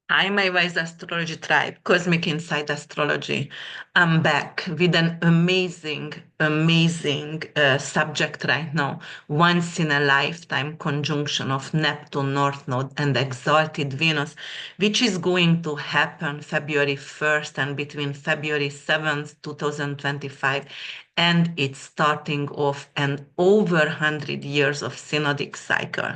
Hi, my wise astrology tribe, Cosmic Insight Astrology. I'm back with an amazing subject right now. Once in a lifetime conjunction of Neptune, North Node, and Exalted Venus, which is going to happen February 1st and between February 7th, 2025. And it's starting off an over 100 years of synodic cycle.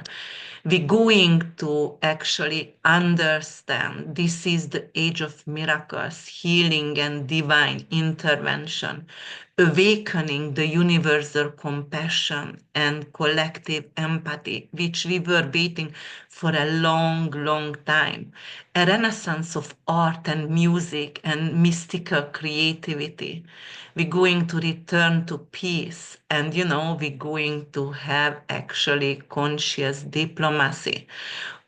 We're going to actually understand this is the age of miracles, healing, and divine intervention, awakening the universal compassion and collective empathy, which we were waiting for a long time. A renaissance of art and music and mystical creativity. We're going to return to peace, and we're going to have actually conscious diplomacy.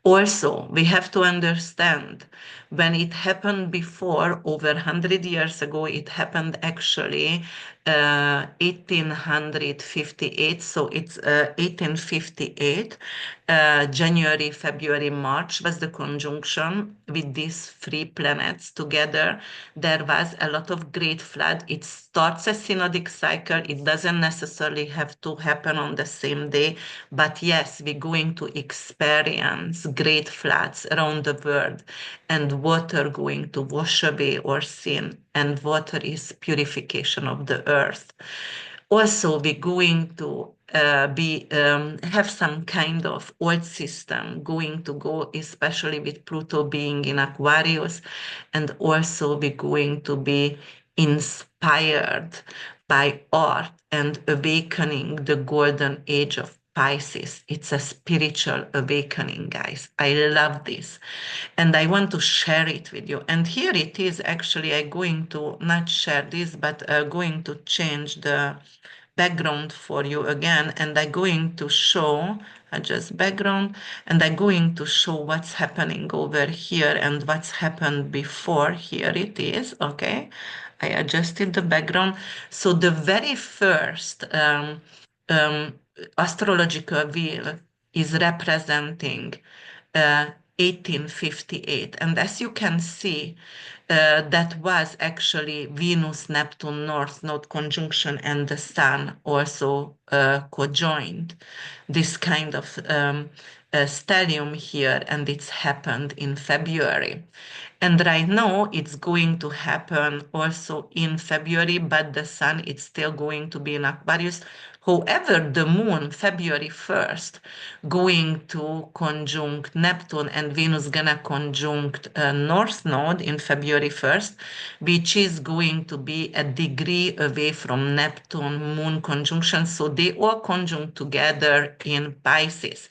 Also, we have to understand when it happened before, over 100 years ago, it happened actually 1858. So it's 1858, January, February, March was the conjunction with these three planets together. There was a lot of great flood. It starts a synodic cycle. It doesn't necessarily have to happen on the same day, but yes, we're going to experience great floods around the world, and water going to wash away our sin, and water is purification of the earth. Also, we're going to be have some kind of old system going to go, especially with Pluto being in Aquarius, and also we're going to be inspired by art and awakening the golden age of Pisces. It's a spiritual awakening, guys. I love this. And I want to share it with you. And here it is actually, I'm going to not share this, but going to change the background for you again. And I'm going to show just background, and I'm going to show what's happening over here and what's happened before. Here it is, okay? I adjusted the background. So the very first um, astrological wheel is representing 1858. And as you can see, that was actually Venus, Neptune, North Node conjunction, and the Sun also co-joined this kind of stellium here, and it's happened in February. And right now it's going to happen also in February, but the Sun is still going to be in Aquarius. However, the moon, February 1st, going to conjunct Neptune, and Venus gonna conjunct North Node in February 1st, which is going to be a degree away from Neptune moon conjunction. So they all conjunct together in Pisces,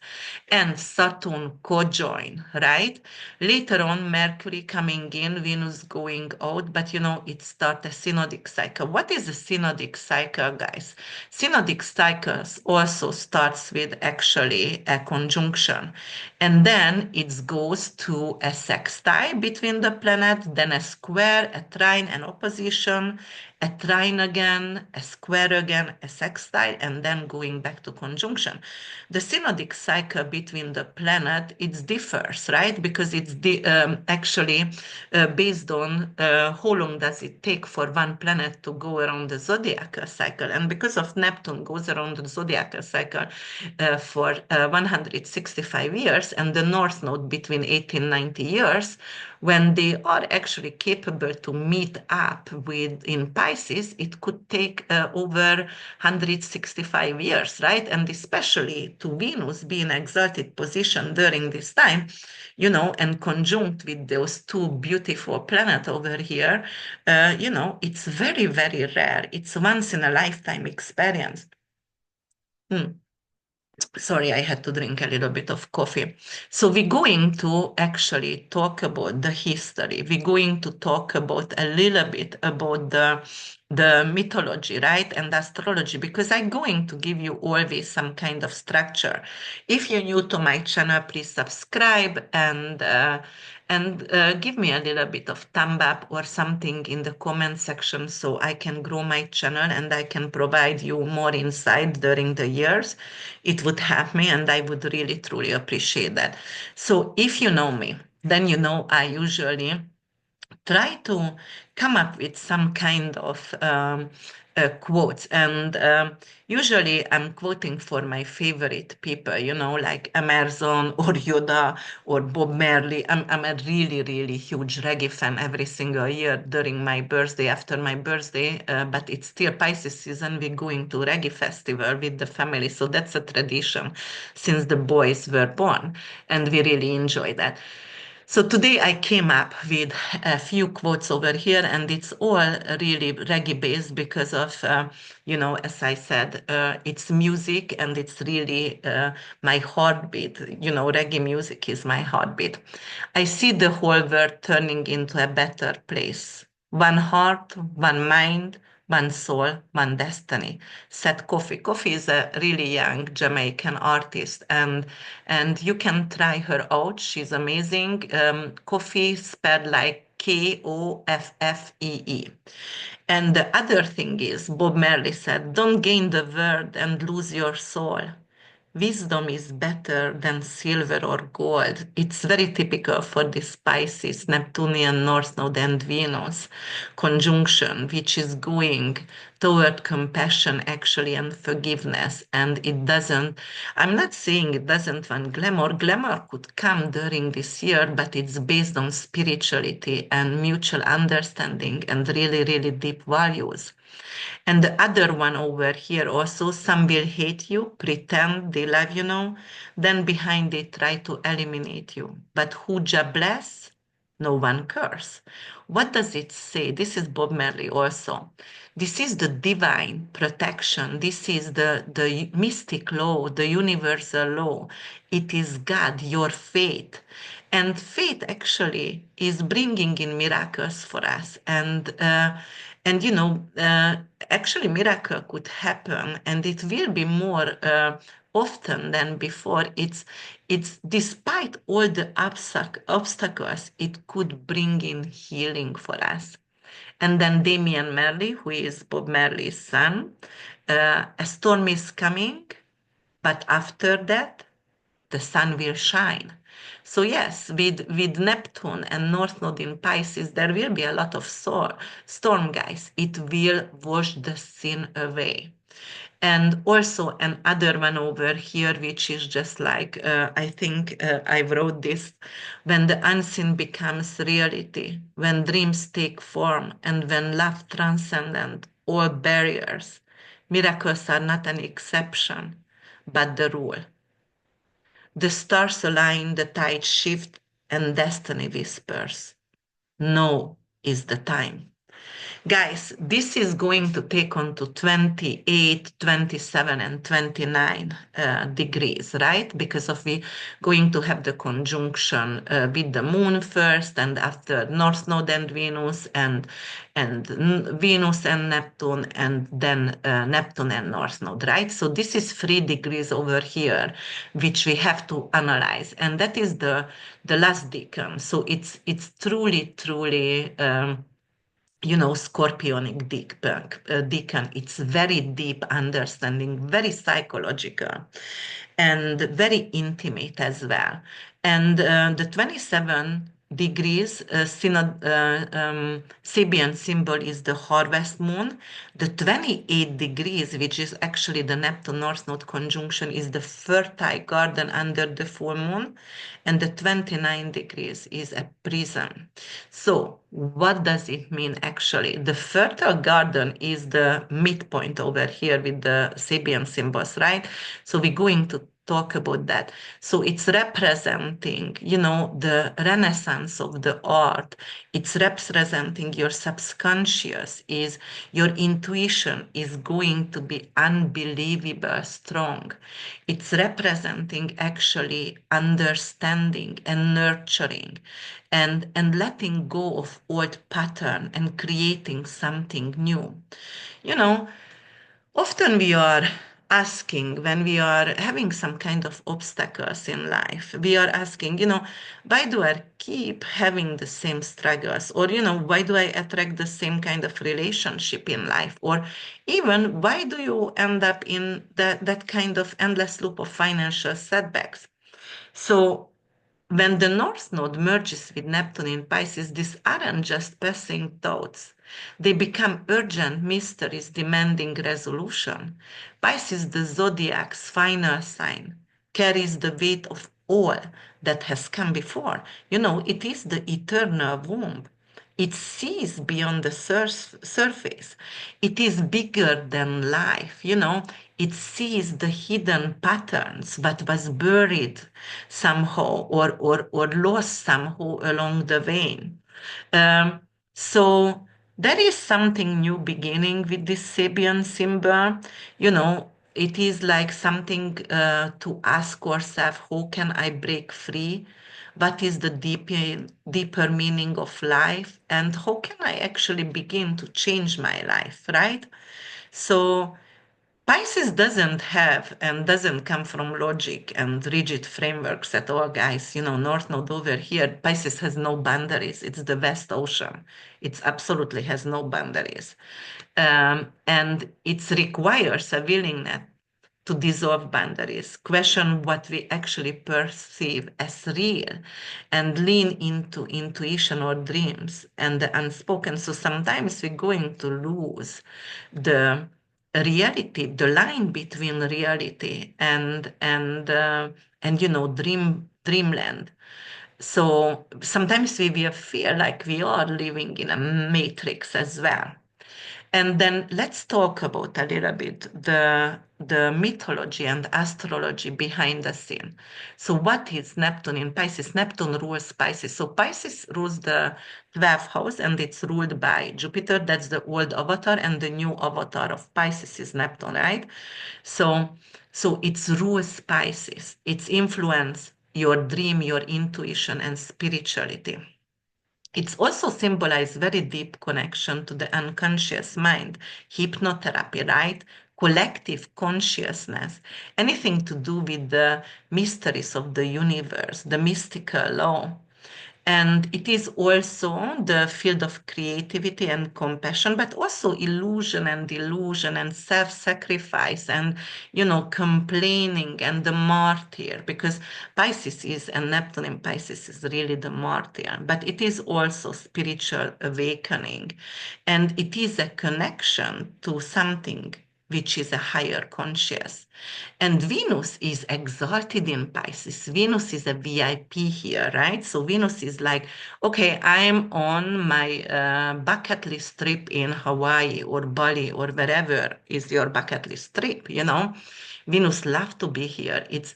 and Saturn co-join, right? Later on, Mercury coming in, Venus going out, but it starts a synodic cycle. What is a synodic cycle, guys? Synodic cycles also starts with actually a conjunction, and then it goes to a sextile between the planets, then a square, a trine, an opposition, a trine again, a square again, a sextile, and then going back to conjunction. The synodic cycle between the planet, it differs, right? Because it's actually based on how long does it take for one planet to go around the zodiacal cycle. And because of Neptune goes around the zodiacal cycle for 165 years, and the North Node between 1890 years, when they are actually capable to meet up with in Pisces, it could take over 165 years, right? And especially to Venus be in exalted position during this time, and conjunct with those two beautiful planets over here, it's very rare. It's once in a lifetime experience. Sorry, I had to drink a little bit of coffee. So we're going to actually talk about the history. We're going to talk about a little bit about the mythology, right, and astrology, because I'm going to give you always some kind of structure. If you're new to my channel, please subscribe and give me a little bit of thumb up or something in the comment section so I can grow my channel and I can provide you more insight during the years. It would help me, and I would really truly appreciate that. So if you know me, then, I usually try to come up with some kind of quotes. And usually I'm quoting for my favorite people, like Emerson or Yoda or Bob Marley. I'm a really, really huge reggae fan every single year during my birthday, after my birthday. But it's still Pisces season. We're going to reggae festival with the family. So that's a tradition since the boys were born. And we really enjoy that. So today I came up with a few quotes over here, and it's all really reggae based because of, as I said, it's music and it's really my heartbeat. Reggae music is my heartbeat. I see the whole world turning into a better place. One heart, one mind, one soul, one destiny, said Kofi. Kofi is a really young Jamaican artist, and you can try her out. She's amazing. Kofi spelled like Koffee. And the other thing is, Bob Marley said, don't gain the world and lose your soul. Wisdom is better than silver or gold. It's very typical for the Pisces, Neptunian North Node and Venus conjunction, which is going toward compassion actually and forgiveness. And it doesn't, I'm not saying it doesn't want glamour. Glamour could come during this year, but it's based on spirituality and mutual understanding and really, really deep values. And the other one over here also, some will hate you, pretend they love you now, then behind they try to eliminate you. But who Jah bless, no one curse. What does it say? This is Bob Marley also. This is the divine protection. This is the mystic law, the universal law. It is God, your faith. And faith actually is bringing in miracles for us. And actually miracle could happen, and it will be more often than before. It's despite all the obstacles, it could bring in healing for us. And then Damian Marley, who is Bob Marley's son, a storm is coming, but after that, the sun will shine. So yes, with Neptune and North Node in Pisces, there will be a lot of storm, guys. It will wash the sin away. And also another one over here, which is just like, I think I wrote this, when the unseen becomes reality, when dreams take form, and when love transcends all barriers, miracles are not an exception, but the rule. The stars align, the tides shift, and destiny whispers. Now is the time. Guys, this is going to take on to 28, 27, and 29 degrees, right? Because of we going to have the conjunction with the moon first, and after North Node and Venus, and Venus and Neptune, and then Neptune and North Node, right? So this is 3 degrees over here, which we have to analyze, and that is the last decan. So it's truly, truly. Scorpionic deacon. It's very deep understanding, very psychological, and very intimate as well. And the 27 degrees Sabian symbol is the harvest moon. The 28 degrees, which is actually the Neptune North Node conjunction, is the fertile garden under the full moon. And the 29 degrees is a prison. So what does it mean actually? The fertile garden is the midpoint over here with the Sabian symbols, right? So we're going to talk about that. So it's representing, the renaissance of the art. It's representing your subconscious, is your intuition is going to be unbelievable strong. It's representing actually understanding and nurturing, and letting go of old pattern and creating something new. You know, Often we are asking, when we are having some kind of obstacles in life, we are asking, why do I keep having the same struggles? Or, why do I attract the same kind of relationship in life? Or even, why do you end up in that kind of endless loop of financial setbacks? So When the North Node merges with Neptune in Pisces, these aren't just passing thoughts. They become urgent mysteries demanding resolution. Pisces, the zodiac's final sign, carries the weight of all that has come before. It is the eternal womb. It sees beyond the surface. It is bigger than life. It sees the hidden patterns, what was buried somehow or lost somehow along the way. Um, so there is something new beginning with this Sabian symbol. It is like something to ask ourselves, how can I break free? What is the deeper meaning of life? And how can I actually begin to change my life, right? So Pisces doesn't have and doesn't come from logic and rigid frameworks at all, guys. North Node over here, Pisces has no boundaries. It's the West Ocean. It absolutely has no boundaries. And it requires a willingness to dissolve boundaries, question what we actually perceive as real, and lean into intuition or dreams and the unspoken. So sometimes we're going to lose the reality, the line between reality and dreamland. So sometimes we will feel like we are living in a matrix as well. And then let's talk about a little bit the mythology and astrology behind the scene. So what is Neptune in Pisces? Neptune rules Pisces. So Pisces rules the 12th house and it's ruled by Jupiter. That's the old avatar, and the new avatar of Pisces is Neptune, right? So it's rules Pisces. It's influence your dream, your intuition, and spirituality. It's also symbolized very deep connection to the unconscious mind, hypnotherapy, right? Collective consciousness, anything to do with the mysteries of the universe, the mystical law. And it is also the field of creativity and compassion, but also illusion and delusion and self-sacrifice and, complaining and the martyr, because Pisces is, and Neptune in Pisces is really the martyr, but it is also spiritual awakening. And it is a connection to something which is a higher conscious. And Venus is exalted in Pisces. Venus is a VIP here, right? So Venus is like, okay, I'm on my bucket list trip in Hawaii or Bali or wherever is your bucket list trip. Venus love to be here. It's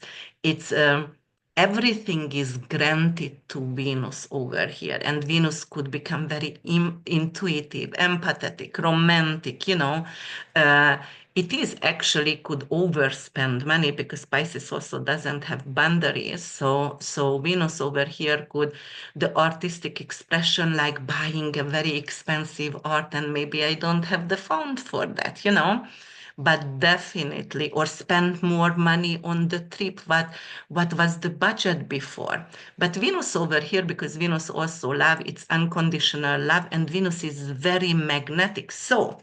everything is granted to Venus over here, and Venus could become very intuitive, empathetic, romantic. Uh, it is actually could overspend money because Pisces also doesn't have boundaries. So Venus over here could the artistic expression like buying a very expensive art, and maybe I don't have the fund for that. But definitely, or spend more money on the trip what was the budget before. But Venus over here, because Venus also love, it's unconditional love, and Venus is very magnetic. So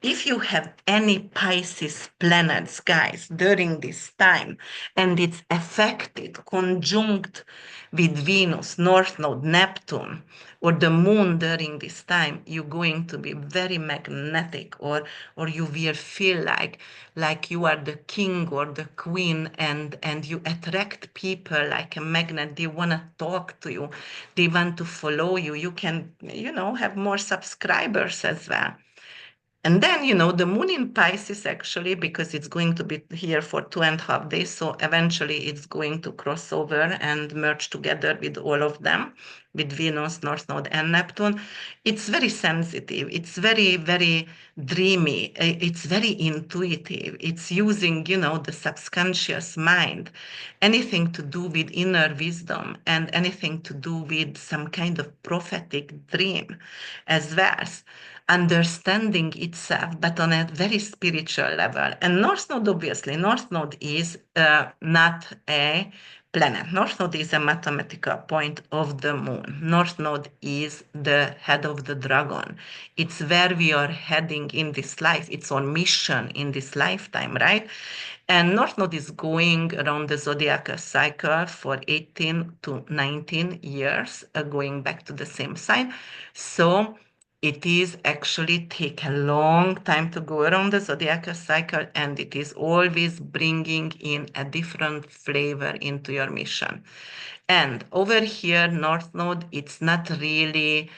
if you have any Pisces planets, guys, during this time, and it's affected, conjunct with Venus, North Node, Neptune, or the moon during this time, you're going to be very magnetic, or you will feel like you are the king or the queen, and you attract people like a magnet. They want to talk to you, they want to follow you. You can have more subscribers as well. And then, the moon in Pisces actually, because it's going to be here for 2.5 days, so eventually it's going to cross over and merge together with all of them, with Venus, North Node, and Neptune. It's very sensitive. It's very, very dreamy. It's very intuitive. It's using, the subconscious mind, anything to do with inner wisdom and anything to do with some kind of prophetic dream as well, understanding itself, but on a very spiritual level. And North Node, obviously, North Node is not a planet. North Node is a mathematical point of the moon. North Node is the head of the dragon. It's where we are heading in this life. It's our mission in this lifetime, right? And North Node is going around the zodiacal cycle for 18 to 19 years, going back to the same sign. So it is actually take a long time to go around the zodiacal cycle, and it is always bringing in a different flavor into your mission. And over here, North Node, it's not really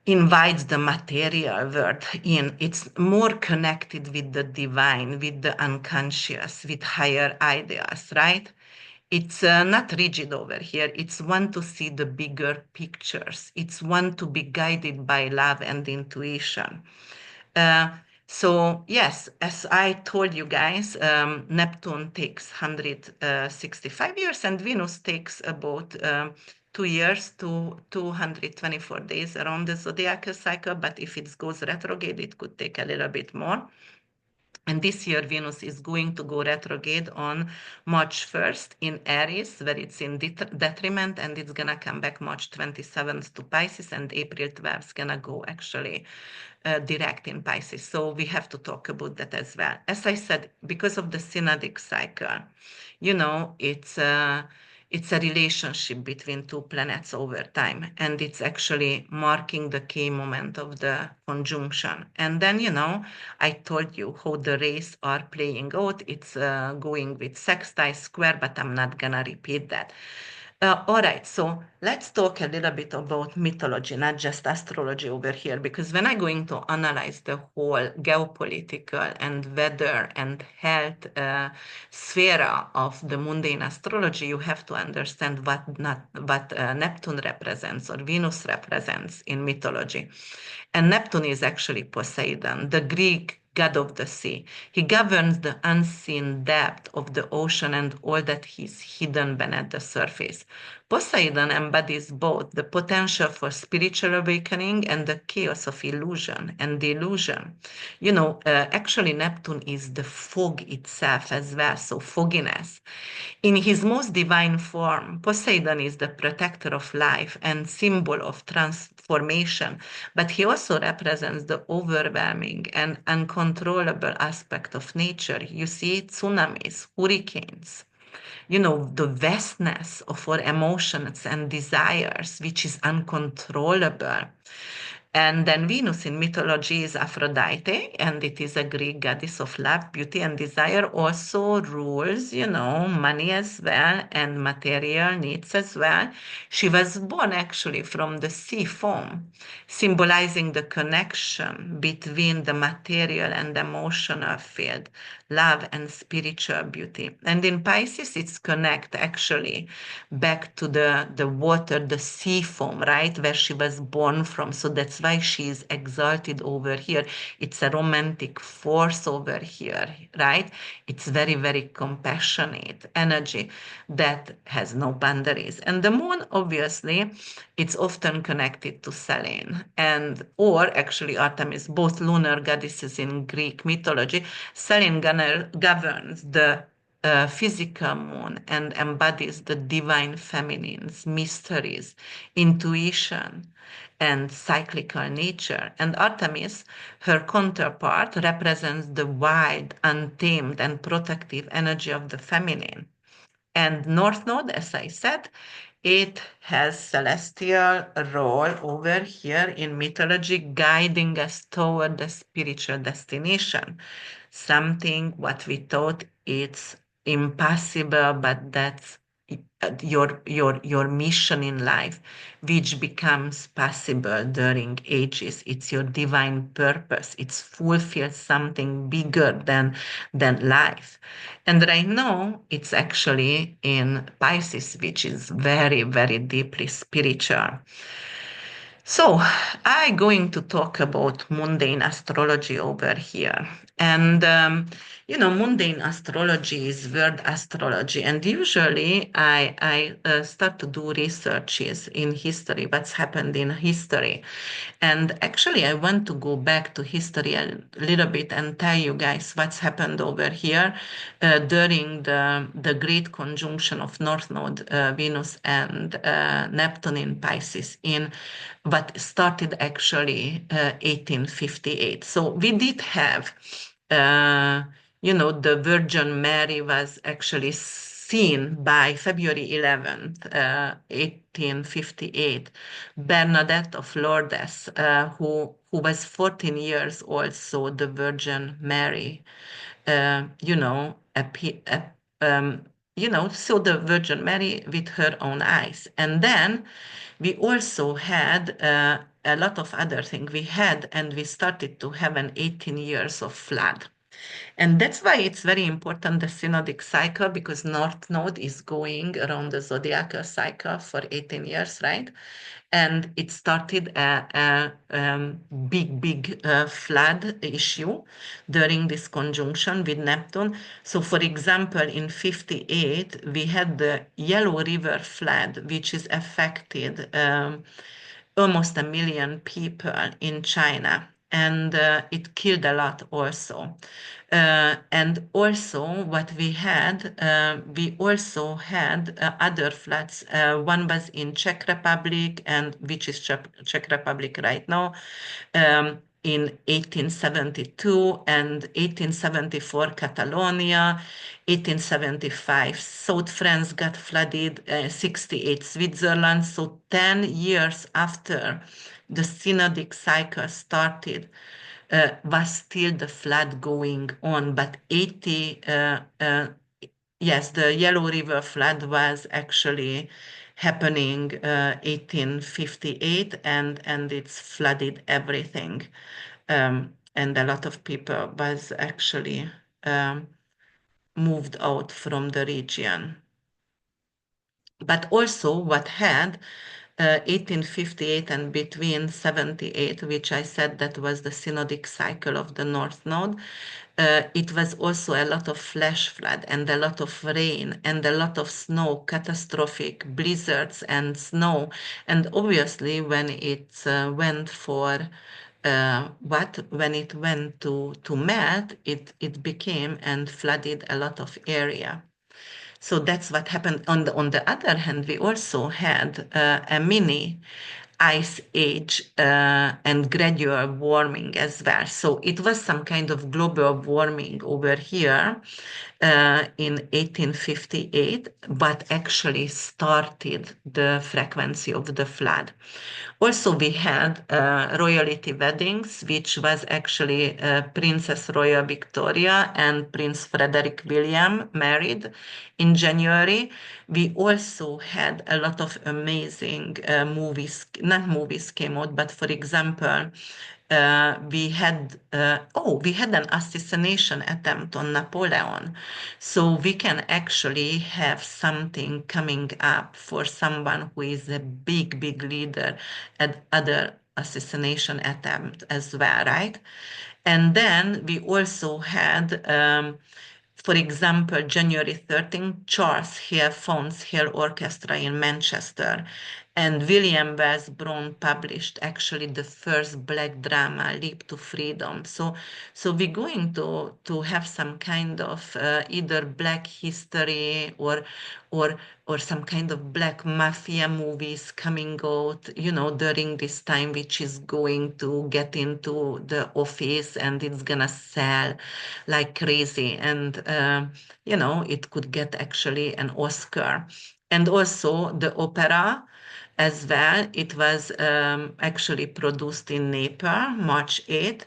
invites the material world in. It's more connected with the divine, with the unconscious, with higher ideas, right? It's not rigid over here. It's one to see the bigger pictures. It's one to be guided by love and intuition. Uh, so yes, as I told you guys, Neptune takes 165 years and Venus takes about 2 years to 224 days around the zodiacal cycle. But if it goes retrograde, it could take a little bit more. And this year, Venus is going to go retrograde on March 1st in Aries, where it's in detriment, and it's going to come back March 27th to Pisces, and April 12th is going to go actually direct in Pisces. So we have to talk about that as well. As I said, because of the synodic cycle, it's a relationship between two planets over time, and it's actually marking the key moment of the conjunction. And then, I told you how the rays are playing out. It's going with sextile square, but I'm not gonna repeat that. All right, so let's talk a little bit about mythology, not just astrology over here, because when I'm going to analyze the whole geopolitical and weather and health sphere of the mundane astrology, you have to understand what Neptune represents or Venus represents in mythology. And Neptune is actually Poseidon, the Greek god of the sea. He governs the unseen depth of the ocean and all that is hidden beneath the surface. Poseidon embodies both the potential for spiritual awakening and the chaos of illusion and delusion. Actually, Neptune is the fog itself as well, so fogginess. In his most divine form, Poseidon is the protector of life and symbol of transformation, but he also represents the overwhelming and uncontrollable aspect of nature. You see, tsunamis, hurricanes, the vastness of our emotions and desires, which is uncontrollable. And then Venus in mythology is Aphrodite, and it is a Greek goddess of love, beauty, and desire. Also rules, money as well and material needs as well. She was born actually from the sea foam, symbolizing the connection between the material and emotional field, love and spiritual beauty. And in Pisces, it's connect actually back to the water, the sea foam, right, where she was born from. So that's why she is exalted over here. It's a romantic force over here, right? It's very, very compassionate energy that has no boundaries. And the moon, obviously, it's often connected to Selene or actually Artemis, both lunar goddesses in Greek mythology. Selene governs the physical moon and embodies the divine feminine's mysteries, intuition, and cyclical nature. And Artemis, her counterpart, represents the wild, untamed, and protective energy of the feminine. And North Node, as I said, it has celestial role over here in mythology, guiding us toward the spiritual destination. Something what we thought it's impossible, but that's your mission in life, which becomes possible during ages. It's your divine purpose. It's fulfills something bigger than life. And right now, it's actually in Pisces, which is very, very deeply spiritual. So I'm going to talk about mundane astrology over here. And, mundane astrology is word astrology, and usually I start to do researches in history, what's happened in history. And actually, I want to go back to history a little bit and tell you guys what's happened over here during the great conjunction of North Node Venus and Neptune in Pisces in what started actually 1858. So we did have uh, the Virgin Mary was actually seen by February 11th, 1858. Bernadette of Lourdes, who was 14 years old, saw the Virgin Mary, uh, you know, appe- ap- um, saw the Virgin Mary with her own eyes. And then we also had a lot of other things. And we started to have an 18 years of flood. And that's why it's very important, the synodic cycle, because North Node is going around the zodiacal cycle for 18 years, right? And it started a big flood issue during this conjunction with Neptune. So, for example, in 58, we had the Yellow River flood, which is affected almost 1 million people in China, and it killed a lot also. And also, what we also had other floods. One was in Czech Republic, and which is Czech Republic right now, in 1872 and 1874 Catalonia, 1875 South France got flooded, 68 Switzerland. So 10 years after the synodic cycle started, was still the flood going on, but 80 yes, the Yellow River flood was actually happening 1858, and it's flooded everything. And a lot of people was actually um, moved out from the region. But also what had 1858 and between 78, which I said that was the synodic cycle of the North Node, it was also a lot of flash flood and a lot of rain and a lot of snow, catastrophic blizzards and snow. And obviously, when it went for when it went to melt, it became and flooded a lot of area. So that's what happened. On the other hand, we also had a mini ice age and gradual warming as well. So it was some kind of global warming over here in 1858, but actually started the frequency of the flood. Also, we had royalty weddings, which was actually Princess Royal Victoria and Prince Frederick William married in January. We also had a lot of amazing movies, not movies came out, but for example, we had an assassination attempt on Napoleon. So we can actually have something coming up for someone who is a big leader at other assassination attempt as well, right? And then we also had for example, January 13th, Charles Hill Phones Hill Orchestra in Manchester, and William Wells Brown published actually the first black drama, Leap to Freedom. So we're going to have some kind of either black history or or some kind of black mafia movies coming out, during this time, which is going to get into the office and it's gonna sell like crazy. And, it could get actually an Oscar. And also the opera as well. It was actually produced in Naples, March 8th,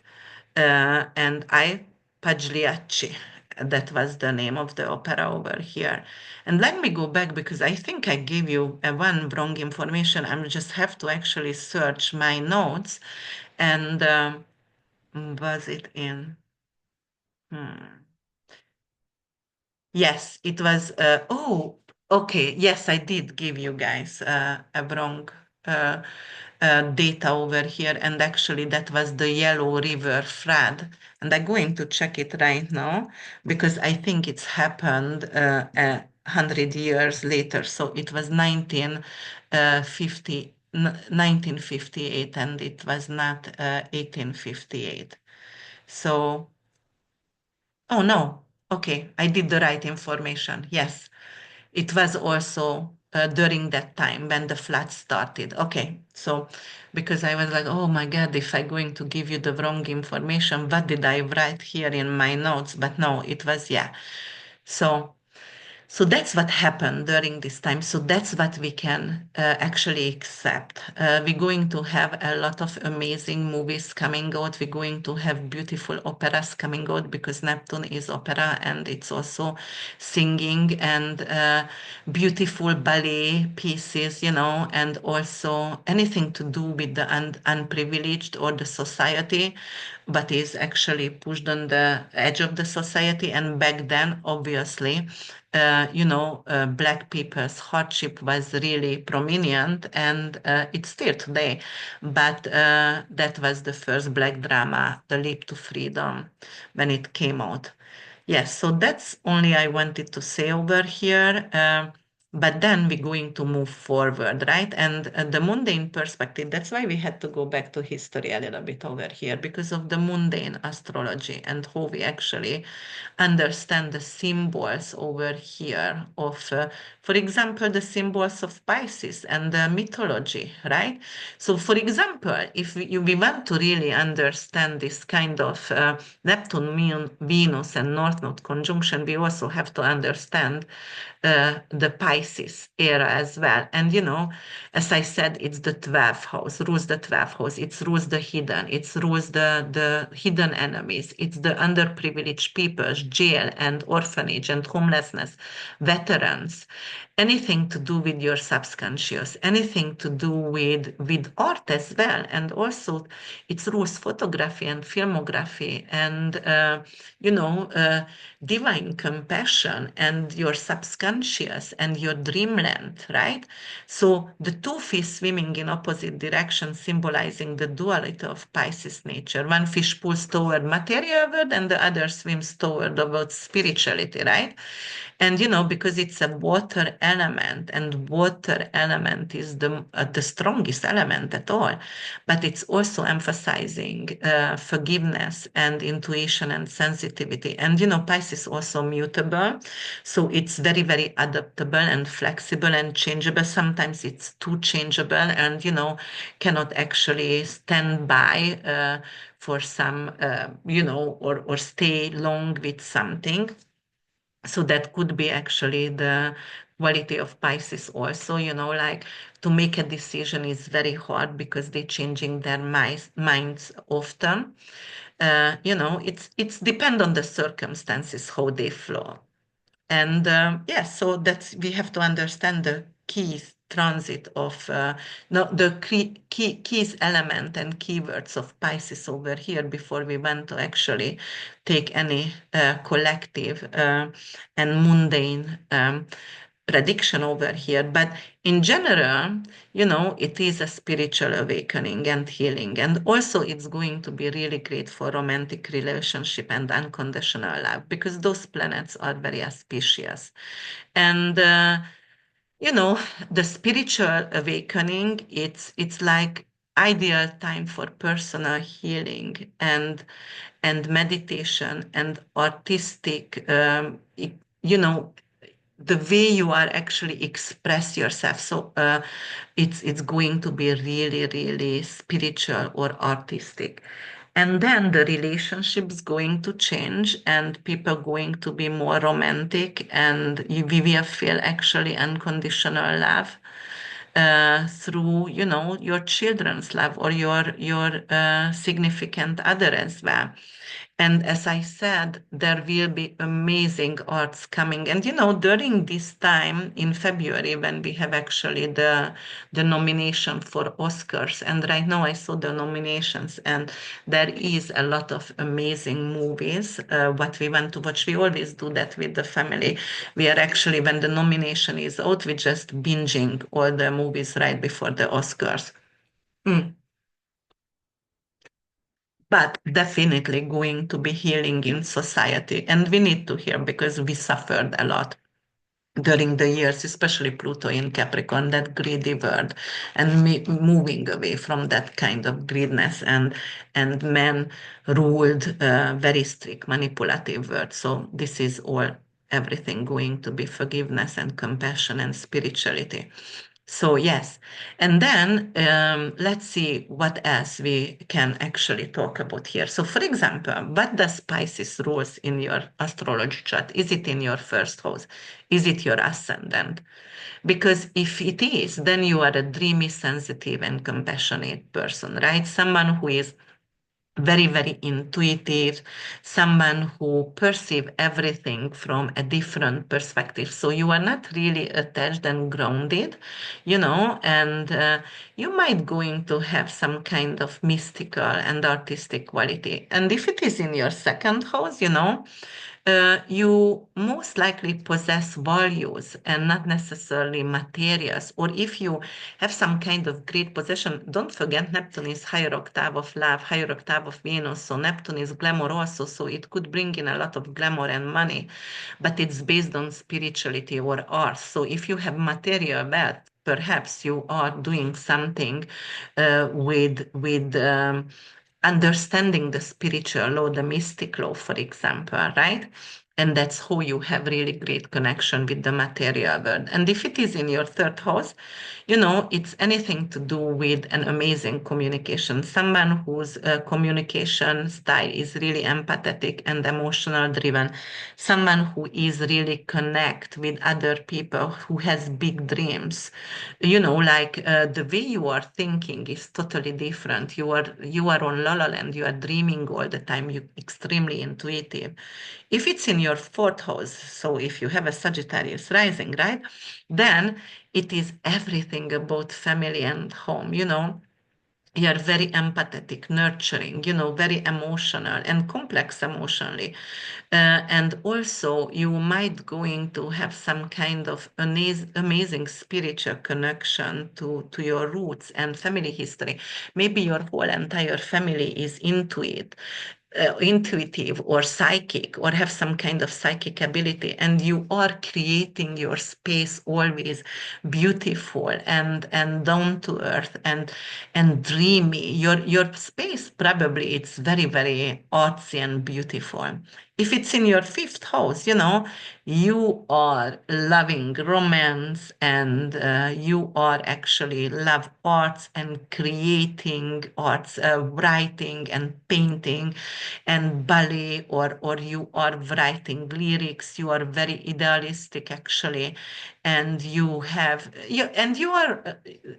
and I Pagliacci. That was the name of the opera over here. And let me go back because I think I gave you one wrong information. I just have to actually search my notes. And was it in? Hmm. Yes, it was. Okay. Yes, I did give you guys a wrong data over here, and actually that was the Yellow River flood. And I'm going to check it right now because I think it's happened 100 years later. So it was 1958, and it was not 1858. So, oh no, okay, I did the right information. Yes, it was also during that time when the flood started. Okay, so because I was like, oh my God, if I'm going to give you the wrong information, what did I write here in my notes? But no, it was, yeah. So so that's what happened during this time. So that's what we can actually accept. We're going to have a lot of amazing movies coming out. We're going to have beautiful operas coming out because Neptune is opera and it's also singing, and beautiful ballet pieces, and also anything to do with the unprivileged or the society, but is actually pushed on the edge of the society. And back then, obviously, Black people's hardship was really prominent, and it's still today. But that was the first Black drama, The Leap to Freedom, when it came out. Yes, so that's only I wanted to say over here. But then we're going to move forward, right? And the mundane perspective, that's why we had to go back to history a little bit over here because of the mundane astrology and how we actually understand the symbols over here of, for example, the symbols of Pisces and the mythology, right? So, for example, if we want to really understand this kind of Neptune, Venus, and North Node conjunction, we also have to understand the Pisces era as well. And as I said, it's the 12th house, rules the 12th house, it rules the hidden, it rules the hidden enemies, it's the underprivileged peoples, jail and orphanage and homelessness, veterans, anything to do with your subconscious, anything to do with art as well. And also it rules photography and filmography and divine compassion and your subconscious and your dreamland, right? So the two fish swimming in opposite directions, symbolizing the duality of Pisces nature. One fish pulls toward material world and the other swims toward about spirituality, right? And because it's a water element, and water element is the strongest element at all, but it's also emphasizing forgiveness and intuition and sensitivity. And Pisces also mutable, so it's very, very adaptable and flexible and changeable. Sometimes it's too changeable, and cannot actually stand by for some, or stay long with something. So that could be actually the quality of Pisces also, like to make a decision is very hard because they're changing their minds often. It's depend on the circumstances how they flow. And yes, so that's we have to understand the keys transit of no the keys element and keywords of Pisces over here before we want to actually take any collective and mundane prediction over here. But in general, it is a spiritual awakening and healing. And also it's going to be really great for romantic relationship and unconditional love because those planets are very auspicious. And the spiritual awakening, it's like ideal time for personal healing and meditation and artistic you know the way you are actually express yourself. So it's going to be really, really spiritual or artistic. And then the relationship's going to change and people going to be more romantic, and we will feel actually unconditional love through your children's love or your significant other as well. And as I said, there will be amazing arts coming. And during this time in February, when we have actually the nomination for Oscars, and right now I saw the nominations, and there is a lot of amazing movies. What we want to watch, we always do that with the family. We are actually, when the nomination is out, we just binging all the movies right before the Oscars. Mm. But definitely going to be healing in society. And we need to heal because we suffered a lot during the years, especially Pluto in Capricorn, that greedy word, and moving away from that kind of greediness and men ruled very strict, manipulative word. So this is all everything going to be forgiveness and compassion and spirituality. So yes, and then let's see what else we can actually talk about here. So for example, what does Pisces rules in your astrology chart? Is it in your first house? Is it your ascendant? Because if it is, then you are a dreamy, sensitive, and compassionate person, right? Someone who is very, very intuitive, someone who perceive everything from a different perspective. So you are not really attached and grounded, and you might going to have some kind of mystical and artistic quality. And if it is in your second house, you most likely possess values and not necessarily materials. Or if you have some kind of great possession, don't forget Neptune is higher octave of love, higher octave of Venus. So Neptune is glamour also. So it could bring in a lot of glamour and money, but it's based on spirituality or art. So if you have material wealth, perhaps you are doing something with understanding the spiritual law, the mystic law, for example, right? And that's how you have really great connection with the material world. And if it is in your third house, it's anything to do with an amazing communication. Someone whose communication style is really empathetic and emotional driven. Someone who is really connect with other people, who has big dreams. Like the way you are thinking is totally different. You are on La La Land. You are dreaming all the time. You're extremely intuitive. If it's in your fourth house, so if you have a Sagittarius rising, right, then it is everything about family and home. You're very empathetic, nurturing, very emotional and complex emotionally. And also, you might going to have some kind of amazing spiritual connection to your roots and family history. Maybe your whole entire family is into it. Intuitive or psychic or have some kind of psychic ability, and you are creating your space always beautiful and down to earth and dreamy. Your space probably it's very, very artsy and beautiful. If it's in your fifth house, you are loving romance, and you are actually love arts and creating arts, writing and painting and ballet, or you are writing lyrics. You are very idealistic actually, and you are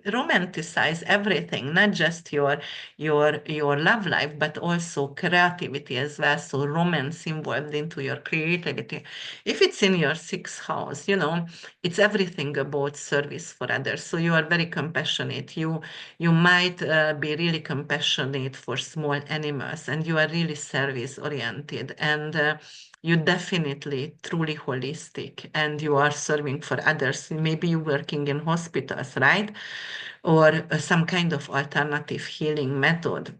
romanticize everything, not just your love life, but also creativity as well. So romance involved into your creativity. If it's in your sixth house, it's everything about service for others. So you are very compassionate. You might be really compassionate for small animals, and you are really service oriented, and you definitely truly holistic, and you are serving for others. Maybe you working in hospitals, right? Or some kind of alternative healing method.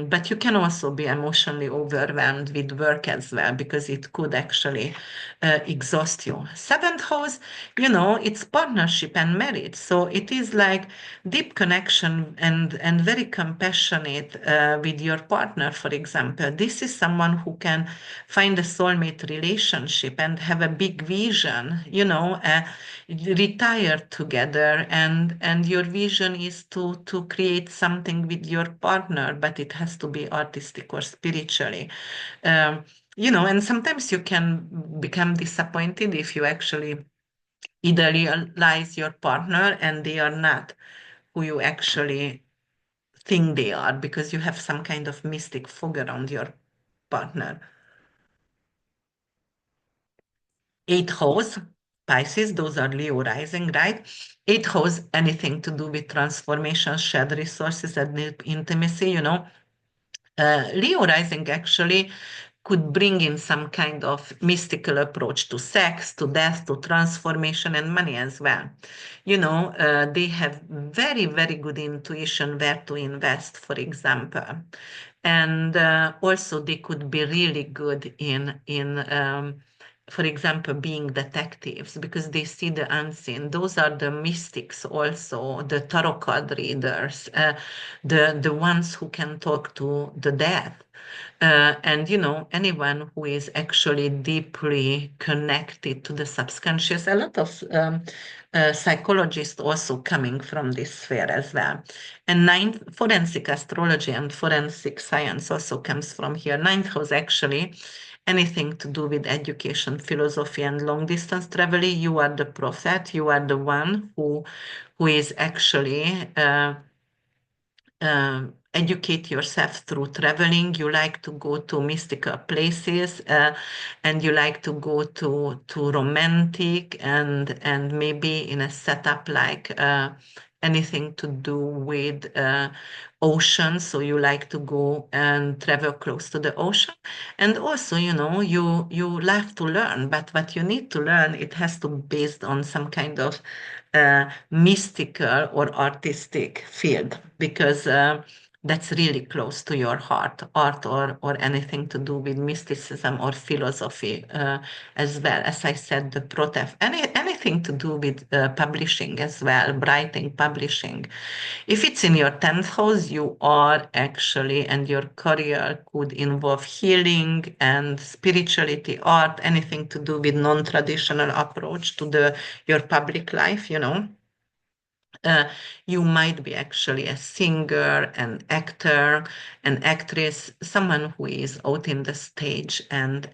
But you can also be emotionally overwhelmed with work as well, because it could actually exhaust you. Seventh house, it's partnership and marriage. So it is like deep connection and very compassionate with your partner, for example. This is someone who can find a soulmate relationship and have a big vision, retire together, and your vision is to create something with your partner, but it has to be artistic or spiritually. And sometimes you can become disappointed if you actually idealize your partner and they are not who you actually think they are, because you have some kind of mystic fog around your partner. 8 house, Pisces, those are Leo rising, right? 8 house, anything to do with transformation, shared resources, and intimacy, Leo rising actually could bring in some kind of mystical approach to sex, to death, to transformation, and money as well. They have very, very good intuition where to invest, for example. And also they could be really good in for example, being detectives because they see the unseen. Those are the mystics also, the tarot card readers, the ones who can talk to the dead. And anyone who is actually deeply connected to the subconscious, a lot of psychologists also coming from this sphere as well. And ninth, forensic astrology and forensic science also comes from here. Ninth house actually anything to do with education, philosophy, and long distance traveling. You are the prophet. You are the one who is actually educate yourself through traveling. You like to go to mystical places, and you like to go to romantic and maybe in a setup like anything to do with ocean. So you like to go and travel close to the ocean. And also, you like to learn, but what you need to learn, it has to be based on some kind of mystical or artistic field because that's really close to your heart, art or anything to do with mysticism or philosophy as well. As I said, the protef, anything to do with publishing as well, writing, publishing. If it's in your 10th house, you are actually, and your career could involve healing and spirituality, art, anything to do with non-traditional approach to your public life. Uh, you might be actually a singer, an actor, an actress, someone who is out in the stage and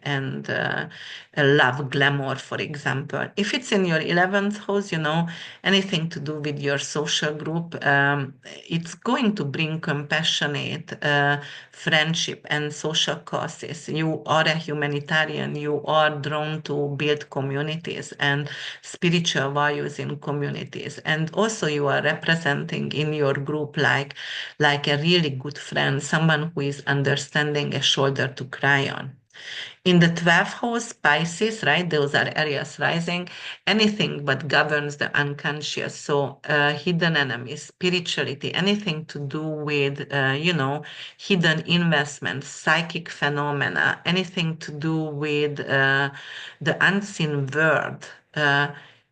love glamour, for example. If it's in your 11th house, anything to do with your social group, it's going to bring compassionate friendship and social causes. You are a humanitarian. You are drawn to build communities and spiritual values in communities. And also you are representing in your group like a really good friend, someone who is understanding, a shoulder to cry on. In the 12th house, Pisces, right? Those are Aries rising, anything but governs the unconscious. So, hidden enemies, spirituality, anything to do with, hidden investments, psychic phenomena, anything to do with the unseen world.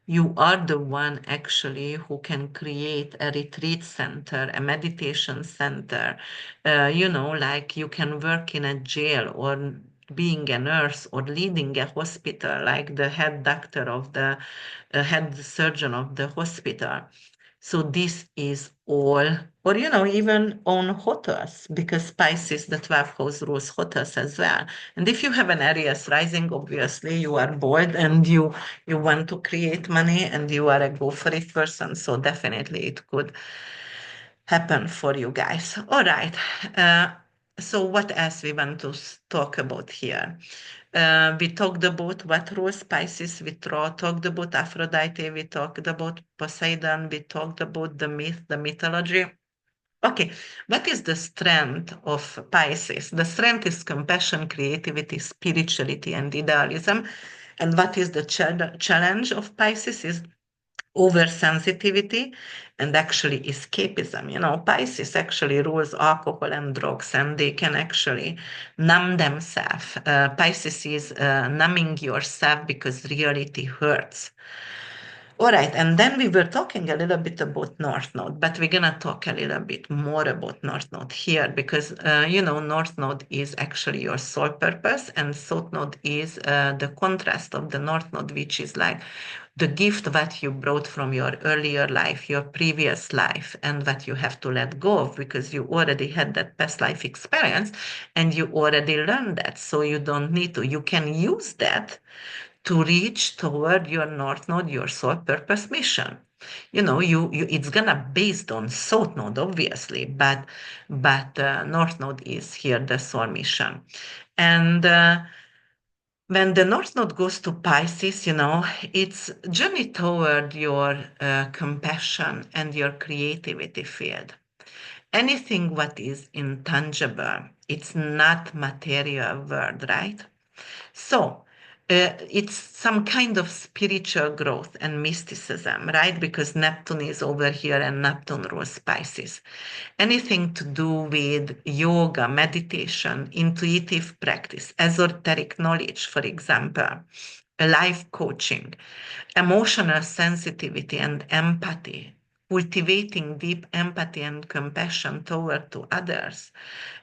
You are the one actually who can create a retreat center, a meditation center. Like you can work in a jail or being a nurse or leading a hospital, like the head doctor of the head surgeon of the hospital. So this is all, or even own hotels, because Pisces, the 12th house, rules hotels as well. And if you have an Aries rising, obviously you are bold and you want to create money and you are a go for it person. So definitely it could happen for you guys. All right. Uh, so what else we want to talk about here? We talked about what rules Pisces, we talked about Aphrodite, we talked about Poseidon, we talked about the myth, the mythology. Okay, what is the strength of Pisces? The strength is compassion, creativity, spirituality, and idealism. And what is the challenge of Pisces is oversensitivity and actually escapism. Pisces actually rules alcohol and drugs, and they can actually numb themselves. Pisces is numbing yourself because reality hurts. All right, and then we were talking a little bit about North Node, but we're gonna talk a little bit more about North Node here because North Node is actually your soul purpose, and South Node is the contrast of the North Node, which is like the gift that you brought from your earlier life, your previous life, and that you have to let go of because you already had that past life experience and you already learned that. So you don't need to. You can use that to reach toward your North Node, your soul purpose mission. It's gonna based on South Node, obviously, but North Node is here the soul mission. And when the North Node goes to Pisces, it's journey toward your compassion and your creativity field. Anything what is intangible, it's not material world, right? So it's some kind of spiritual growth and mysticism, right? Because Neptune is over here and Neptune rules Pisces. Anything to do with yoga, meditation, intuitive practice, esoteric knowledge, for example, life coaching, emotional sensitivity and empathy, cultivating deep empathy and compassion toward to others,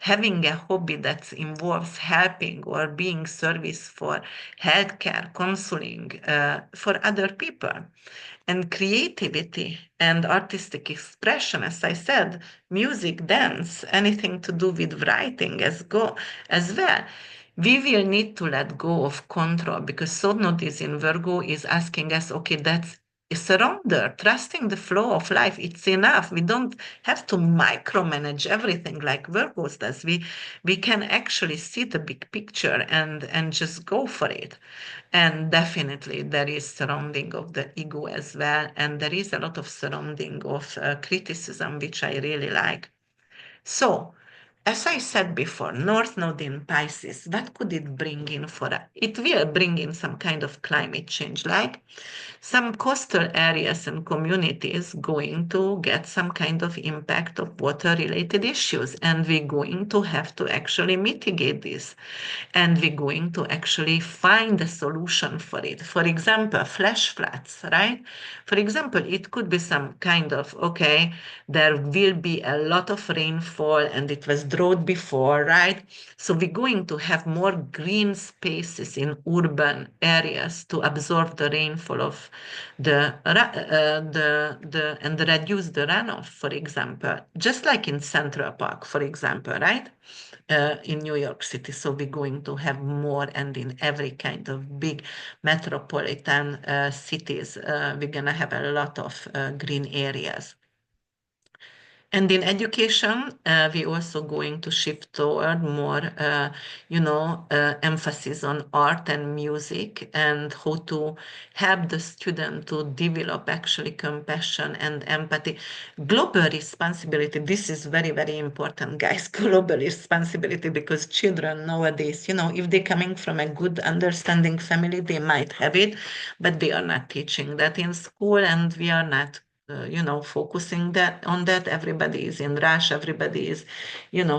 having a hobby that involves helping or being service for healthcare, counseling for other people, and creativity and artistic expression, as I said, music, dance, anything to do with writing as well. We will need to let go of control because South Node is in Virgo is asking us, okay, that's a surrender, trusting the flow of life. It's enough. We don't have to micromanage everything like Virgos does. We can actually see the big picture and just go for it. And definitely there is surrounding of the ego as well. And there is a lot of surrounding of criticism, which I really like. So, as I said before, North Node in Pisces, what could it bring in for us? It will bring in some kind of climate change, like some coastal areas and communities going to get some kind of impact of water-related issues, and we're going to have to actually mitigate this, and we're going to actually find a solution for it. For example, flash floods, right? For example, it could be some kind of, okay, there will be a lot of rainfall and it was drought before, right? So we're going to have more green spaces in urban areas to absorb the rainfall of and reduce the runoff, for example, just like in Central Park, for example, right? In New York City. So we're going to have more, and in every kind of big metropolitan cities, we're going to have a lot of green areas. And in education, we're also going to shift toward more, emphasis on art and music and how to help the student to develop actually compassion and empathy. Global responsibility, this is very, very important, guys. Global responsibility, because children nowadays, if they're coming from a good understanding family, they might have it, but they are not teaching that in school, and we are not focusing on that. Everybody is in rush, everybody is,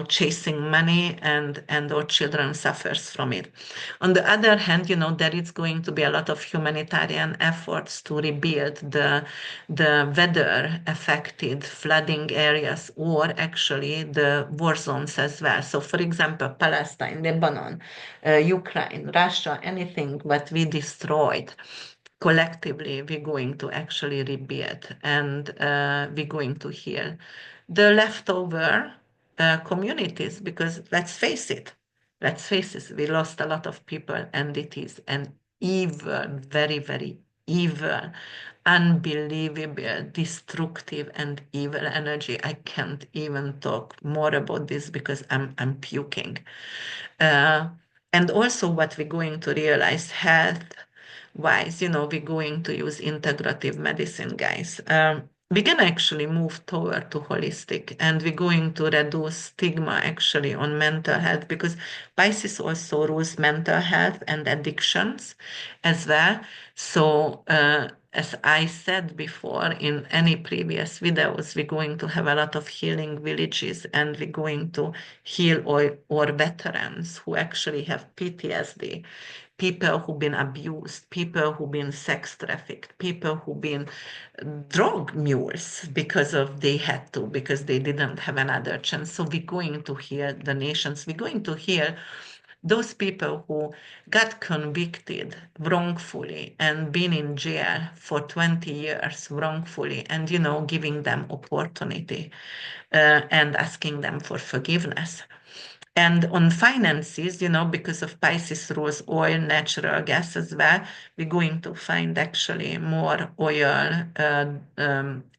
chasing money, and our children suffers from it. On the other hand, there is going to be a lot of humanitarian efforts to rebuild the weather affected flooding areas, or actually the war zones as well. So for example, Palestine, Lebanon, Ukraine, Russia, anything that we destroyed, collectively we're going to actually rebuild, and we're going to heal the leftover communities, because let's face it, we lost a lot of people, and it is an evil, very, very evil, unbelievable, destructive and evil energy. I can't even talk more about this because I'm puking. uh, and also what we're going to realize health wise, we're going to use integrative medicine, guys. We can actually move toward to holistic, and we're going to reduce stigma actually on mental health, because Pisces also rules mental health and addictions as well. So, as I said before in any previous videos, we're going to have a lot of healing villages, and we're going to heal or veterans who actually have PTSD, people who've been abused, people who've been sex trafficked, people who've been drug mules because they didn't have another chance. So we're going to heal the nations. We're going to heal those people who got convicted wrongfully and been in jail for 20 years wrongfully, and giving them opportunity and asking them for forgiveness. And on finances, because of Pisces rules oil, natural gas as well, we're going to find actually more oil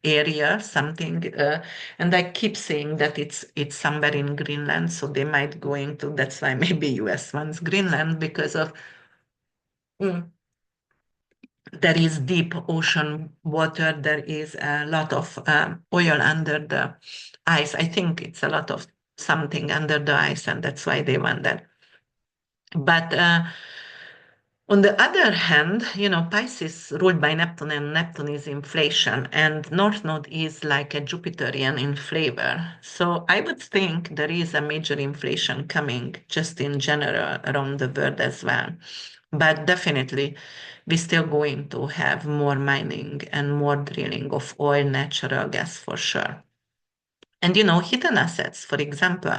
area, something. And I keep saying that it's somewhere in Greenland, so they might going to. That's why maybe US wants Greenland because of. Mm, there is deep ocean water. There is a lot of oil under the ice. I think it's a lot of something under the ice, and that's why they want that. But on the other hand, Pisces ruled by Neptune, and Neptune is inflation, and North Node is like a Jupiterian in flavor. So I would think there is a major inflation coming just in general around the world as well. But definitely, we're still going to have more mining and more drilling of oil, natural gas for sure. And hidden assets, for example,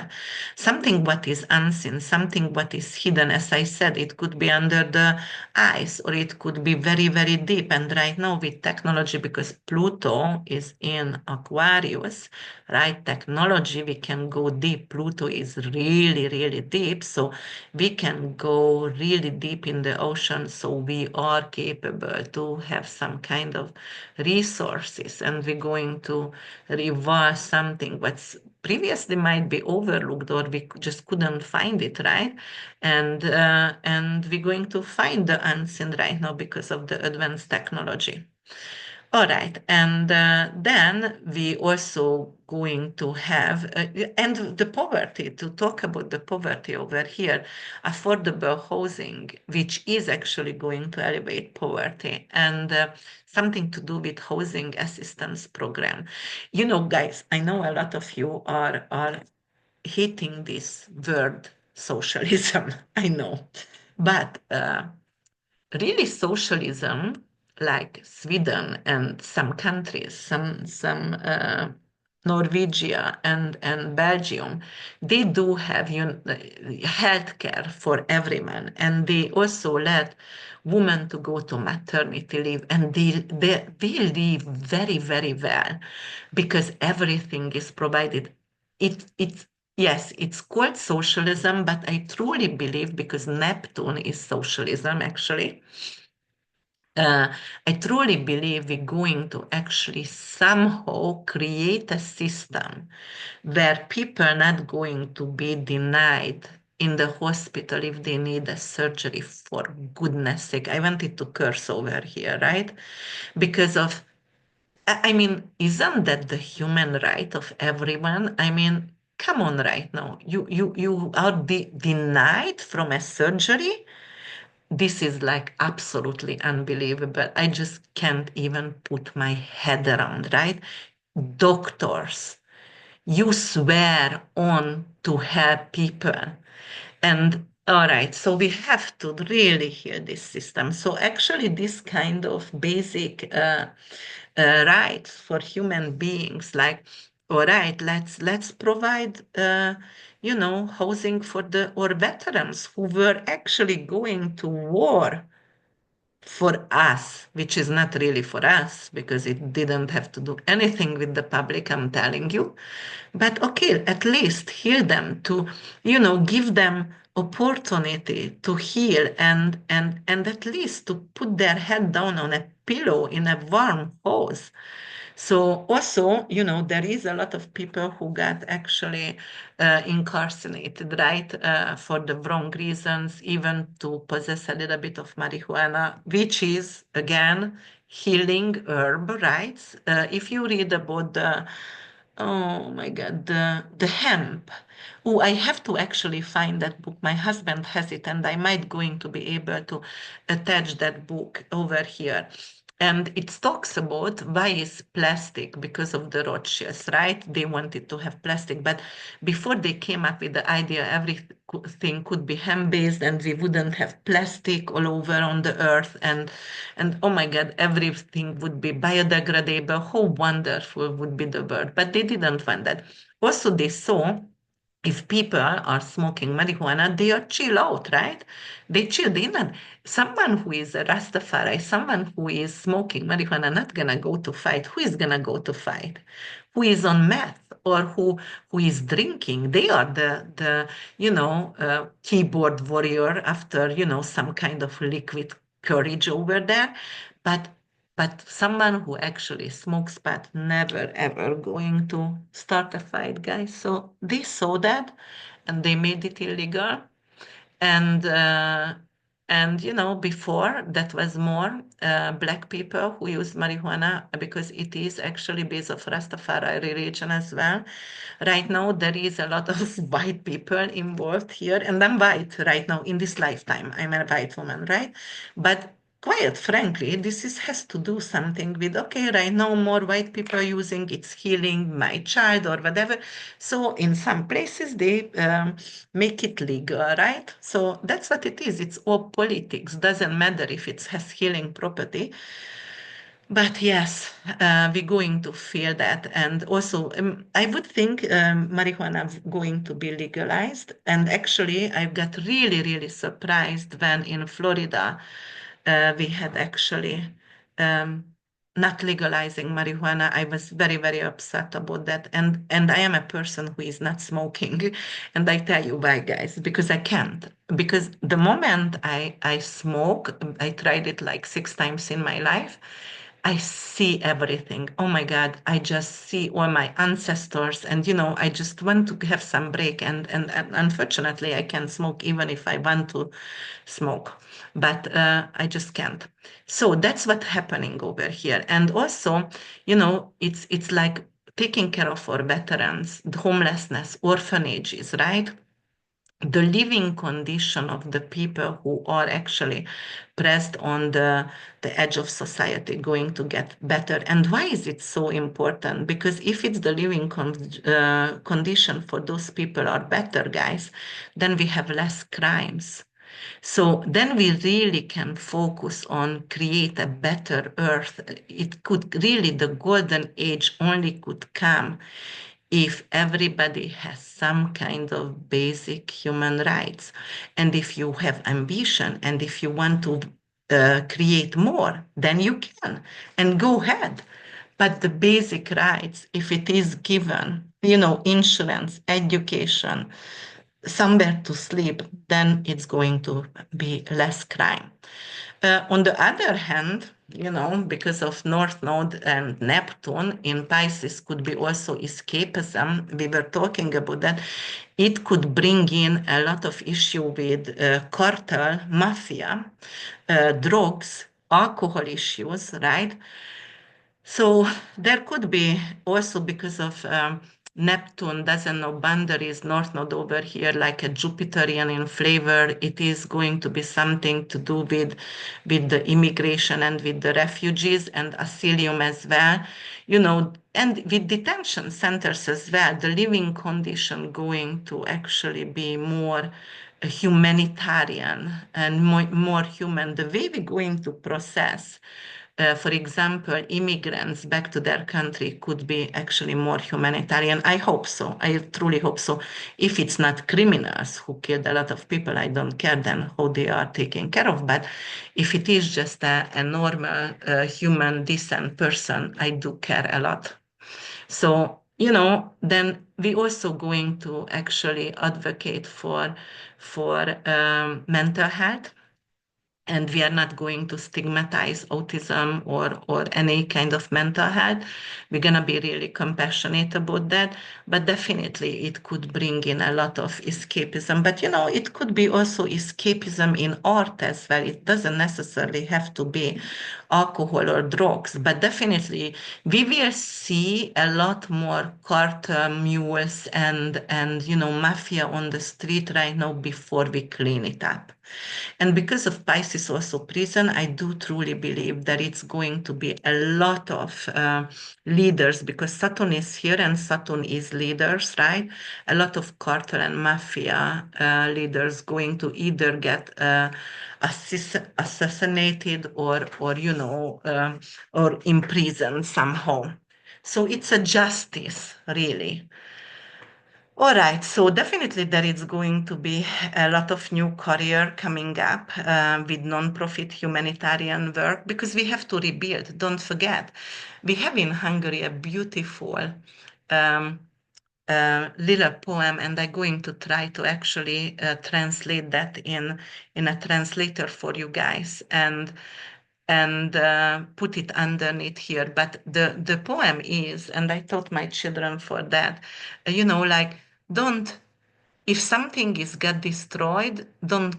something what is unseen, something what is hidden, as I said, it could be under the ice or it could be very, very deep. And right now, with technology, because Pluto is in Aquarius, right? Technology, we can go deep. Pluto is really, really deep. So we can go really deep in the ocean. So we are capable to have some kind of resources, and we're going to reverse something what's previously might be overlooked, or we just couldn't find it, right? And we're going to find the unseen right now because of the advanced technology. All right, and then we also going to have, and the poverty, to talk about the poverty over here, affordable housing, which is actually going to elevate poverty, and something to do with housing assistance program. Guys, I know a lot of you are hating this word socialism, I know, but really socialism, like Sweden and some countries, some Norwegia and Belgium, they do have healthcare for everyone, and they also let women to go to maternity leave, and they live very, very well because everything is provided. It's Yes, it's called socialism, but I truly believe, because Neptune is socialism actually, uh, I truly believe we're going to actually somehow create a system where people are not going to be denied in the hospital if they need a surgery, for goodness sake. I wanted to curse over here, right? Because of, I mean, isn't that the human right of everyone? I mean, come on right now. You are denied from a surgery. This is like absolutely unbelievable. I just can't even put my head around, right? Doctors, you swear on to help people. And all right, so we have to really heal this system. So actually, this kind of basic rights for human beings, like, all right, let's provide housing for the or veterans who were actually going to war for us, which is not really for us because it didn't have to do anything with the public, I'm telling you. But okay, at least heal them, to, give them opportunity to heal, and at least to put their head down on a pillow in a warm house. So also, there is a lot of people who got actually incarcerated, right, for the wrong reasons, even to possess a little bit of marijuana, which is, again, healing herb, right? If you read about oh my God, the hemp. Oh, I have to actually find that book. My husband has it, and I might going to be able to attach that book over here. And it talks about why is plastic, because of the Rothschilds, right? They wanted to have plastic, but before they came up with the idea everything could be hemp-based and we wouldn't have plastic all over on the earth, and oh my God, everything would be biodegradable. How wonderful would be the world! But they didn't want that. Also, they saw if people are smoking marijuana, they are chill out, right? They chill. They not someone who is a Rastafari, someone who is smoking marijuana, not gonna go to fight. Who is gonna go to fight? Who is on meth or who is drinking? They are the keyboard warrior after some kind of liquid courage over there, but someone who actually smokes pot never ever going to start a fight, guys. So they saw that and they made it illegal. And before that was more black people who use marijuana because it is actually based of Rastafari religion as well. Right now there is a lot of white people involved here, and I'm white right now in this lifetime. I'm a white woman, right? But quite frankly, this has to do something with, okay, right now more white people are using it's healing my child or whatever. So in some places they make it legal, right? So that's what it is. It's all politics. Doesn't matter if it has healing property. But yes, we're going to feel that. And also, I would think marijuana going to be legalized. And actually, I got really, really surprised when in Florida we had actually um, not legalizing marijuana. I was very, very upset about that. And I am a person who is not smoking. And I tell you why, guys, because I can't. Because the moment I smoke, I tried it like 6 times in my life. I see everything. Oh my God, I just see all my ancestors, and I just want to have some break. And unfortunately, I can't smoke even if I want to smoke, but I just can't. So that's what's happening over here. And also, it's like taking care of our veterans, the homelessness, orphanages, right? The living condition of the people who are actually pressed on the edge of society going to get better. And why is it so important? Because if it's the living condition for those people are better, guys, then we have less crimes. So then we really can focus on create a better earth. It could really, the golden age only could come if everybody has some kind of basic human rights. And if you have ambition and if you want to create more, then you can and go ahead. But the basic rights, if it is given, insurance, education, somewhere to sleep, then it's going to be less crime. On the other hand, because of North Node and Neptune in Pisces could be also escapism. We were talking about that. It could bring in a lot of issue with cartel, mafia, drugs, alcohol issues, right? So there could be also because of Neptune doesn't know boundaries, North Node over here, like a Jupiterian in flavor. It is going to be something to do with the immigration and with the refugees and asylum as well, and with detention centers as well. The living condition going to actually be more humanitarian and more human. The way we're going to process for example, immigrants back to their country could be actually more humanitarian. I hope so. I truly hope so. If it's not criminals who killed a lot of people, I don't care then how they are taken care of. But if it is just a normal, human, decent person, I do care a lot. So, then we also going to actually advocate for mental health, and we are not going to stigmatize autism or any kind of mental health. We're going to be really compassionate about that, but definitely it could bring in a lot of escapism. But it could be also escapism in art as well. It doesn't necessarily have to be alcohol or drugs, but definitely we will see a lot more cartel mules and mafia on the street right now before we clean it up. And because of Pisces also prison, I do truly believe that it's going to be a lot of leaders, because Saturn is here and Saturn is leaders, right? A lot of cartel and mafia leaders going to either get assassinated or imprisoned somehow. So it's a justice, really. All right, so definitely there is going to be a lot of new career coming up with non-profit humanitarian work because we have to rebuild. Don't forget, we have in Hungary a beautiful um, little poem, and I'm going to try to actually translate that in a translator for you guys and put it underneath here. But the poem is, and I taught my children for that, like don't if something is get destroyed, don't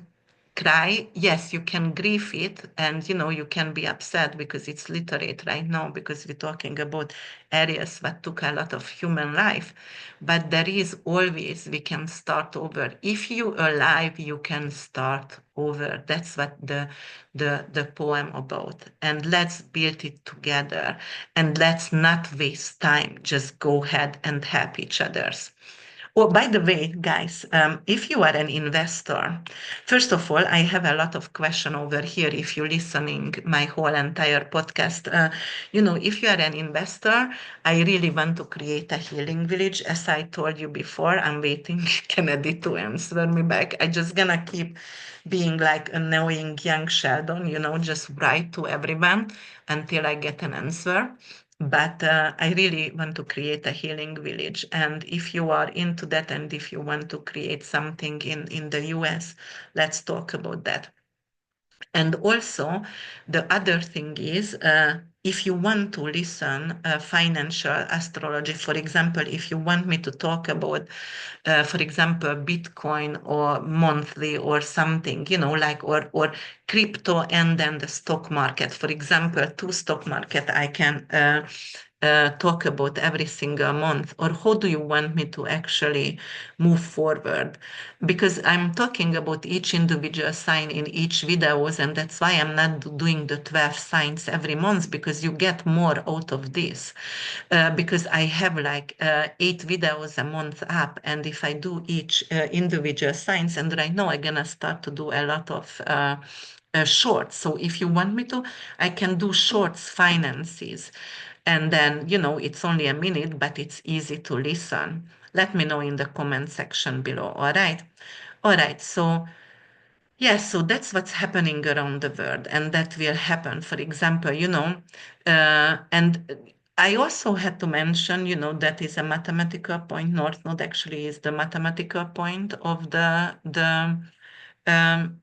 cry. Yes, you can grieve it, and you can be upset because it's literate right now because we're talking about areas that took a lot of human life. But there is always we can start over. If you alive, you can start over. That's what the poem about. And let's build it together. And let's not waste time. Just go ahead and help each others. Oh, by the way, guys, if you are an investor, first of all, I have a lot of question over here. If you're listening my whole entire podcast, if you are an investor, I really want to create a healing village. As I told you before, I'm waiting Kennedy to answer me back. I just gonna keep being like a knowing young Sheldon, just write to everyone until I get an answer. But I really want to create a healing village. And if you are into that and if you want to create something in the US, let's talk about that. And also, the other thing is, if you want to listen financial astrology, for example, if you want me to talk about, for example, Bitcoin or monthly or something, like or crypto and then the stock market, for example, two stock market, I can talk about every single month, or how do you want me to actually move forward? Because I'm talking about each individual sign in each videos, and that's why I'm not doing the 12 signs every month, because you get more out of this. Because I have like 8 videos a month up, and if I do each individual signs, and right now I'm gonna start to do a lot of shorts. So if you want me to, I can do shorts finances. And then, it's only a minute, but it's easy to listen. Let me know in the comment section below. All right. All right. So, yes, so that's what's happening around the world, and that will happen. For example, and I also had to mention, that is a mathematical point. North Node actually is the mathematical point of the um,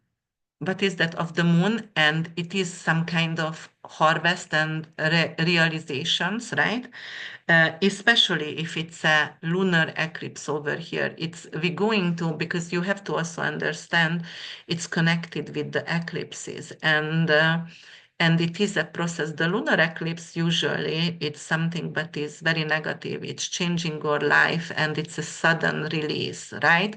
what is that of the moon, and it is some kind of harvest and realizations, right? Especially if it's a lunar eclipse over here, we're going to, because you have to also understand it's connected with the eclipses, and it is a process. The lunar eclipse usually it's something that is very negative. It's changing our life and it's a sudden release, right?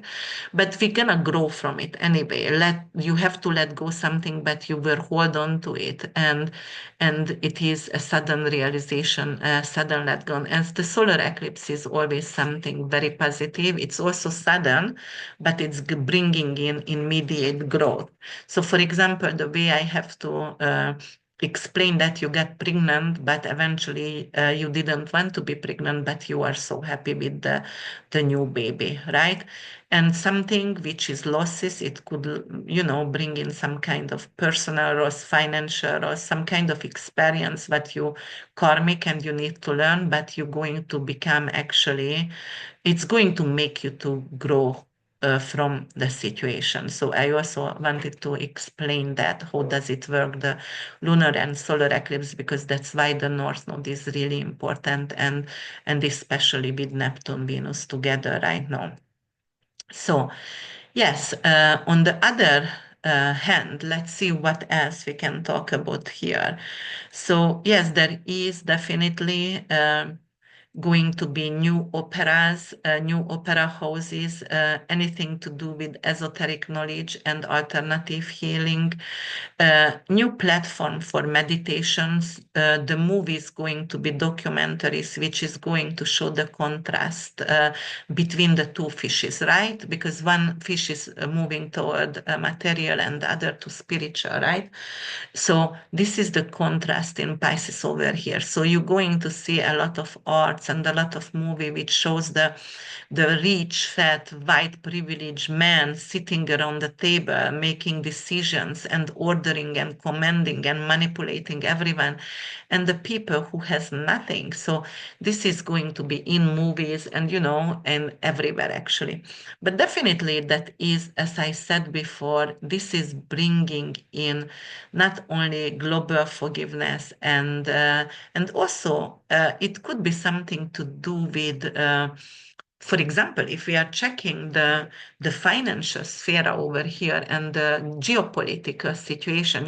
But we're gonna grow from it anyway. You have to let go something, but you will hold on to it, and it is a sudden realization, a sudden let go. And the solar eclipse is always something very positive. It's also sudden, but it's bringing in immediate growth. So, for example, the way I have to explain that you get pregnant, but eventually you didn't want to be pregnant, but you are so happy with the new baby, right? And something which is losses, it could, bring in some kind of personal or financial or some kind of experience that you karmic and you need to learn, but you're going to become actually, it's going to make you to grow from the situation. So I also wanted to explain that, how does it work, the lunar and solar eclipse, because that's why the North Node is really important, and especially with Neptune, Venus together right now. So, yes, on the other hand, let's see what else we can talk about here. So, yes, there is definitely going to be new operas, new opera houses, anything to do with esoteric knowledge and alternative healing, new platform for meditations. The movie is going to be documentaries, which is going to show the contrast between the two fishes, right? Because one fish is moving toward material and the other to spiritual, right? So this is the contrast in Pisces over here. So you're going to see a lot of art Quotes and a lot of movie which shows the rich, fat, white, privileged man sitting around the table, making decisions and ordering and commanding and manipulating everyone, and the people who has nothing. So this is going to be in movies and, and everywhere actually. But definitely that is, as I said before, this is bringing in not only global forgiveness and also it could be something to do with for example, if we are checking the financial sphere over here and the geopolitical situation,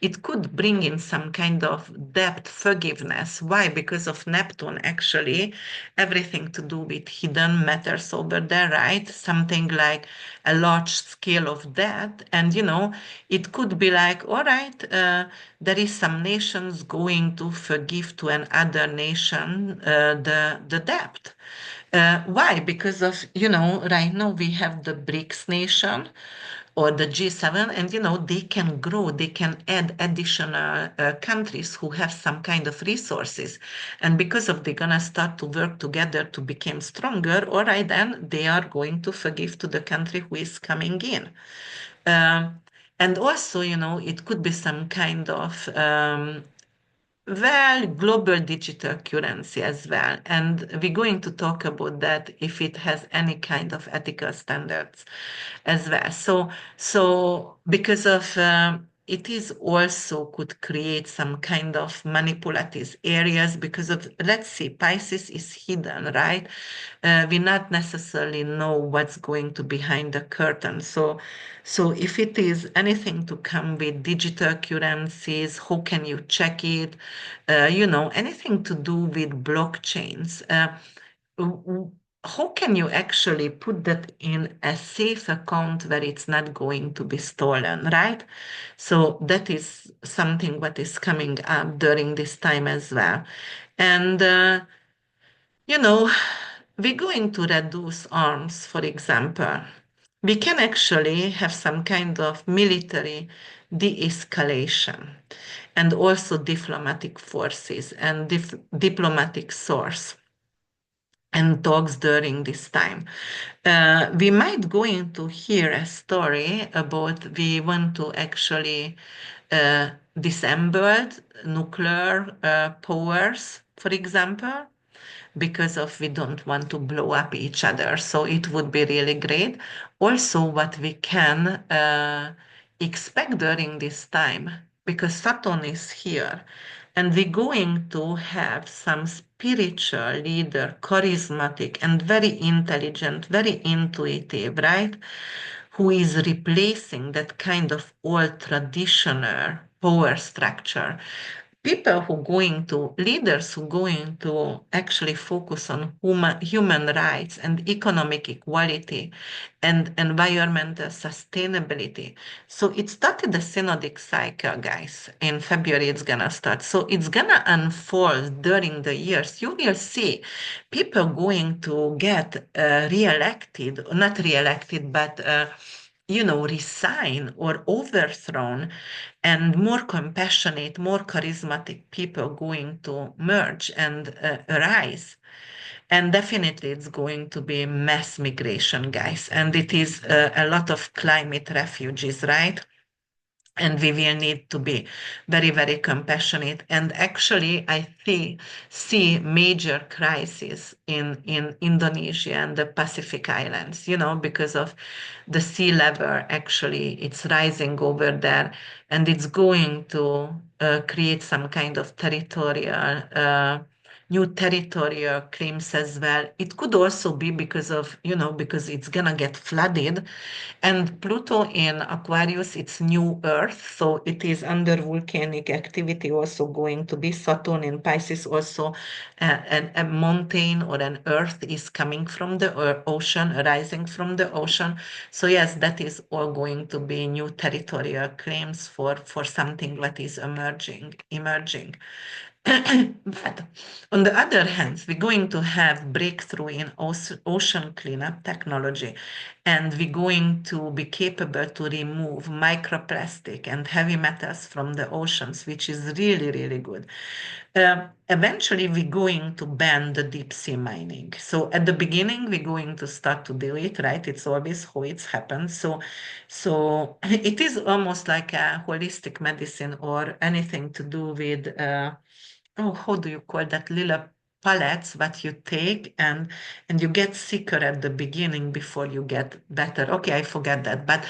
it could bring in some kind of debt forgiveness. Why? Because of Neptune, actually, everything to do with hidden matters over there, right? Something like a large scale of debt. And, it could be like, all right, there is some nations going to forgive to another nation the debt. Why? Because of, right now we have the BRICS nation or the G7, and, they can grow, they can add additional countries who have some kind of resources. And because of they're going to start to work together to become stronger, all right, then they are going to forgive to the country who is coming in. And also, it could be some kind of well, global digital currency as well. And we're going to talk about that if it has any kind of ethical standards as well. So because of it is also could create some kind of manipulative areas because of, let's see, Pisces is hidden, right? We not necessarily know what's going to behind the curtain. So if it is anything to come with digital currencies, how can you check it? Anything to do with blockchains. How can you actually put that in a safe account where it's not going to be stolen, right? So that is something what is coming up during this time as well. And you know, we're going to reduce arms, for example. We can actually have some kind of military de-escalation and also diplomatic forces and diplomatic source and talks during this time. We might going to hear a story about we want to actually disassemble nuclear powers, for example, because of we don't want to blow up each other. So it would be really great. Also, what we can expect during this time, because Saturn is here, and we're going to have some spiritual leader, charismatic and very intelligent, very intuitive, right? Who is replacing that kind of old traditional power structure. People who going to leaders who going to actually focus on human rights and economic equality and environmental sustainability. So it started the synodic cycle, guys. In February it's gonna start. So it's gonna unfold during the years. You will see people going to get re-elected, not re-elected, but resign or overthrown, and more compassionate, more charismatic people going to merge and arise. And definitely it's going to be mass migration, guys. And it is a lot of climate refugees, right? And we will need to be very, very compassionate. And actually, I see major crisis in Indonesia and the Pacific Islands, because of the sea level. Actually, it's rising over there, and it's going to create some kind of new territorial claims as well. It could also be because of, because it's gonna get flooded, and Pluto in Aquarius, it's new Earth, so it is under volcanic activity also going to be. Saturn in Pisces also, a mountain or an Earth is coming from the ocean, rising from the ocean. So yes, that is all going to be new territorial claims for something that is emerging. But on the other hand, we're going to have breakthrough in ocean cleanup technology, and we're going to be capable to remove microplastic and heavy metals from the oceans, which is really, really good. Eventually, we're going to ban the deep sea mining. So at the beginning, we're going to start to do it, right? It's always how it's happened. So it is almost like a holistic medicine or anything to do with oh, how do you call that little pellets that you take and you get sicker at the beginning before you get better. Okay, I forget that,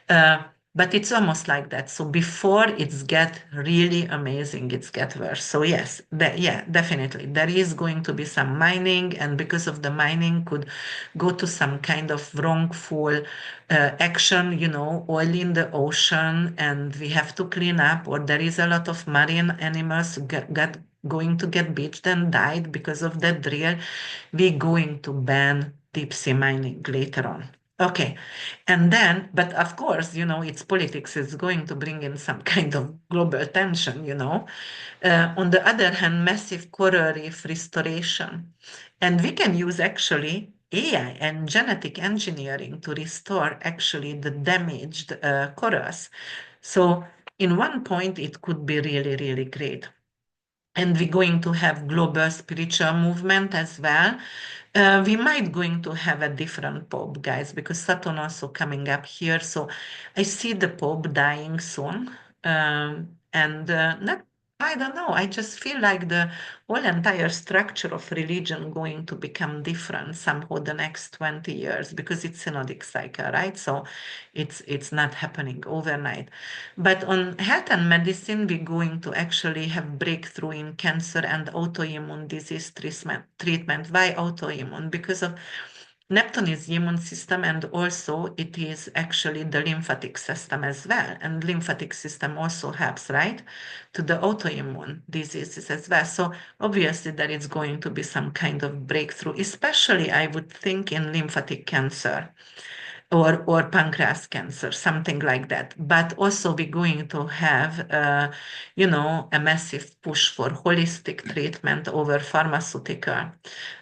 uh, but it's almost like that. So before it's get really amazing, it's get worse. So yes, yeah, definitely there is going to be some mining, and because of the mining, could go to some kind of wrongful action, oil in the ocean, and we have to clean up, or there is a lot of marine animals got going to get beached and died because of that drill. We're going to ban deep sea mining later on. Okay. And then, but of course, it's politics is going to bring in some kind of global tension, On the other hand, massive coral reef restoration. And we can use actually AI and genetic engineering to restore actually the damaged corals. So in one point, it could be really, really great. And we're going to have global spiritual movement as well. We might going to have a different pope, guys, because Saturn also coming up here. So I see the pope dying soon. And not, I don't know. I just feel like the whole entire structure of religion going to become different somehow the next 20 years because it's synodic cycle, right? So it's not happening overnight. But on health and medicine, we're going to actually have breakthrough in cancer and autoimmune disease treatment. Why autoimmune? Because of Neptune is the immune system, and also it is actually the lymphatic system as well. And lymphatic system also helps, right, to the autoimmune diseases as well. So obviously there is going to be some kind of breakthrough, especially I would think in lymphatic cancer or pancreas cancer, something like that. But also we're going to have, a massive push for holistic treatment over pharmaceutical.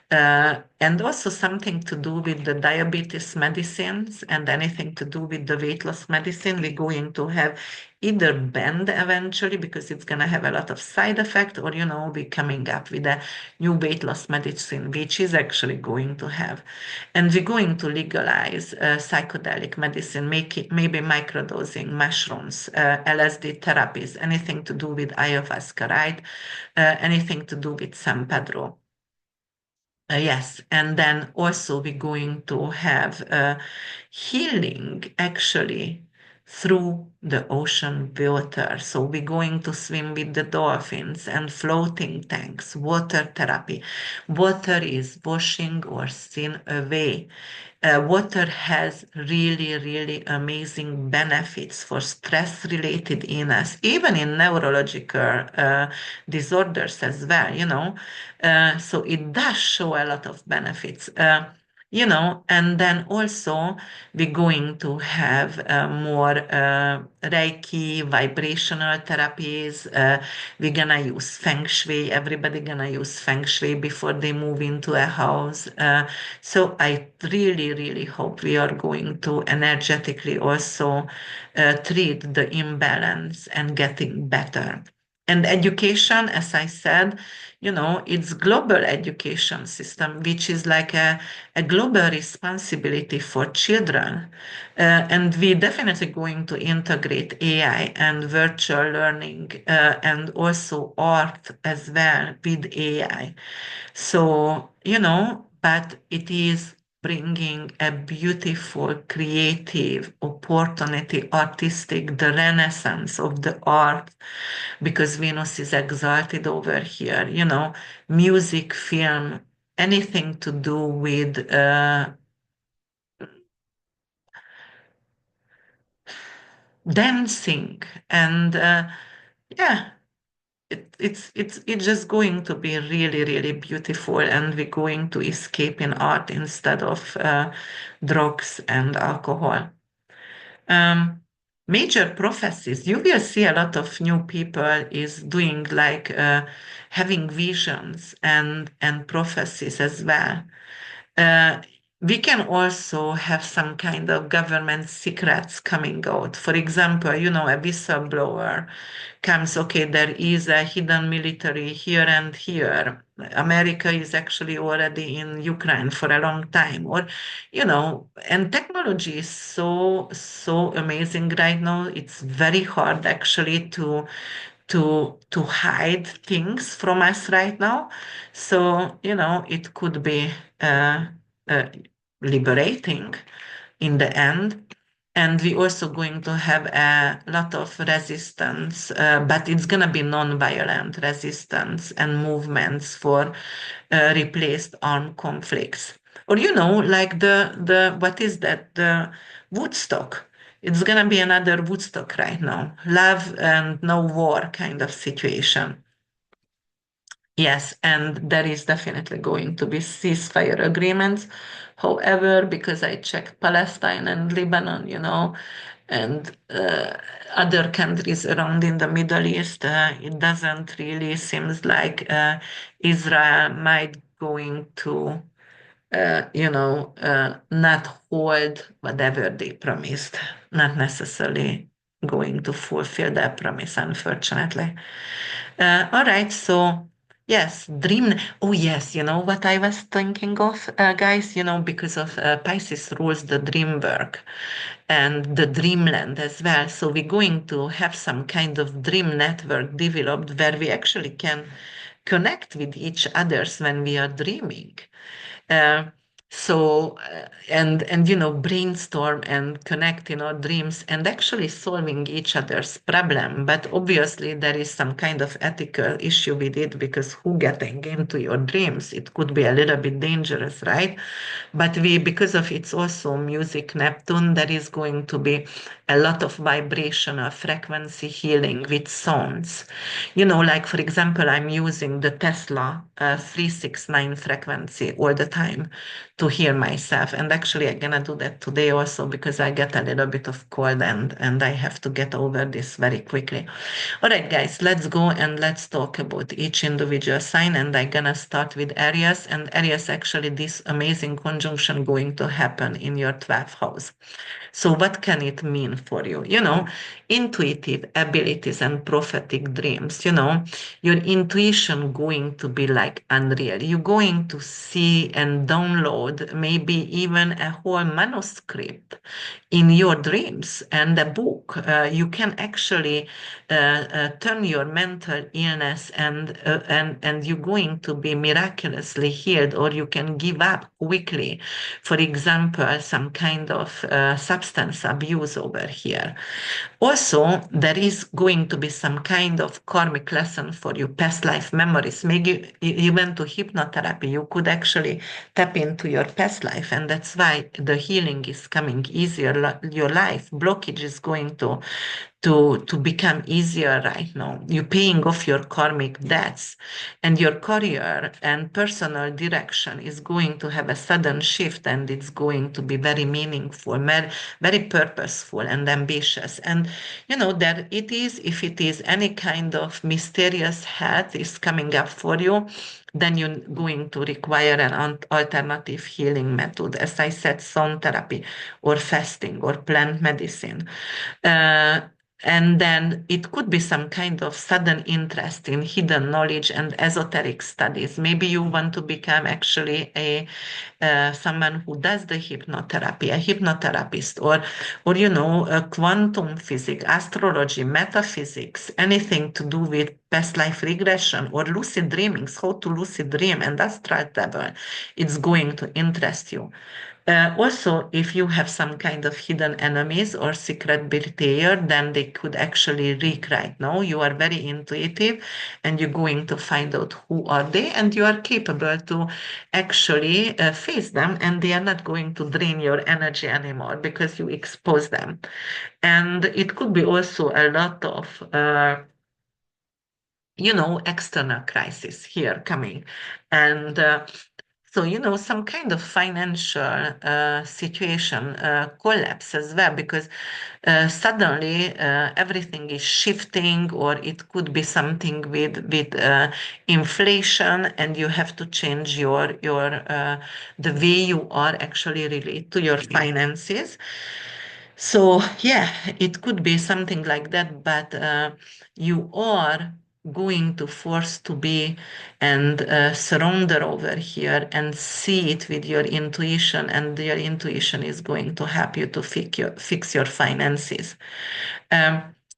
And also something to do with the diabetes medicines and anything to do with the weight loss medicine. We're going to have either banned eventually because it's going to have a lot of side effect, or, we're coming up with a new weight loss medicine, which is actually going to have. And we're going to legalize psychedelic medicine, make it maybe microdosing, mushrooms, LSD therapies, anything to do with ayahuasca, right? Anything to do with San Pedro. Yes, and then also we're going to have healing actually through the ocean water. So we're going to swim with the dolphins and floating tanks, water therapy. Water is washing our sin away. Water has really, really amazing benefits for stress-related illness, even in neurological disorders as well, so it does show a lot of benefits. And then also we're going to have more Reiki, vibrational therapies. We're gonna use Feng Shui. Everybody gonna use Feng Shui before they move into a house. So I really, really hope we are going to energetically also treat the imbalance and getting better. And education, as I said, it's global education system, which is like a global responsibility for children. And we're definitely going to integrate AI and virtual learning and also art as well with AI. So, but it is bringing a beautiful, creative opportunity, artistic, the renaissance of the art, because Venus is exalted over here, music, film, anything to do with dancing. And yeah, it's just going to be really, really beautiful, and we're going to escape in art instead of drugs and alcohol. Um, major prophecies. You will see a lot of new people is doing like having visions and prophecies as well. Uh, we can also have some kind of government secrets coming out. For example, a whistleblower comes, okay, there is a hidden military here and here. America is actually already in Ukraine for a long time, and technology is so amazing right now. It's very hard actually to hide things from us right now. So, it could be uh, uh, liberating in the end. And we also going to have a lot of resistance, but it's going to be non-violent resistance and movements for replaced armed conflicts. Or, like the what is that? The Woodstock. It's going to be another Woodstock right now. Love and no war kind of situation. Yes, and there is definitely going to be ceasefire agreements. However, because I checked Palestine and Lebanon, and other countries around in the Middle East, it doesn't really seems like Israel might going to, not hold whatever they promised, not necessarily going to fulfill their promise, unfortunately. All right, so yes, dream. Oh, yes, what I was thinking of, guys, because of Pisces rules the dream work and the dreamland as well. So we're going to have some kind of dream network developed where we actually can connect with each others when we are dreaming. Uh, and brainstorm and connect in our dreams and actually solving each other's problem. But obviously there is some kind of ethical issue with it because who getting into your dreams? It could be a little bit dangerous, right? But because of it's also music Neptune, there is going to be a lot of vibrational frequency healing with sounds. Like for example, I'm using the Tesla 369 frequency all the time to hear myself. And actually, I'm gonna do that today also because I get a little bit of cold and I have to get over this very quickly. All right, guys, let's go and let's talk about each individual sign. And I'm gonna start with Aries. And Aries, actually, this amazing conjunction going to happen in your 12th house. So what can it mean for you? Intuitive abilities and prophetic dreams, your intuition going to be like unreal. You're going to see and download maybe even a whole manuscript in your dreams and a book. You can actually turn your mental illness and you're going to be miraculously healed, or you can give up quickly. For example, some kind of substance abuse over here. Also, there is going to be some kind of karmic lesson for you, past life memories. Maybe you went to hypnotherapy, you could actually tap into your past life, and that's why the healing is coming easier. Your life blockage is going to become easier right now. You're paying off your karmic debts, and your career and personal direction is going to have a sudden shift, and it's going to be very meaningful, very purposeful and ambitious. And that it is, if it is any kind of mysterious health is coming up for you, then you're going to require an alternative healing method, as I said, sound therapy or fasting or plant medicine. Uh, and then it could be some kind of sudden interest in hidden knowledge and esoteric studies. Maybe you want to become actually a someone who does the hypnotherapy, a hypnotherapist, or quantum physics, astrology, metaphysics, anything to do with past life regression or lucid dreaming, how to lucid dream and astral travel. It's going to interest you. Also, if you have some kind of hidden enemies or secret betrayer, then they could actually reek right now. You are very intuitive and you're going to find out who are they, and you are capable to actually face them, and they are not going to drain your energy anymore because you expose them. And it could be also a lot of external crisis here coming. And also, some kind of financial situation collapse as well, because suddenly everything is shifting, or it could be something with inflation, and you have to change your the way you are actually relate to your finances. So, yeah, it could be something like that, but you are going to force to be and surrender over here and see it with your intuition, and your intuition is going to help you to fix your finances.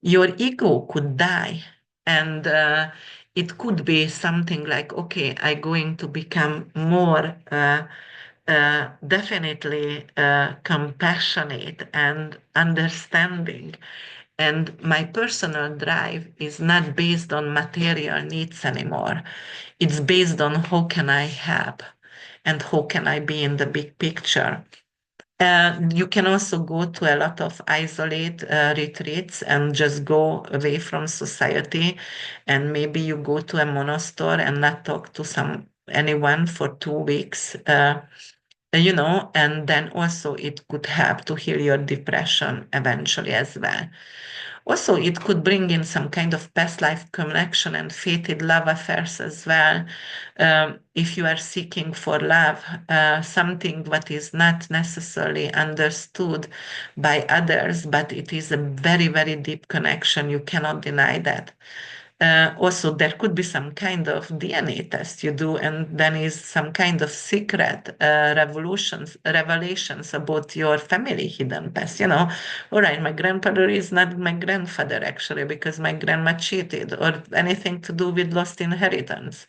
Your ego could die, and it could be something like, okay, I'm going to become more definitely compassionate and understanding. And my personal drive is not based on material needs anymore. It's based on how can I help and how can I be in the big picture. You can also go to a lot of isolate retreats and just go away from society, and maybe you go to a monastery and not talk to anyone for 2 weeks. And then also it could help to heal your depression eventually as well. Also, it could bring in some kind of past life connection and fated love affairs as well. If you are seeking for love, something that is not necessarily understood by others, but it is a very, very deep connection. You cannot deny that. Also, there could be some kind of DNA test you do, and then is some kind of secret revelations about your family hidden past. All right, my grandfather is not my grandfather actually because my grandma cheated, or anything to do with lost inheritance,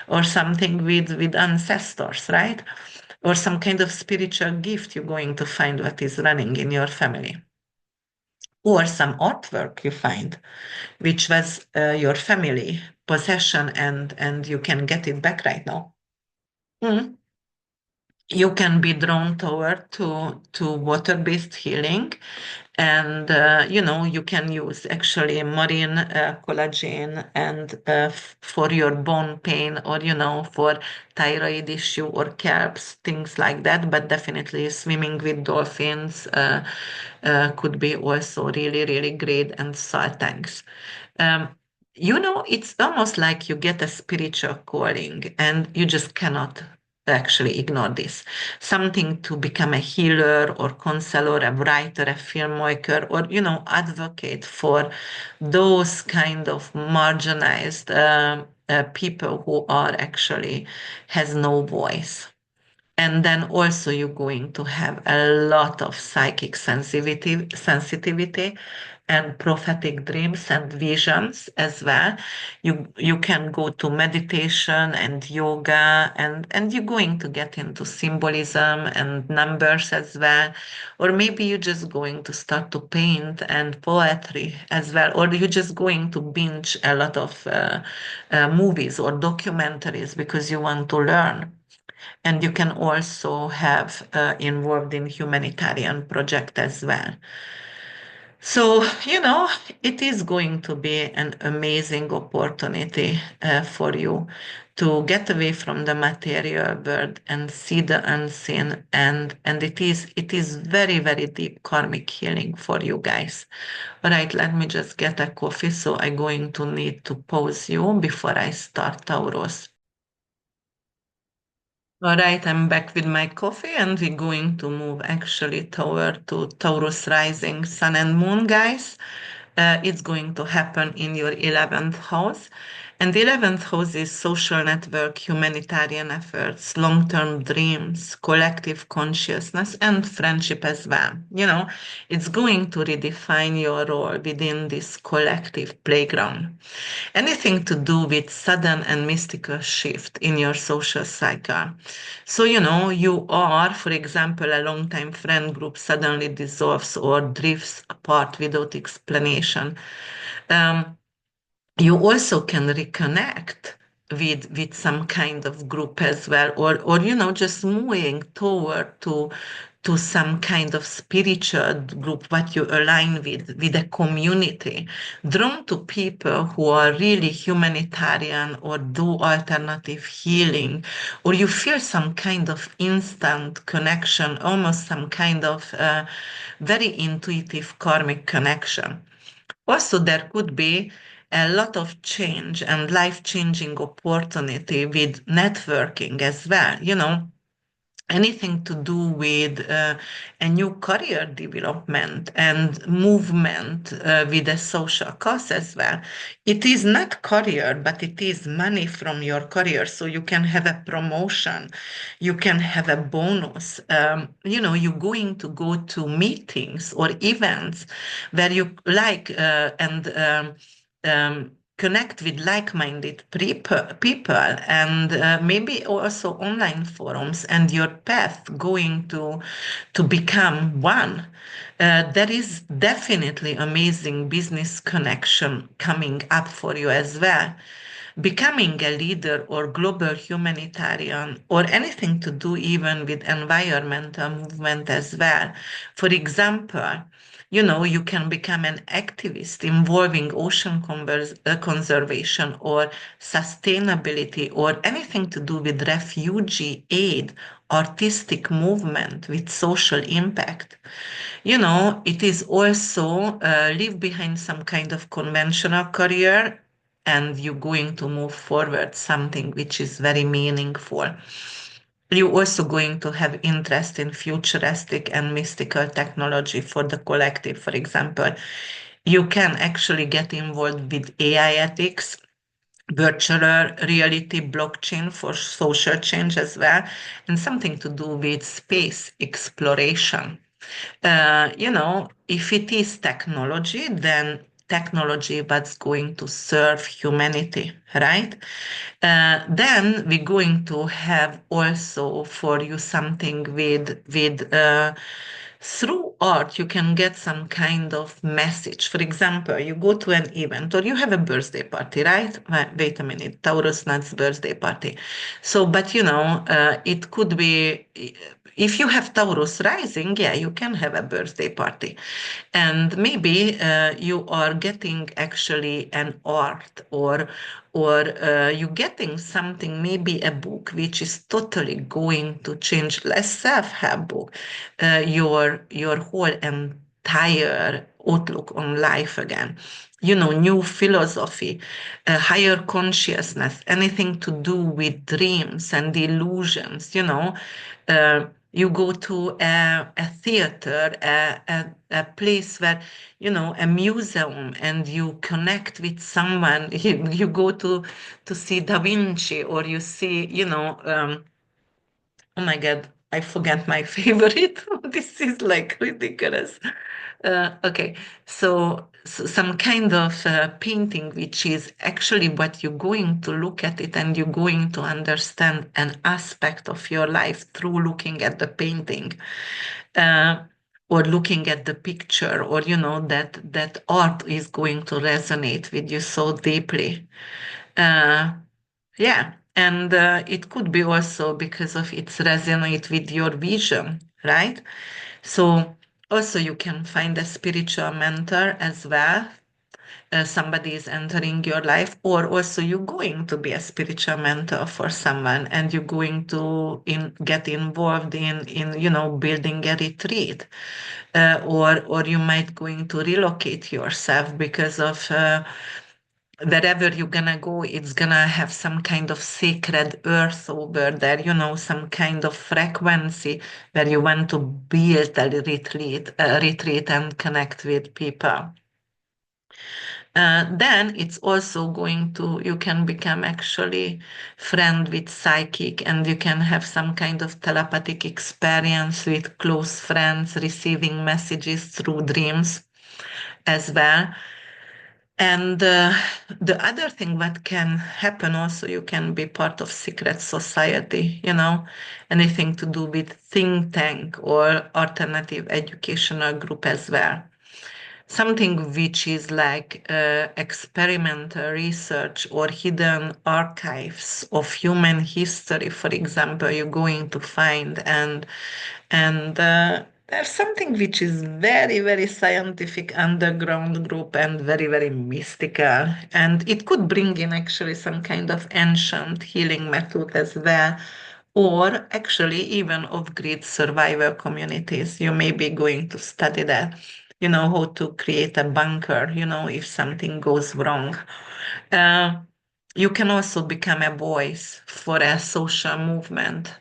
or something with ancestors, right? Or some kind of spiritual gift you're going to find what is running in your family, or some artwork you find which was your family possession, and you can get it back right now. Mm. You can be drawn toward to water-based healing, and you can use actually marine collagen and for your bone pain, or for thyroid issue or calves, things like that. But definitely swimming with dolphins could be also really, really great, and salt tanks. um, it's almost like you get a spiritual calling, and you just cannot actually ignore this. Something to become a healer or counselor, a writer, a filmmaker, or, advocate for those kind of marginalized people who are actually has no voice. And then also you're going to have a lot of psychic sensitivity and prophetic dreams and visions as well. You can go to meditation and yoga, and you're going to get into symbolism and numbers as well. Or maybe you're just going to start to paint and poetry as well. Or you're just going to binge a lot of movies or documentaries because you want to learn. And you can also have involved in humanitarian project as well. So, it is going to be an amazing opportunity for you to get away from the material world and see the unseen. And it is very, very deep karmic healing for you guys. All right, let me just get a coffee. So I'm going to need to pause you before I start Taurus. All right, I'm back with my coffee, and we're going to move actually toward to Taurus rising sun and moon, guys. It's going to happen in your 11th house. And the 11th house is social network, humanitarian efforts, long term dreams, collective consciousness, and friendship as well. It's going to redefine your role within this collective playground. Anything to do with sudden and mystical shift in your social cycle. So, you are, for example, a long-time friend group suddenly dissolves or drifts apart without explanation. Um, you also can reconnect with some kind of group as well, or just moving toward to some kind of spiritual group, what you align with a community, drawn to people who are really humanitarian or do alternative healing, or you feel some kind of instant connection, almost some kind of very intuitive karmic connection. Also, there could be a lot of change and life-changing opportunity with networking as well. Anything to do with a new career development and movement with a social cause as well. It is not career, but it is money from your career. So you can have a promotion, you can have a bonus. You're going to go to meetings or events where you like and connect with like-minded people and maybe also online forums and your path going to become one. There is definitely amazing business connection coming up for you as well. Becoming a leader or global humanitarian or anything to do even with environmental movement as well. For example, you can become an activist involving ocean conservation or sustainability or anything to do with refugee aid, artistic movement with social impact. It is also leave behind some kind of conventional career and you're going to move forward something which is very meaningful. You're also going to have interest in futuristic and mystical technology for the collective. For example, you can actually get involved with AI ethics, virtual reality, blockchain for social change as well, and something to do with space exploration. If it is technology, then technology what's going to serve humanity, right? Then we're going to have also for you something with through art you can get some kind of message. For example, you go to an event or you have a birthday party, right? Wait a minute, Taurus Nuts birthday party. So, but it could be if you have Taurus rising, yeah, you can have a birthday party. And maybe you are getting actually an art or you getting something, maybe a book which is totally going to change, less self-help book, your whole entire outlook on life again. New philosophy, higher consciousness, anything to do with dreams and illusions, you go to a theater, a place where, a museum, and you connect with someone. You go to see Da Vinci, or you see, oh my God, I forget my favorite. This is like ridiculous. Okay, so some kind of painting, which is actually what you're going to look at it and you're going to understand an aspect of your life through looking at the painting. Or looking at the picture, or that art is going to resonate with you so deeply. Uh, yeah, and it could be also because of its resonate with your vision, right? So also you can find a spiritual mentor as well. Somebody is entering your life, or also you're going to be a spiritual mentor for someone, and you're going to get involved in building a retreat, or you might going to relocate yourself because of wherever you're gonna go, it's gonna have some kind of sacred earth over there, some kind of frequency where you want to build a retreat and connect with people. Then it's also you can become actually friend with psychic, and you can have some kind of telepathic experience with close friends, receiving messages through dreams as well. And the other thing what can happen also, you can be part of secret society, anything to do with think tank or alternative educational group as well. something which is like experimental research or hidden archives of human history, for example, you're going to find. And there's something which is very, very scientific underground group and very, very mystical. And it could bring in actually some kind of ancient healing method as well, or actually even off-grid survival communities. You may be going to study that, how to create a bunker, if something goes wrong. Uh, you can also become a voice for a social movement.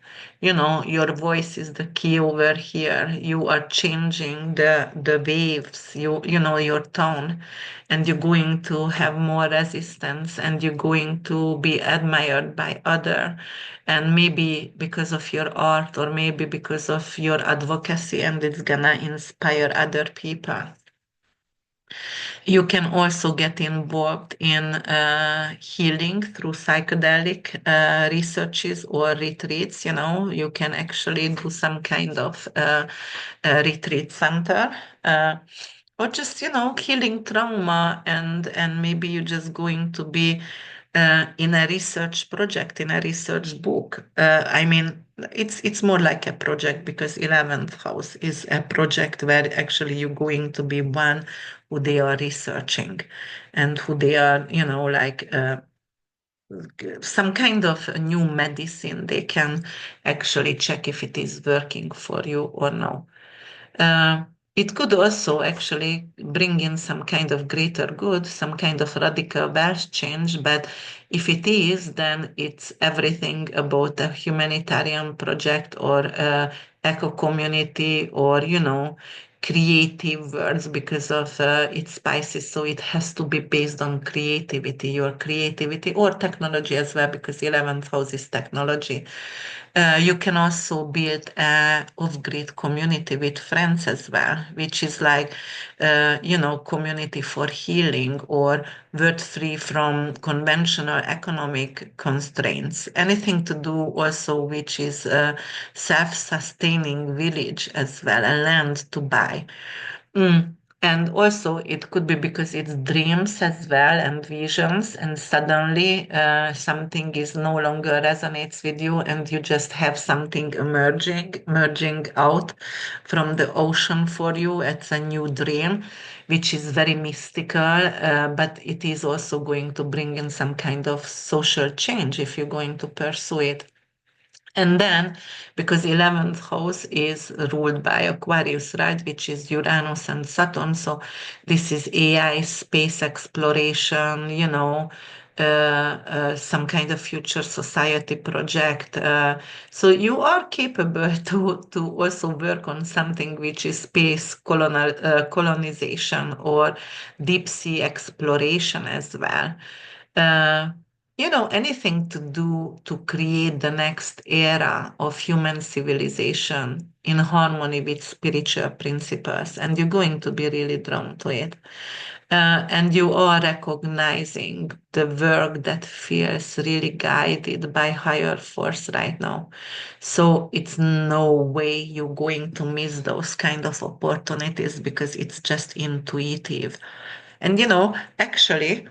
Your voice is the key over here. You are changing the waves, your tone, and you're going to have more resistance, and you're going to be admired by other, and maybe because of your art, or maybe because of your advocacy, and it's gonna inspire other people. You can also get involved in healing through psychedelic researches or retreats. You can actually do some kind of retreat center. Or just healing trauma, and maybe you're just going to be in a research project, in a research book. I mean, it's more like a project, because 11th house is a project where actually you're going to be one who they are researching, and who they are, like some kind of a new medicine. They can actually check if it is working for you or no. Uh, it could also actually bring in some kind of greater good, some kind of radical wealth change. But if it is, then it's everything about a humanitarian project, or eco community, or, creative words, because of its Pisces. So it has to be based on creativity, your creativity, or technology as well, because 11th house is technology. You can also build a off-grid community with friends as well, which is like, community for healing, or world free from conventional economic constraints. Anything to do also which is a self-sustaining village as well, a land to buy. Mm. And also, it could be because it's dreams as well, and visions, and suddenly something is no longer resonates with you, and you just have something merging out from the ocean for you. It's a new dream, which is very mystical, but it is also going to bring in some kind of social change if you're going to pursue it. And then, because 11th house is ruled by Aquarius, right, which is Uranus and Saturn. So this is AI, space exploration, some kind of future society project. So you are capable to also work on something which is space colonization, or deep sea exploration as well. Uh, anything to do to create the next era of human civilization in harmony with spiritual principles, and you're going to be really drawn to it. And you are recognizing the work that feels really guided by higher force right now. So it's no way you're going to miss those kind of opportunities, because it's just intuitive. And actually,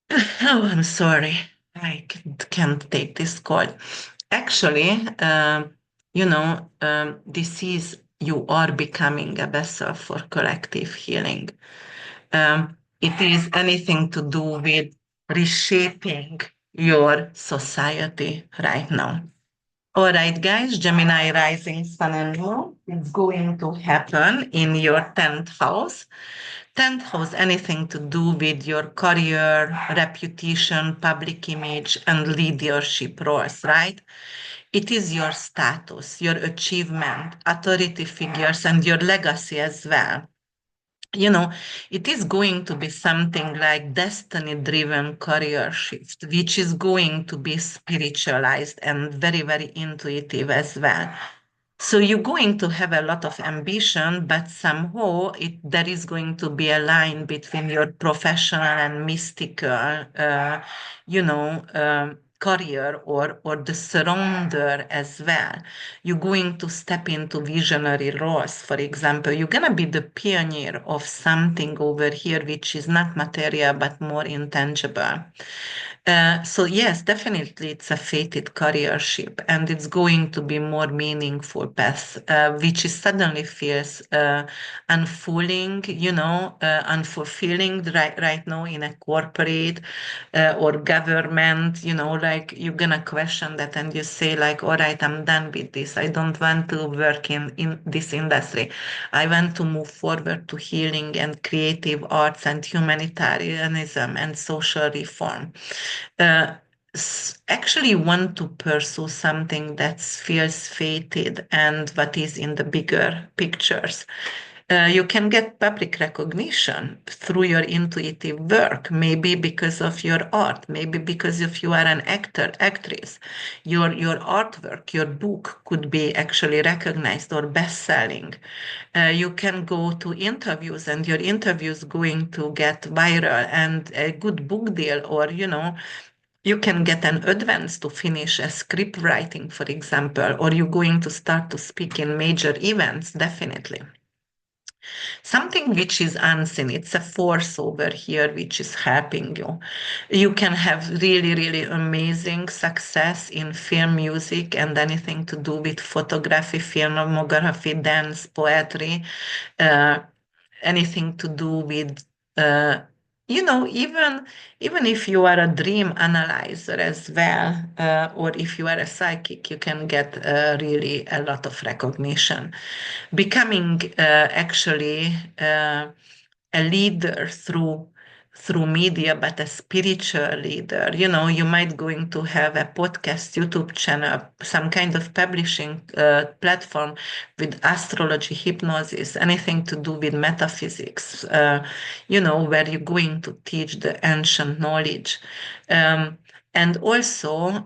oh, I'm sorry. I can't take this call. Actually, this is, you are becoming a vessel for collective healing. It is anything to do with reshaping your society right now. All right, guys, Gemini rising sun and moon is going to happen in your 10th house. 10th house, anything to do with your career, reputation, public image, and leadership roles, right? It is your status, your achievement, authority figures, and your legacy as well. It is going to be something like destiny driven career shift, which is going to be spiritualized and very, very intuitive as well. So you're going to have a lot of ambition, but somehow there is going to be a line between your professional and mystical, career or the surrounder as well. You're going to step into visionary roles. For example, you're going to be the pioneer of something over here, which is not material, but more intangible. So yes, definitely it's a fated careership, and it's going to be more meaningful path, which is suddenly feels unfulfilling, unfulfilling right now in a corporate or government, like you're gonna question that and you say like, all right, I'm done with this. I don't want to work in this industry. I want to move forward to healing and creative arts and humanitarianism and social reform. uh, Actually want to pursue something that feels fated and what is in the bigger pictures. You can get public recognition through your intuitive work, maybe because of your art, maybe because if you are an actor, actress, your artwork, your book could be actually recognized or best-selling. You can go to interviews and your interview is going to get viral and a good book deal, or you can get an advance to finish a script writing, for example, or you're going to start to speak in major events, definitely. Something which is unseen, it's a force over here which is helping you. You can have really, really amazing success in film, music, and anything to do with photography, filmography, dance, poetry, uh, anything to do with uh, even if you are a dream analyzer as well, or if you are a psychic, you can get really a lot of recognition. Becoming actually a leader through media, but a spiritual leader. You might going to have a podcast, YouTube channel, some kind of publishing platform with astrology, hypnosis, anything to do with metaphysics, where you're going to teach the ancient knowledge. And also,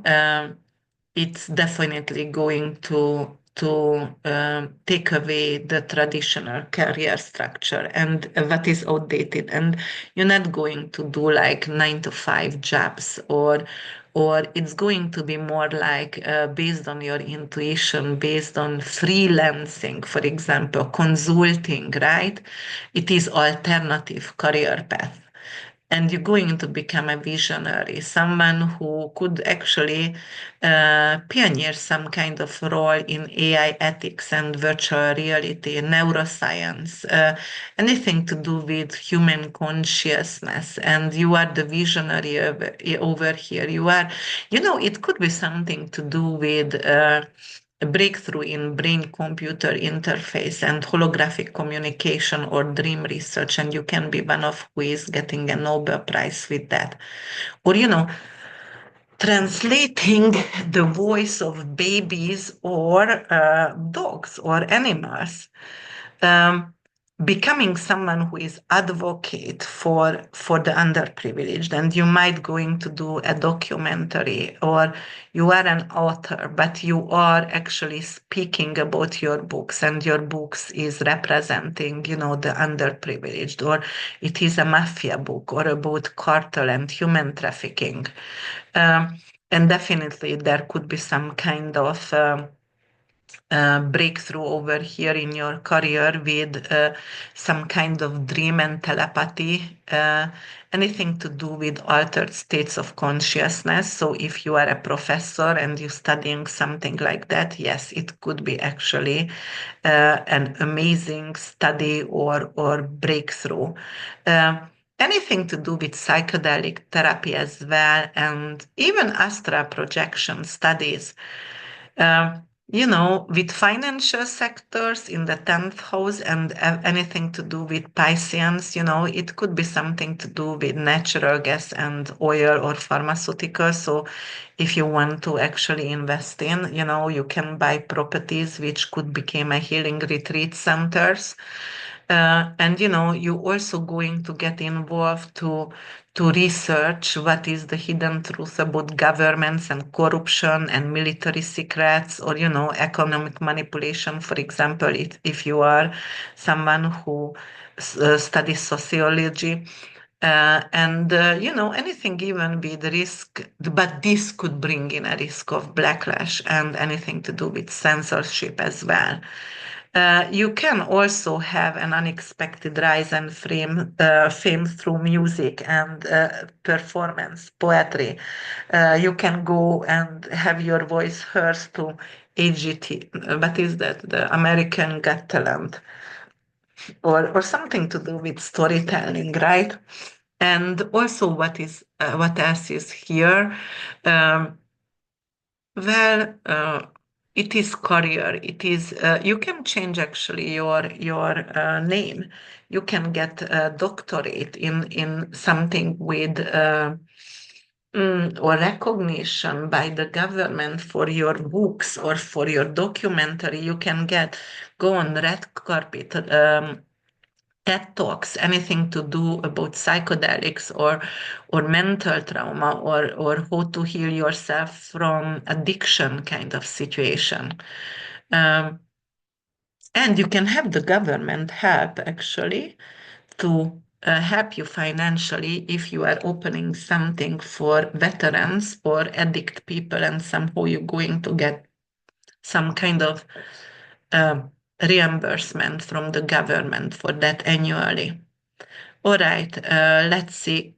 it's definitely going to take away the traditional career structure and what is outdated, and you're not going to do like 9 to 5 jobs, or it's going to be more like based on your intuition, based on freelancing, for example, consulting, right? It is alternative career path, and you're going to become a visionary, someone who could actually pioneer some kind of role in AI ethics and virtual reality, neuroscience, anything to do with human consciousness. And you are the visionary over here. It could be something to do with a breakthrough in brain-computer interface and holographic communication or dream research, and you can be one of who is getting a Nobel Prize with that. Or, translating the voice of babies or dogs or animals. Um, Becoming someone who is advocate for the underprivileged, and you might going to do a documentary, or you are an author but you are actually speaking about your books, and your books is representing the underprivileged, or it is a mafia book or about cartel and human trafficking. um, and definitely there could be some kind of breakthrough over here in your career with some kind of dream and telepathy, anything to do with altered states of consciousness. So if you are a professor and you're studying something like that, yes, it could be actually an amazing study or breakthrough. Anything to do with psychedelic therapy as well, and even astral projection studies. With financial sectors in the 10th house, and anything to do with Pisceans, it could be something to do with natural gas and oil or pharmaceuticals. So if you want to actually invest in, you can buy properties which could become a healing retreat centers. And you also going to get involved to research what is the hidden truth about governments and corruption and military secrets, or economic manipulation. For example, if you are someone who studies sociology, Anything even with risk, but this could bring in a risk of backlash and anything to do with censorship as well. You can also have an unexpected rise and fame through music and performance, poetry. You can go and have your voice heard to AGT. What is that? The American Got Talent, or something to do with storytelling, right? And also, what else is here? Um, well, it is career. It is you can change actually your name. You can get a doctorate in something with or recognition by the government for your books or for your documentary. You can go on red carpet. TED Talks, anything to do about psychedelics or mental trauma or how to heal yourself from addiction kind of situation. Um, and you can have the government help actually to help you financially if you are opening something for veterans or addict people, and somehow you're going to get some kind of uh, reimbursement from the government for that annually. All right, let's see.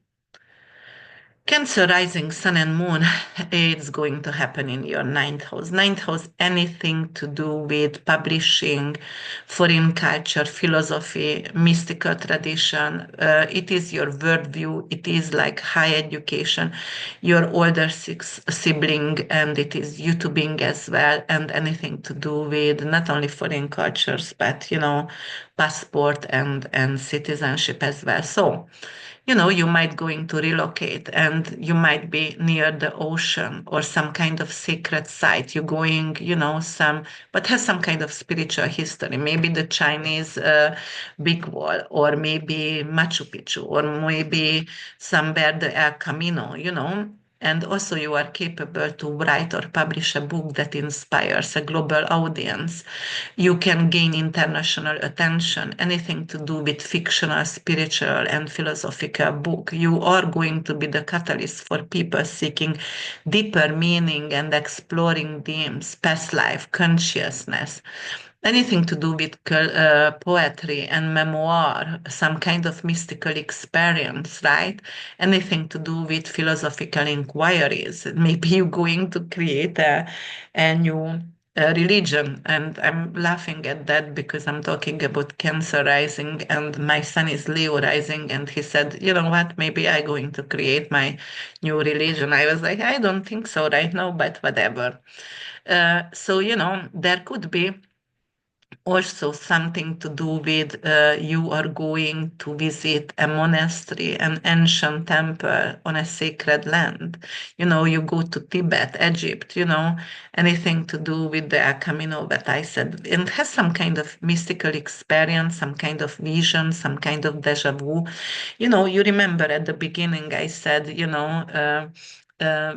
Cancer rising sun and moon, it's going to happen in your ninth house. Ninth house, anything to do with publishing, foreign culture, philosophy, mystical tradition. It is your worldview. It is like high education, your older sibling, and it is YouTubing as well, and anything to do with not only foreign cultures, but, passport and citizenship as well. So, you might going to relocate and you might be near the ocean or some kind of sacred site. You're going, but has some kind of spiritual history. Maybe the Chinese Big Wall, or maybe Machu Picchu, or maybe somewhere the El Camino. And also, you are capable to write or publish a book that inspires a global audience. You can gain international attention, anything to do with fictional, spiritual, and philosophical book. You are going to be the catalyst for people seeking deeper meaning and exploring themes, past life, consciousness. Anything to do with poetry and memoir, some kind of mystical experience, right? Anything to do with philosophical inquiries. Maybe you're going to create a new religion. And I'm laughing at that because I'm talking about Cancer rising and my son is Leo rising. And he said, you know what, maybe I'm going to create my new religion. I was like, I don't think so right now, but whatever. So, there could be also something to do with you are going to visit a monastery, an ancient temple on a sacred land. You go to Tibet, Egypt, anything to do with the El Camino that I said. And has some kind of mystical experience, some kind of vision, some kind of deja vu. You remember at the beginning I said, uh,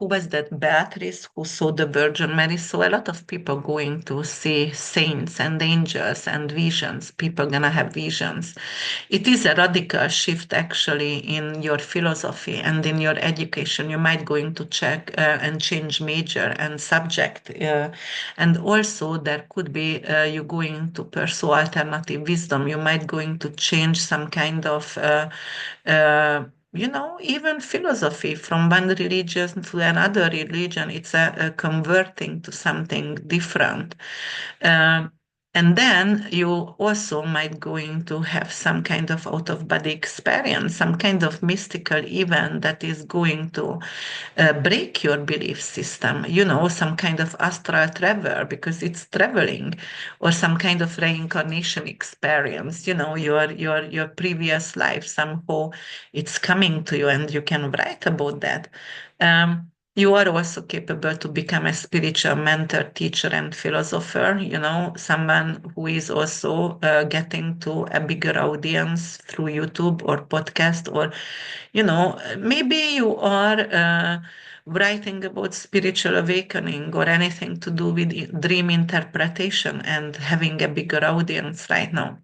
who was that Beatrice who saw the Virgin Mary? So a lot of people going to see saints and angels and visions. People gonna have visions. It is a radical shift actually in your philosophy and in your education. You might going to check and change major and subject, and also there could be you going to pursue alternative wisdom. You might going to change some kind of even philosophy from one religion to another religion. It's a converting to something different. Um, and then you also might going to have some kind of out of body experience, some kind of mystical event that is going to break your belief system, some kind of astral travel because it's traveling, or some kind of reincarnation experience, your previous life somehow it's coming to you and you can write about that. You are also capable to become a spiritual mentor, teacher, and philosopher, someone who is also getting to a bigger audience through YouTube or podcast, or, maybe you are writing about spiritual awakening or anything to do with dream interpretation and having a bigger audience right now.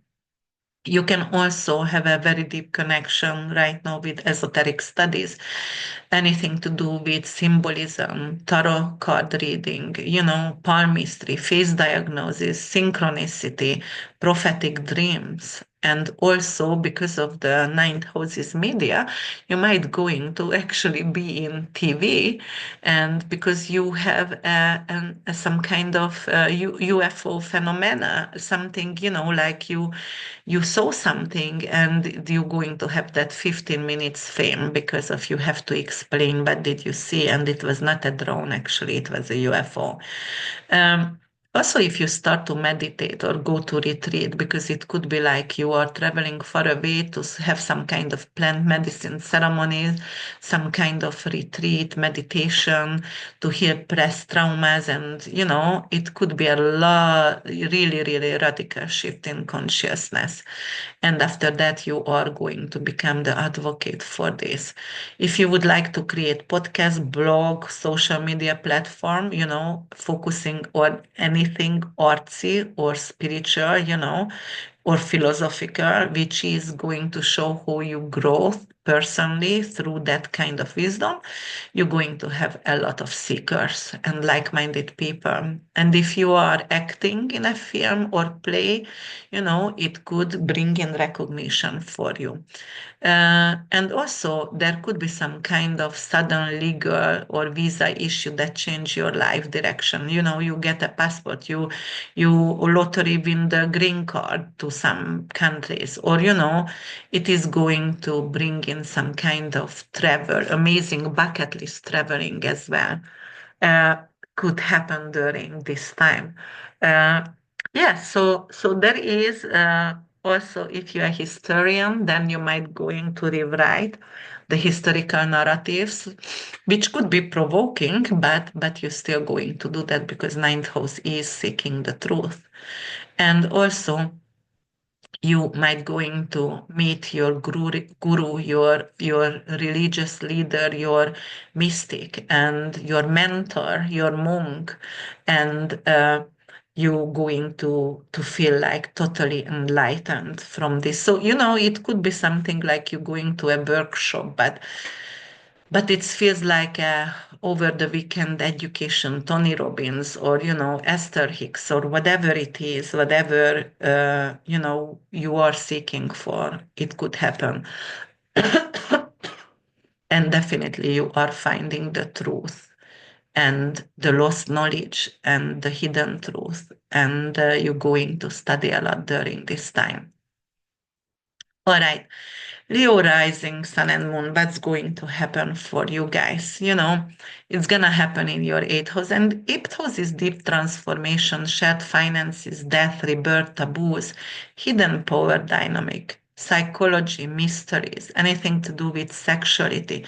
You can also have a very deep connection right now with esoteric studies, anything to do with symbolism, tarot card reading, palmistry, face diagnosis, synchronicity, prophetic dreams. And also because of the ninth house's media, you might going to actually be in TV, and because you have some kind of UFO phenomena, something, like you saw something and you're going to have that 15 minutes fame because of you have to explain what did you see, and it was not a drone, actually it was a UFO. um, Also, if you start to meditate or go to retreat, because it could be like you are traveling far away to have some kind of plant medicine ceremonies, some kind of retreat, meditation, to heal past traumas, and it could be a lot, really, really radical shift in consciousness. And after that, you are going to become the advocate for this. If you would like to create podcast, blog, social media platform, focusing on anything artsy or spiritual, or philosophical, which is going to show how you grow personally through that kind of wisdom, you're going to have a lot of seekers and like-minded people. And if you are acting in a film or play, it could bring in recognition for you. And also, there could be some kind of sudden legal or visa issue that change your life direction. You get a passport, you lottery win the green card to some countries, or it is going to bring in some kind of travel, amazing bucket list traveling as well. Uh, could happen during this time. Uh, yeah, so there is also, if you're a historian, then you might going to rewrite the historical narratives, which could be provoking, but you're still going to do that because ninth house is seeking the truth. And also, you might going to meet your guru, your religious leader, your mystic, and your mentor, your monk, and you going to feel like totally enlightened from this. So it could be something like you going to a workshop, but it feels like over the weekend education, Tony Robbins, or Esther Hicks, or whatever it is, whatever you are seeking for, it could happen. And definitely you are finding the truth and the lost knowledge and the hidden truth, and you're going to study a lot during this time. All right. Leo rising, sun and moon, what's going to happen for you guys? It's going to happen in your eighth house. And eighth house is deep transformation, shared finances, death, rebirth, taboos, hidden power dynamic, psychology, mysteries, anything to do with sexuality.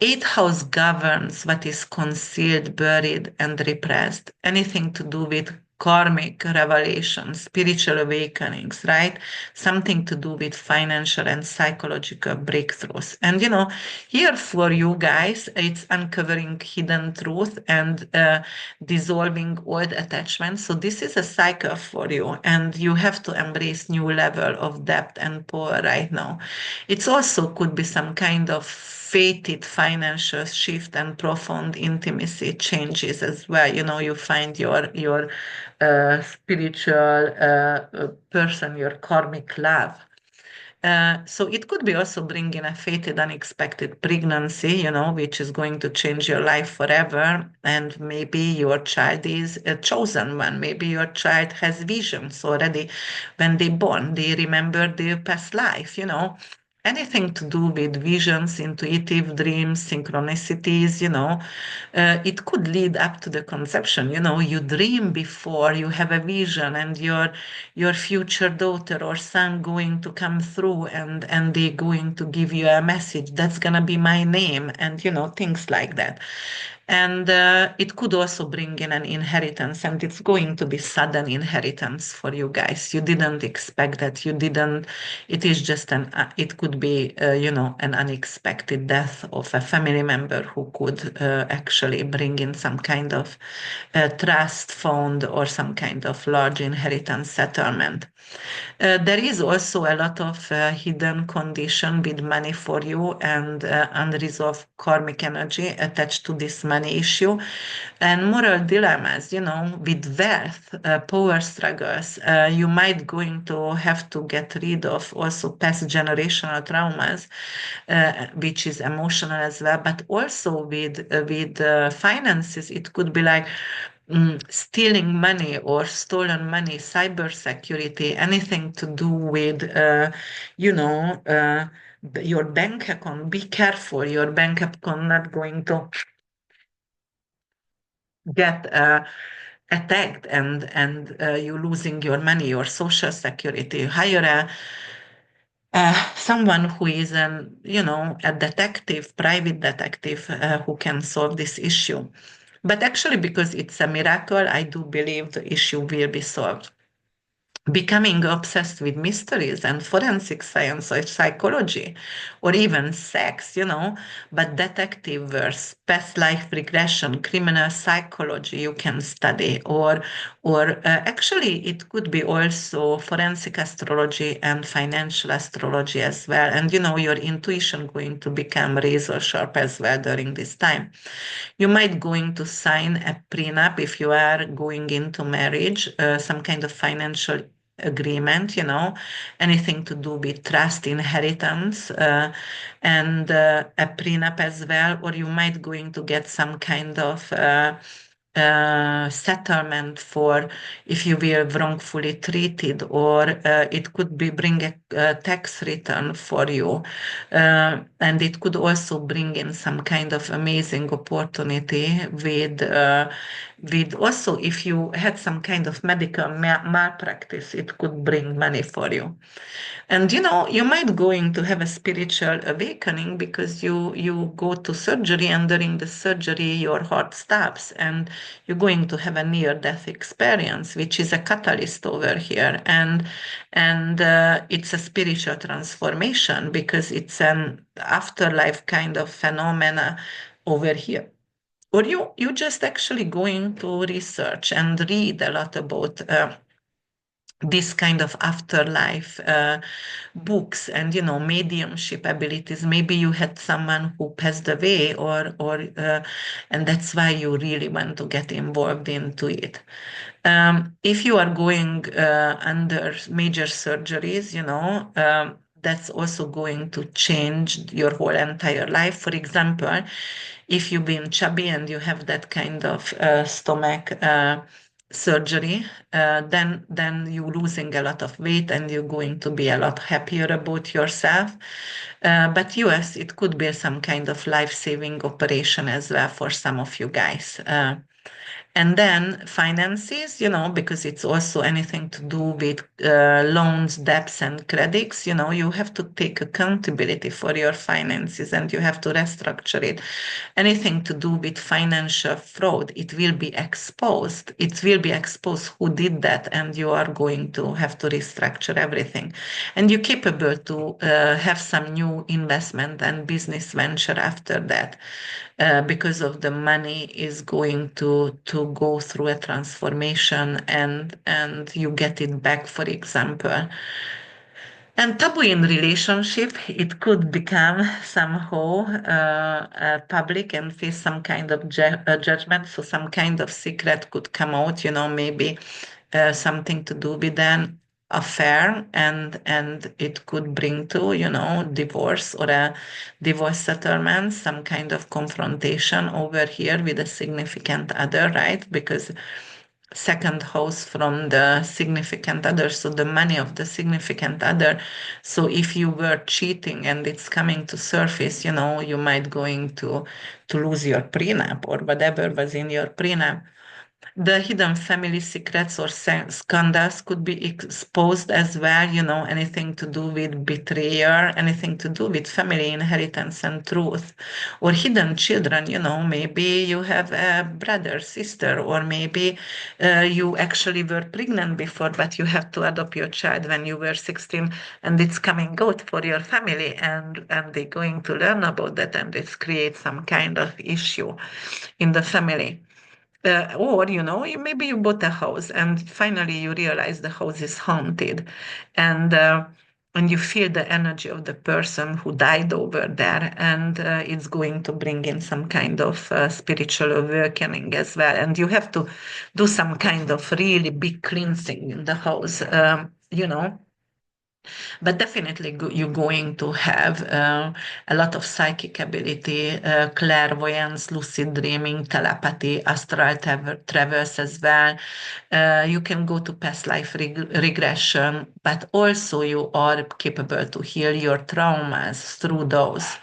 Eighth house governs what is concealed, buried, and repressed, anything to do with karmic revelations, spiritual awakenings, right? Something to do with financial and psychological breakthroughs. And here for you guys, it's uncovering hidden truth and dissolving old attachments. So this is a cycle for you, and you have to embrace new level of depth and power right now. It's also could be some kind of fated financial shift and profound intimacy changes as well. You find your spiritual person, your karmic love. So it could be also bringing a fated, unexpected pregnancy, which is going to change your life forever. And maybe your child is a chosen one. Maybe your child has visions already when they born. They remember their past life, anything to do with visions, intuitive dreams, synchronicities, it could lead up to the conception. You dream before you have a vision, and your future daughter or son going to come through, and they're going to give you a message that's gonna be my name, and things like that. And it could also bring in an inheritance, and it's going to be sudden inheritance for you guys. You didn't expect that. You didn't. It is just it could be, an unexpected death of a family member who could actually bring in some kind of trust fund or some kind of large inheritance settlement. There is also a lot of hidden condition with money for you and unresolved karmic energy attached to this money issue and moral dilemmas, with wealth, power struggles. You might going to have to get rid of also past generational traumas, which is emotional as well, but also with finances, it could be like stealing money or stolen money, cybersecurity, anything to do with, you know, uh, your bank account. Be careful, your bank account not going to get attacked and you losing your money, your social security. Hire someone who is a detective, private detective, who can solve this issue. But actually, because it's a miracle, I do believe the issue will be solved. Becoming obsessed with mysteries and forensic science or psychology or even sex, but detective work, past life regression, criminal psychology you can study, or actually it could be also forensic astrology and financial astrology as well. And your intuition going to become razor sharp as well during this time. You might going to sign a prenup if you are going into marriage, some kind of financial agreement, anything to do with trust, inheritance, and a prenup as well, or you might going to get some kind of settlement for if you were wrongfully treated, or it could be bring a tax return for you, and it could also bring in some kind of amazing opportunity with also if you had some kind of medical malpractice, it could bring money for you. And you might going to have a spiritual awakening because you go to surgery, and during the surgery your heart stops and you're going to have a near death experience, which is a catalyst over here. And it's a spiritual transformation because it's an afterlife kind of phenomena over here. Or you just actually going to research and read a lot about this kind of afterlife books and mediumship abilities. Maybe you had someone who passed away, or and that's why you really want to get involved into it. If you are going under major surgeries, that's also going to change your whole entire life. For example, if you've been chubby and you have that kind of stomach surgery, then you're losing a lot of weight and you're going to be a lot happier about yourself. But yes, it could be some kind of life-saving operation as well for some of you guys. And then finances, because it's also anything to do with loans, debts, and credits, you have to take accountability for your finances and you have to restructure it. Anything to do with financial fraud, it will be exposed. It will be exposed who did that, and you are going to have to restructure everything. And you're capable to have some new investment and business venture after that. Because of the money is going to go through a transformation, and you get it back, for example. And taboo in relationship, it could become somehow public and face some kind of judgment. So some kind of secret could come out, maybe something to do with an affair, and it could bring to, divorce or a divorce settlement, some kind of confrontation over here with a significant other, right? Because second house from the significant other, so the money of the significant other. So if you were cheating and it's coming to surface, you might going to lose your prenup or whatever was in your prenup. The hidden family secrets or scandals could be exposed as well, anything to do with betrayal, anything to do with family inheritance and truth, or hidden children, maybe you have a brother, sister, or maybe you actually were pregnant before, but you have to adopt your child when you were 16 and it's coming out for your family, and they're going to learn about that, and it creates some kind of issue in the family. Or, maybe you bought a house and finally you realize the house is haunted, and and you feel the energy of the person who died over there, and it's going to bring in some kind of spiritual awakening as well. And you have to do some kind of really big cleansing in the house, but definitely you're going to have a lot of psychic ability, clairvoyance, lucid dreaming, telepathy, astral travels as well. You can go to past life regression, but also you are capable to heal your traumas through those.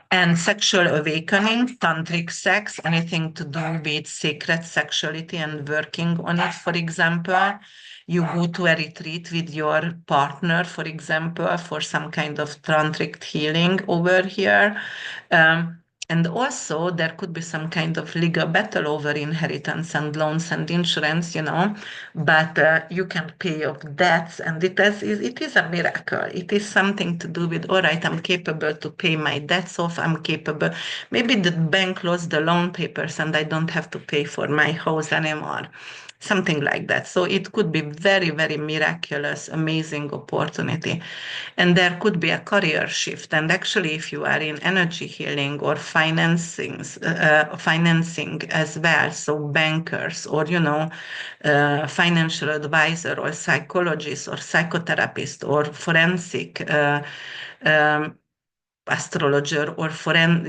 And sexual awakening, tantric sex, anything to do with sacred sexuality and working on it, for example. You go to a retreat with your partner, for example, for some kind of tantric healing over here. Um, and also, there could be some kind of legal battle over inheritance and loans and insurance, but you can pay off debts, and it is a miracle. It is something to do with, all right, I'm capable to pay my debts off. I'm capable. Maybe the bank lost the loan papers and I don't have to pay for my house anymore. Something like that. So it could be very, very miraculous, amazing opportunity. And there could be a career shift. And actually, if you are in energy healing or financing as well, so bankers or, financial advisor or psychologist or psychotherapist or forensic um, astrologer, or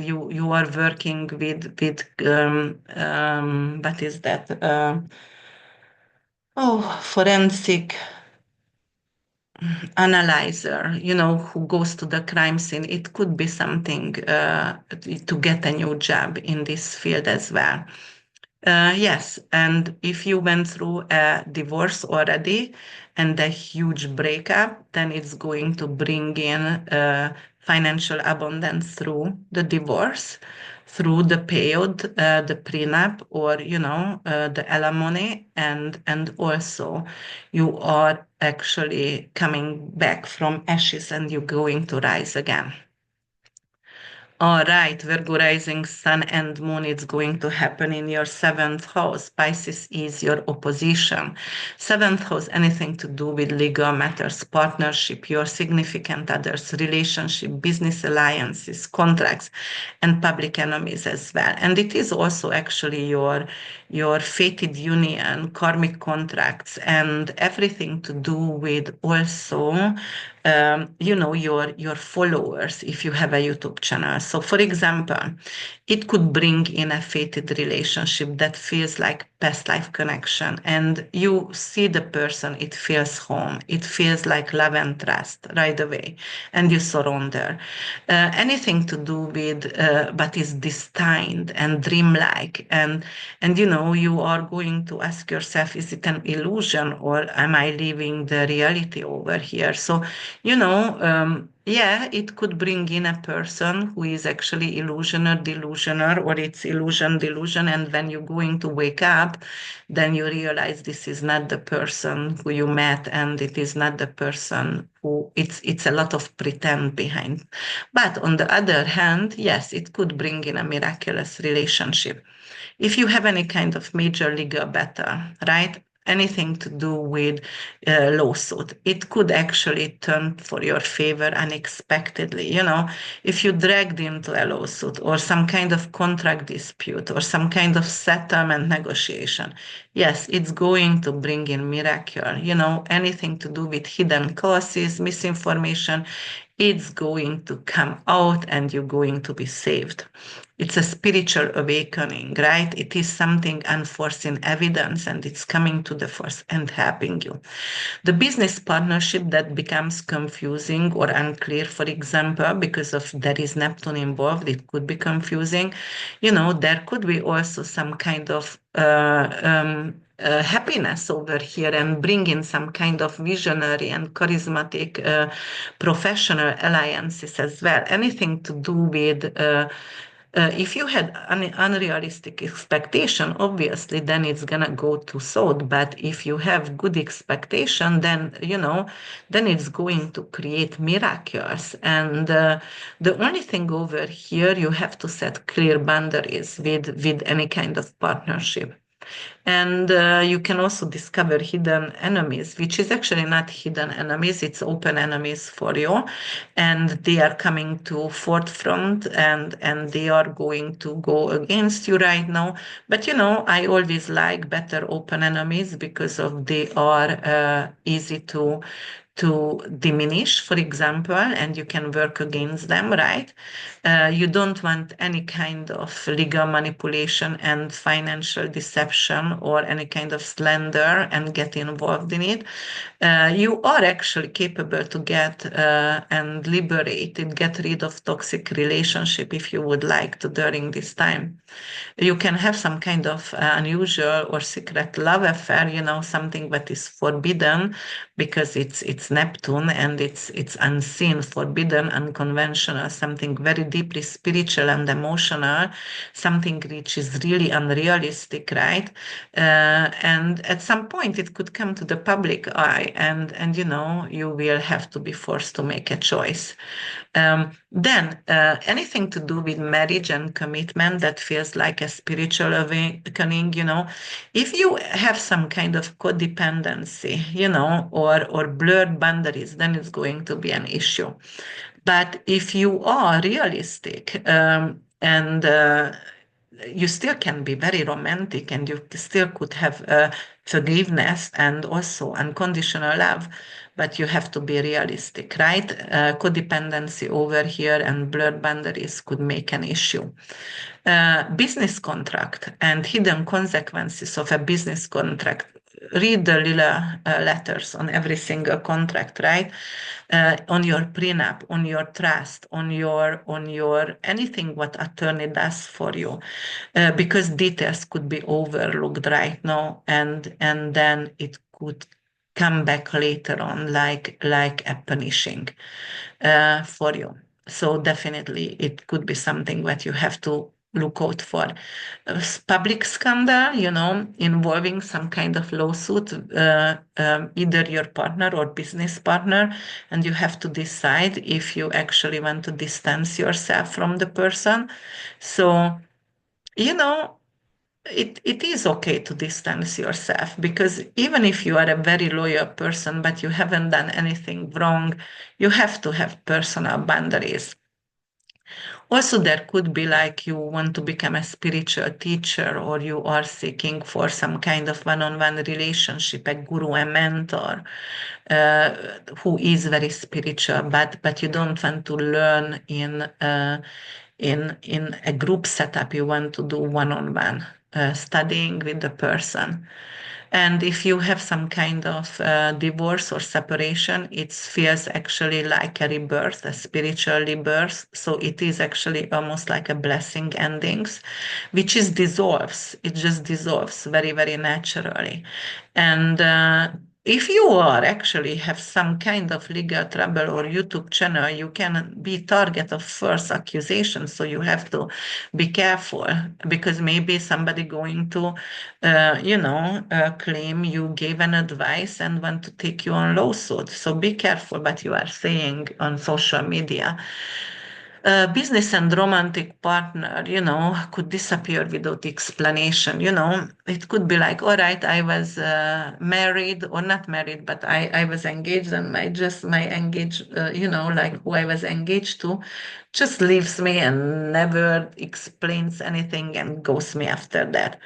you are working with what is that? Forensic analyzer, who goes to the crime scene. It could be something to get a new job in this field as well. Yes, and if you went through a divorce already and a huge breakup, then it's going to bring in financial abundance through the divorce, through the payout, the prenup, or the alimony, and also you are actually coming back from ashes and you're going to rise again. All right, Virgo rising sun and moon, it's going to happen in your seventh house. Pisces is your opposition. Seventh house, anything to do with legal matters, partnership, your significant others, relationship, business alliances, contracts, and public enemies as well. And it is also actually your fated union, karmic contracts, and everything to do with also your followers if you have a YouTube channel. So, for example, it could bring in a fated relationship that feels like past life connection, and you see the person, it feels home, it feels like love and trust right away, and you surrender. Anything to do with but is destined and dreamlike, and you are going to ask yourself, is it an illusion or am I living the reality over here? So yeah, it could bring in a person who is actually illusioner, delusioner, or it's illusion, delusion. And when you're going to wake up, then you realize this is not the person who you met, and it is not the person who it's a lot of pretend behind. But on the other hand, yes, it could bring in a miraculous relationship. If you have any kind of major legal battle, right? Anything to do with lawsuit, it could actually turn for your favor unexpectedly. If you dragged into a lawsuit or some kind of contract dispute or some kind of settlement negotiation, yes, it's going to bring in miracle. Anything to do with hidden causes, misinformation, it's going to come out and you're going to be saved. It's a spiritual awakening, right? It is something unforeseen evidence and it's coming to the force and helping you. The business partnership that becomes confusing or unclear, for example, because of there is Neptune involved, it could be confusing. There could be also some kind of happiness over here and bring in some kind of visionary and charismatic professional alliances as well. Anything to do with if you had an unrealistic expectation, obviously, then it's gonna go to south. But if you have good expectation, then then it's going to create miracles. And the only thing over here, you have to set clear boundaries with any kind of partnership. And you can also discover hidden enemies, which is actually not hidden enemies, it's open enemies for you. And they are coming to forefront, and they are going to go against you right now. But I always like better open enemies because of they are easy to diminish, for example, and you can work against them, right? You don't want any kind of legal manipulation and financial deception or any kind of slander and get involved in it. You are actually capable to get and liberate and get rid of toxic relationship if you would like to during this time. You can have some kind of unusual or secret love affair, something that is forbidden because it's Neptune and it's unseen, forbidden, unconventional, something very deeply spiritual and emotional, something which is really unrealistic, right? And at some point it could come to the public eye, and you will have to be forced to make a choice. Then anything to do with marriage and commitment that feels like a spiritual awakening, if you have some kind of codependency, or blurred boundaries, then it's going to be an issue. But if you are realistic, and you still can be very romantic, and you still could have forgiveness and also unconditional love, but you have to be realistic, right? Codependency over here and blurred boundaries could make an issue. Business contract and hidden consequences of a business contract. Read the little letters on every single contract, right? On your prenup, on your trust, on your anything what attorney does for you, because details could be overlooked right now, and then it could come back later on like a punishing for you. So definitely it could be something that you have to look out for. Public scandal, involving some kind of lawsuit, either your partner or business partner, and you have to decide if you actually want to distance yourself from the person. So, you know, it is okay to distance yourself, because even if you are a very loyal person but you haven't done anything wrong, you have to have personal boundaries. Also, there could be like you want to become a spiritual teacher, or you are seeking for some kind of one-on-one relationship, a guru, a mentor, uh, who is very spiritual, but you don't want to learn in a group setup. You want to do one-on-one studying with the person. And if you have some kind of divorce or separation, it feels actually like a rebirth, a spiritual rebirth. So it is actually almost like a blessing endings, which is dissolves. It just dissolves very, very naturally. And if you are actually have some kind of legal trouble or YouTube channel, you can be target of first accusation. So you have to be careful, because maybe somebody going to, claim you gave an advice and want to take you on lawsuit. So be careful what you are saying on social media. Business and romantic partner, could disappear without explanation. It could be like, all right, I was married or not married, but I was engaged, and my engaged, like who I was engaged to just leaves me and never explains anything and goes me after that.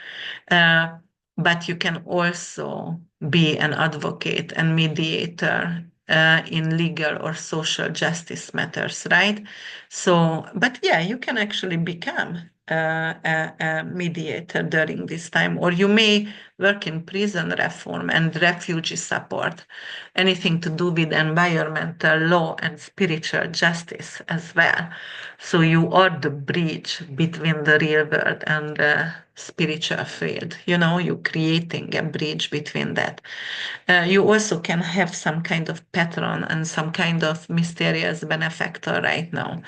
Uh, but you can also be an advocate and mediator in legal or social justice matters, right? So, but yeah, you can actually become a mediator during this time, or you may work in prison reform and refugee support, anything to do with environmental law and spiritual justice as well. So you are the bridge between the real world and the spiritual field. You're creating a bridge between that. You also can have some kind of patron and some kind of mysterious benefactor right now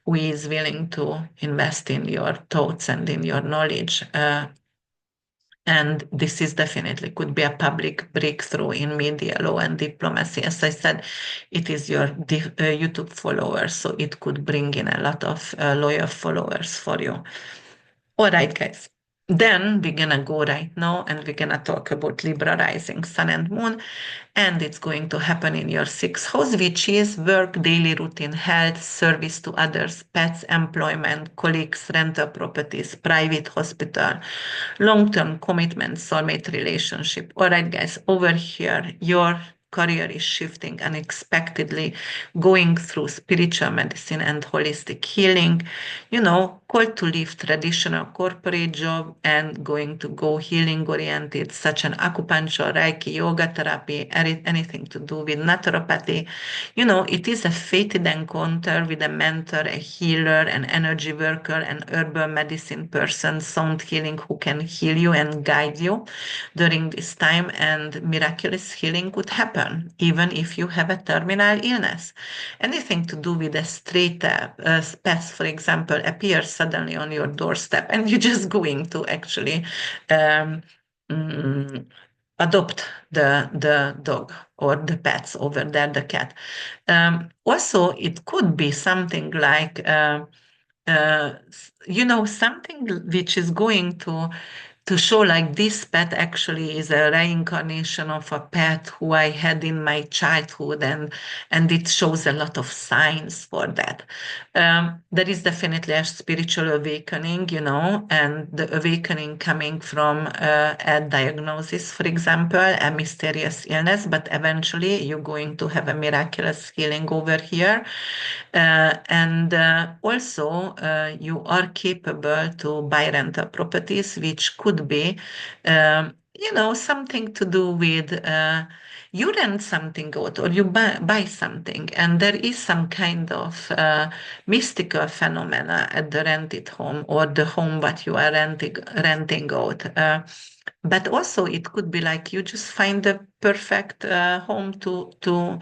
who is willing to invest in your thoughts and in your knowledge. And this is definitely could be a public breakthrough in media law and diplomacy. As I said, it is your YouTube followers, so it could bring in a lot of loyal followers for you. All right, guys. Then we're gonna go right now and we're gonna talk about Libra rising, sun and moon. And it's going to happen in your sixth house, which is work, daily routine, health, service to others, pets, employment, colleagues, rental properties, private hospital, long-term commitment, soulmate relationship. All right, guys, over here, your career is shifting unexpectedly, going through spiritual medicine and holistic healing, called to leave traditional corporate job and going to go healing oriented, such an acupuncture, Reiki, yoga therapy, anything to do with naturopathy. It is a fated encounter with a mentor, a healer, an energy worker, an herbal medicine person, sound healing who can heal you and guide you during this time, and miraculous healing could happen even if you have a terminal illness. Anything to do with a straight pets, for example, appears suddenly on your doorstep, and you're just going to actually um, mm, adopt the dog or the pets over there, the cat. Also, it could be something like something which is going to show like this pet actually is a reincarnation of a pet who I had in my childhood, and it shows a lot of signs for that. There is definitely a spiritual awakening, and the awakening coming from a diagnosis, for example, a mysterious illness, but eventually you're going to have a miraculous healing over here. And also, you are capable to buy rental properties, which could be, something to do with you rent something out or you buy something, and there is some kind of mystical phenomena at the rented home or the home that you are renting out. But also, it could be like you just find the perfect home to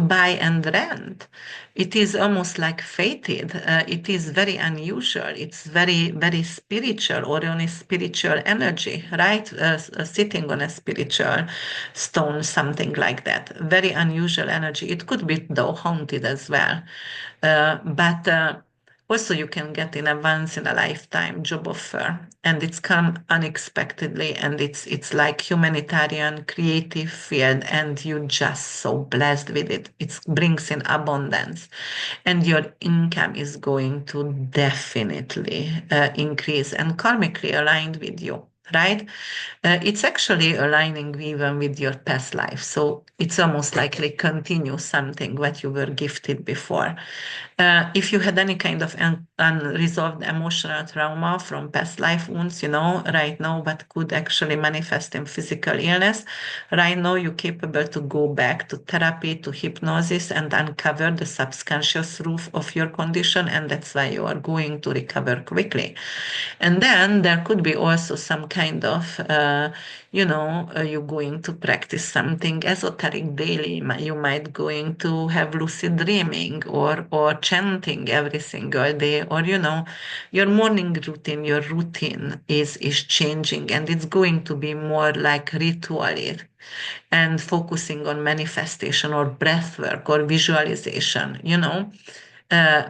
buy and rent. It is almost like fated. It is very unusual. It's very, very spiritual or on a spiritual energy, right? Sitting on a spiritual stone, something like that. Very unusual energy. It could be, though, haunted as well. But also, you can get in a once in a lifetime job offer, and it's come unexpectedly, and it's like humanitarian, creative field, and you're just so blessed with it. It brings in abundance, and your income is going to definitely increase and karmically aligned with you. Right? It's actually aligning even with your past life. So it's almost like they continue something what you were gifted before. If you had any kind of unresolved emotional trauma from past life wounds, right now, but could actually manifest in physical illness, right now you're capable to go back to therapy, to hypnosis, and uncover the subconscious root of your condition, and that's why you are going to recover quickly. And then there could be also some kind of, you're going to practice something esoteric daily. You might going to have lucid dreaming or chanting every single day, or your morning routine, your routine is changing, and it's going to be more like ritual and focusing on manifestation or breath work or visualization,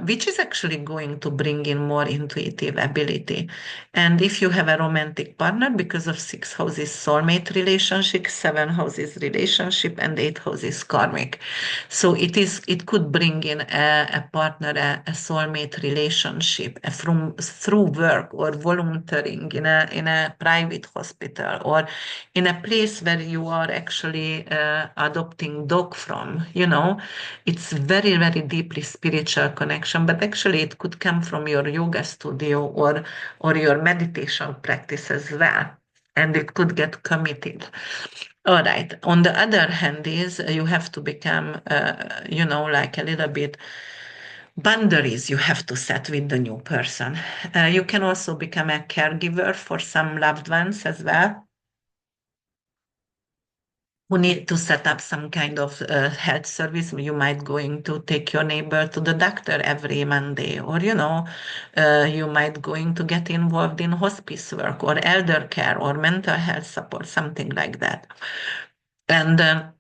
which is actually going to bring in more intuitive ability. And if you have a romantic partner, because of six houses soulmate relationship, seven houses relationship, and eight houses karmic. So it could bring in a partner, a soulmate relationship through work or volunteering in a private hospital or in a place where you are actually adopting dog from, it's very, very deeply spiritual connection, but actually it could come from your yoga studio or your meditation practice as well. and it could get committed. All right. On the other hand, is you have to become, like a little bit boundaries you have to set with the new person. You can also become a caregiver for some loved ones as well, who need to set up some kind of health service. You might going to take your neighbor to the doctor every Monday, or you might going to get involved in hospice work or elder care or mental health support, something like that. And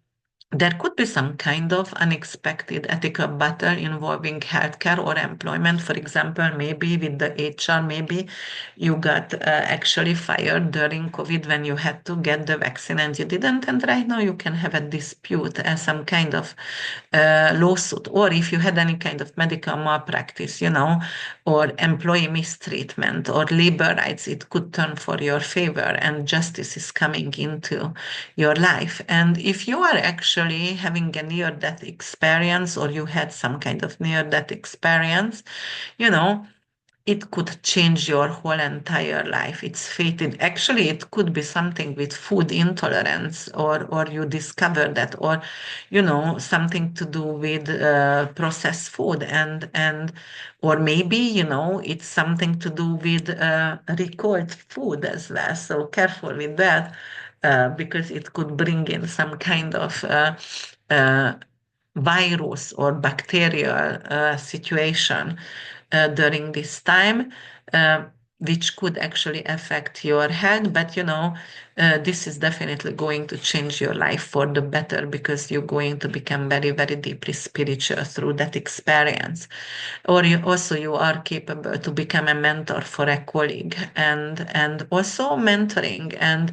there could be some kind of unexpected ethical battle involving healthcare or employment. For example, maybe with the HR, maybe you got actually fired during COVID when you had to get the vaccine and you didn't. And right now you can have a dispute, some kind of lawsuit. Or if you had any kind of medical malpractice, or employee mistreatment or labor rights, it could turn for your favor and justice is coming into your life. And if you are actually having a near death experience or you had some kind of near death experience, you know, it could change your whole entire life. It's fated. Actually, it could be something with food intolerance, or you discover that, or something to do with processed food, and or maybe it's something to do with recalled food as well. So careful with that, because it could bring in some kind of uh, virus or bacterial situation during this time, uh, which could actually affect your health. But this is definitely going to change your life for the better, because you're going to become very, very deeply spiritual through that experience. Or you are capable to become a mentor for a colleague, and also mentoring, and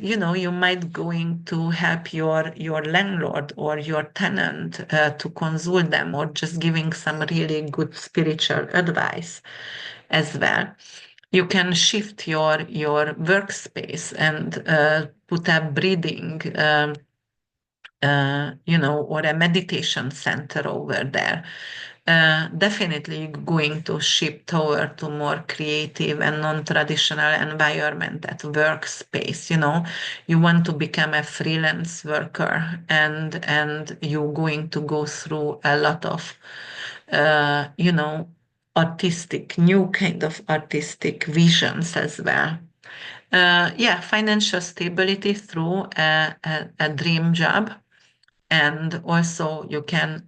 you might going to help your landlord or your tenant to consult them, or just giving some really good spiritual advice as well. You can shift your workspace and put a breathing or a meditation center over there. Definitely going to shift toward to more creative and non-traditional environment at workspace. You want to become a freelance worker, and you're going to go through a lot of, artistic, new kind of artistic visions as well. Yeah, financial stability through a dream job, and also you can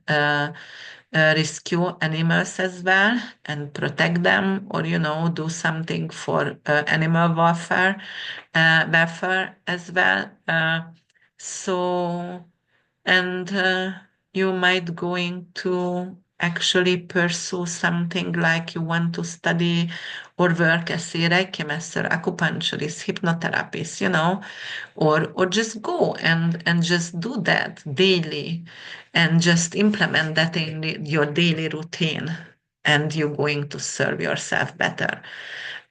rescue animals as well and protect them, or do something for animal welfare as well. So and you might going to actually pursue something like you want to study or work as a Reiki master, acupuncturist, hypnotherapist, or just go and just do that daily and just implement that in your daily routine, and you're going to serve yourself better.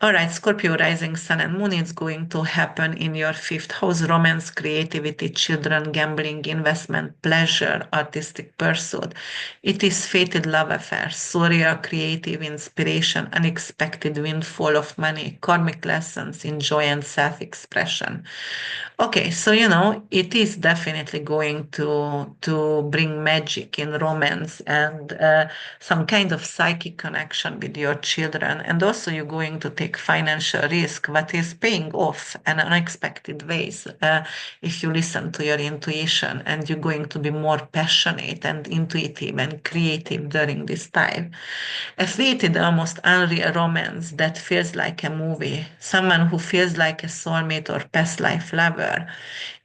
All right, Scorpio rising sun and moon is going to happen in your fifth house: romance, creativity, children, gambling, investment, pleasure, artistic pursuit. It is fated love affair, surreal, creative inspiration, unexpected windfall of money, karmic lessons in joy and self expression. Okay, so it is definitely going to bring magic in romance, and some kind of psychic connection with your children, and also you're going to take financial risk, but is paying off in unexpected ways if you listen to your intuition, and you're going to be more passionate and intuitive and creative during this time. A fated, almost unreal romance that feels like a movie, someone who feels like a soulmate or past life lover,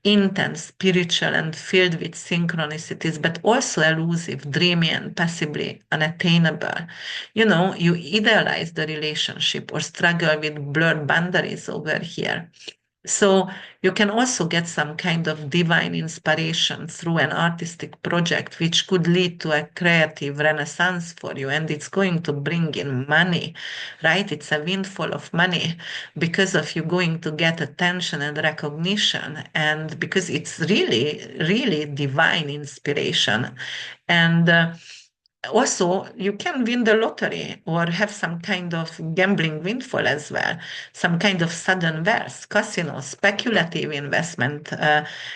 intense, spiritual, and filled with synchronicities, but also elusive, dreamy, and possibly unattainable. You idealize the relationship or struggle with blurred boundaries over here. So you can also get some kind of divine inspiration through an artistic project, which could lead to a creative renaissance for you. And it's going to bring in money, right? It's a windfall of money because of you going to get attention and recognition, and because it's really, really divine inspiration. And Also, you can win the lottery or have some kind of gambling windfall as well, some kind of sudden wealth, casino, speculative investment,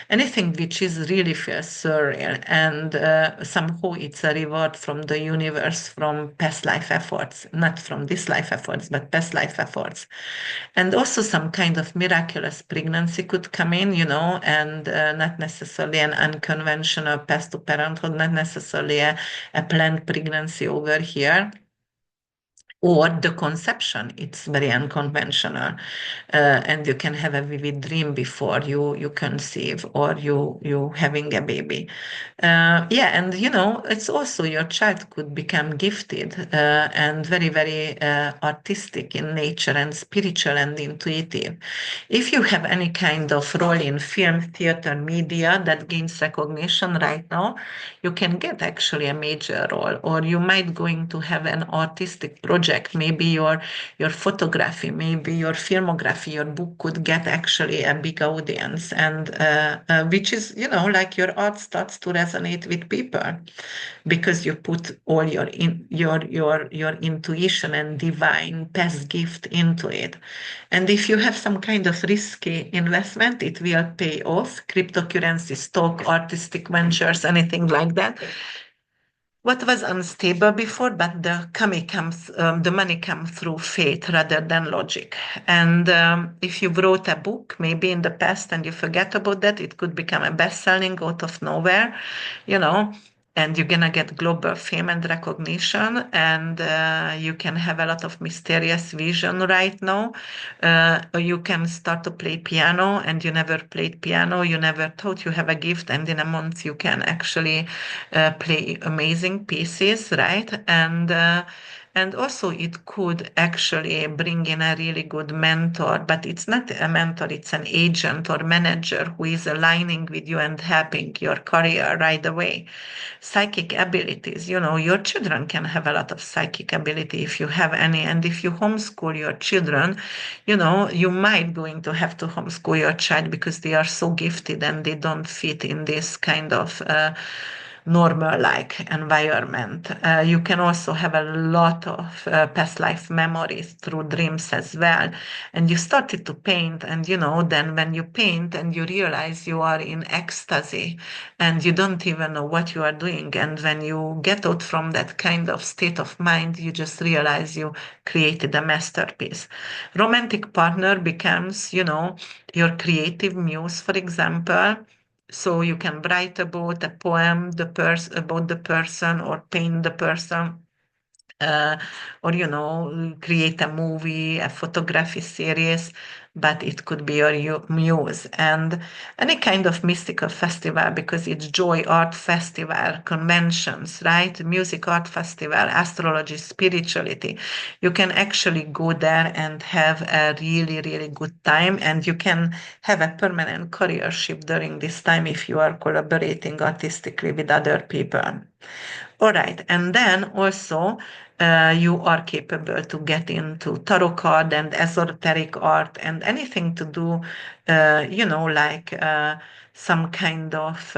anything which is really feels surreal. And somehow it's a reward from the universe, from past life efforts, not from this life efforts, but past life efforts. And also some kind of miraculous pregnancy could come in, and not necessarily an unconventional path to parenthood, not necessarily a planned pregnancy over here, or the conception. It's very unconventional, and you can have a vivid dream before you conceive or you having a baby. Yeah, and it's also your child could become gifted and very very artistic in nature and spiritual and intuitive. If you have any kind of role in film, theater, media that gains recognition right now, you can get actually a major role, or you might going to have an artistic project. Maybe your photography, maybe your filmography, your book could get actually a big audience, and which is like your art starts to resonate with people because you put all your intuition and divine past gift into it. And if you have some kind of risky investment, it will pay off. Cryptocurrency, stock, artistic ventures, anything like that. What was unstable before, but the money comes through faith rather than logic. And if you wrote a book, maybe in the past, and you forget about that, it could become a best-selling out of nowhere, you know, and you're gonna get global fame and recognition, and you can have a lot of mysterious vision right now. Or you can start to play piano, and you never played piano, you never thought you have a gift, and in a month you can actually play amazing pieces, right? And also it could actually bring in a really good mentor, but it's not a mentor, it's an agent or manager who is aligning with you and helping your career right away. Psychic abilities, your children can have a lot of psychic ability if you have any. And if you homeschool your children, you might going to have to homeschool your child because they are so gifted and they don't fit in this kind of normal like environment. You can also have a lot of past life memories through dreams as well. And you started to paint, and then when you paint and you realize you are in ecstasy and you don't even know what you are doing. And when you get out from that kind of state of mind, you just realize you created a masterpiece. Romantic partner becomes, your creative muse, for example. So you can write about a poem about the person, or paint the person, uh, or create a movie, a photography series, but it could be your muse. And any kind of mystical festival, because it's joy art festival, conventions, right? Music art festival, astrology, spirituality. You can actually go there and have a really really good time, and you can have a permanent career shift during this time if you are collaborating artistically with other people. All right. And then also, you are capable to get into tarot card and esoteric art and anything to do, like some kind of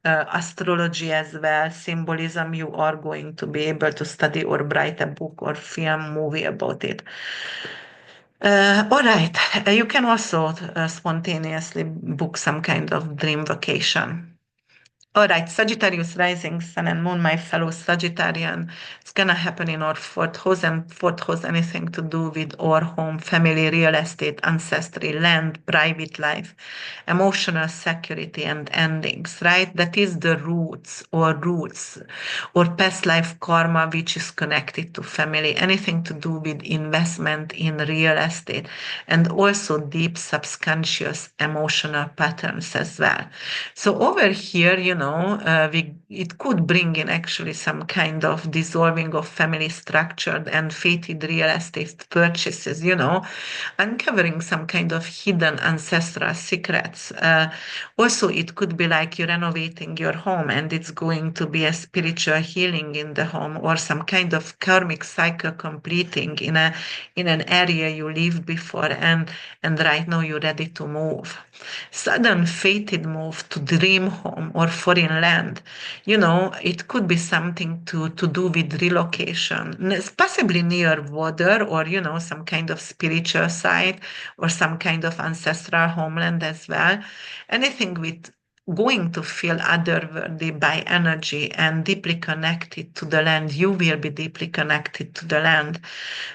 astrology as well, symbolism. You are going to be able to study or write a book or film, movie about it. All right. You can also spontaneously book some kind of dream vacation. All right, Sagittarius rising, sun and moon, my fellow Sagittarian. It's gonna happen in our fourth house, and fourth house anything to do with our home, family, real estate, ancestry, land, private life, emotional security, and endings, right? That is the roots, or past life karma, which is connected to family, anything to do with investment in real estate, and also deep subconscious emotional patterns as well. So over here, it could bring in actually some kind of dissolving of family structure and fated real estate purchases, uncovering some kind of hidden ancestral secrets. Also, it could be like you're renovating your home and it's going to be a spiritual healing in the home, or some kind of karmic cycle completing in an area you lived before, and right now you're ready to move. Sudden fated move to dream home or foreign land. It could be something to do with relocation, possibly near water, or, some kind of spiritual site, or some kind of ancestral homeland as well. Anything with going to feel otherworldly by energy and deeply connected to the land. You will be deeply connected to the land.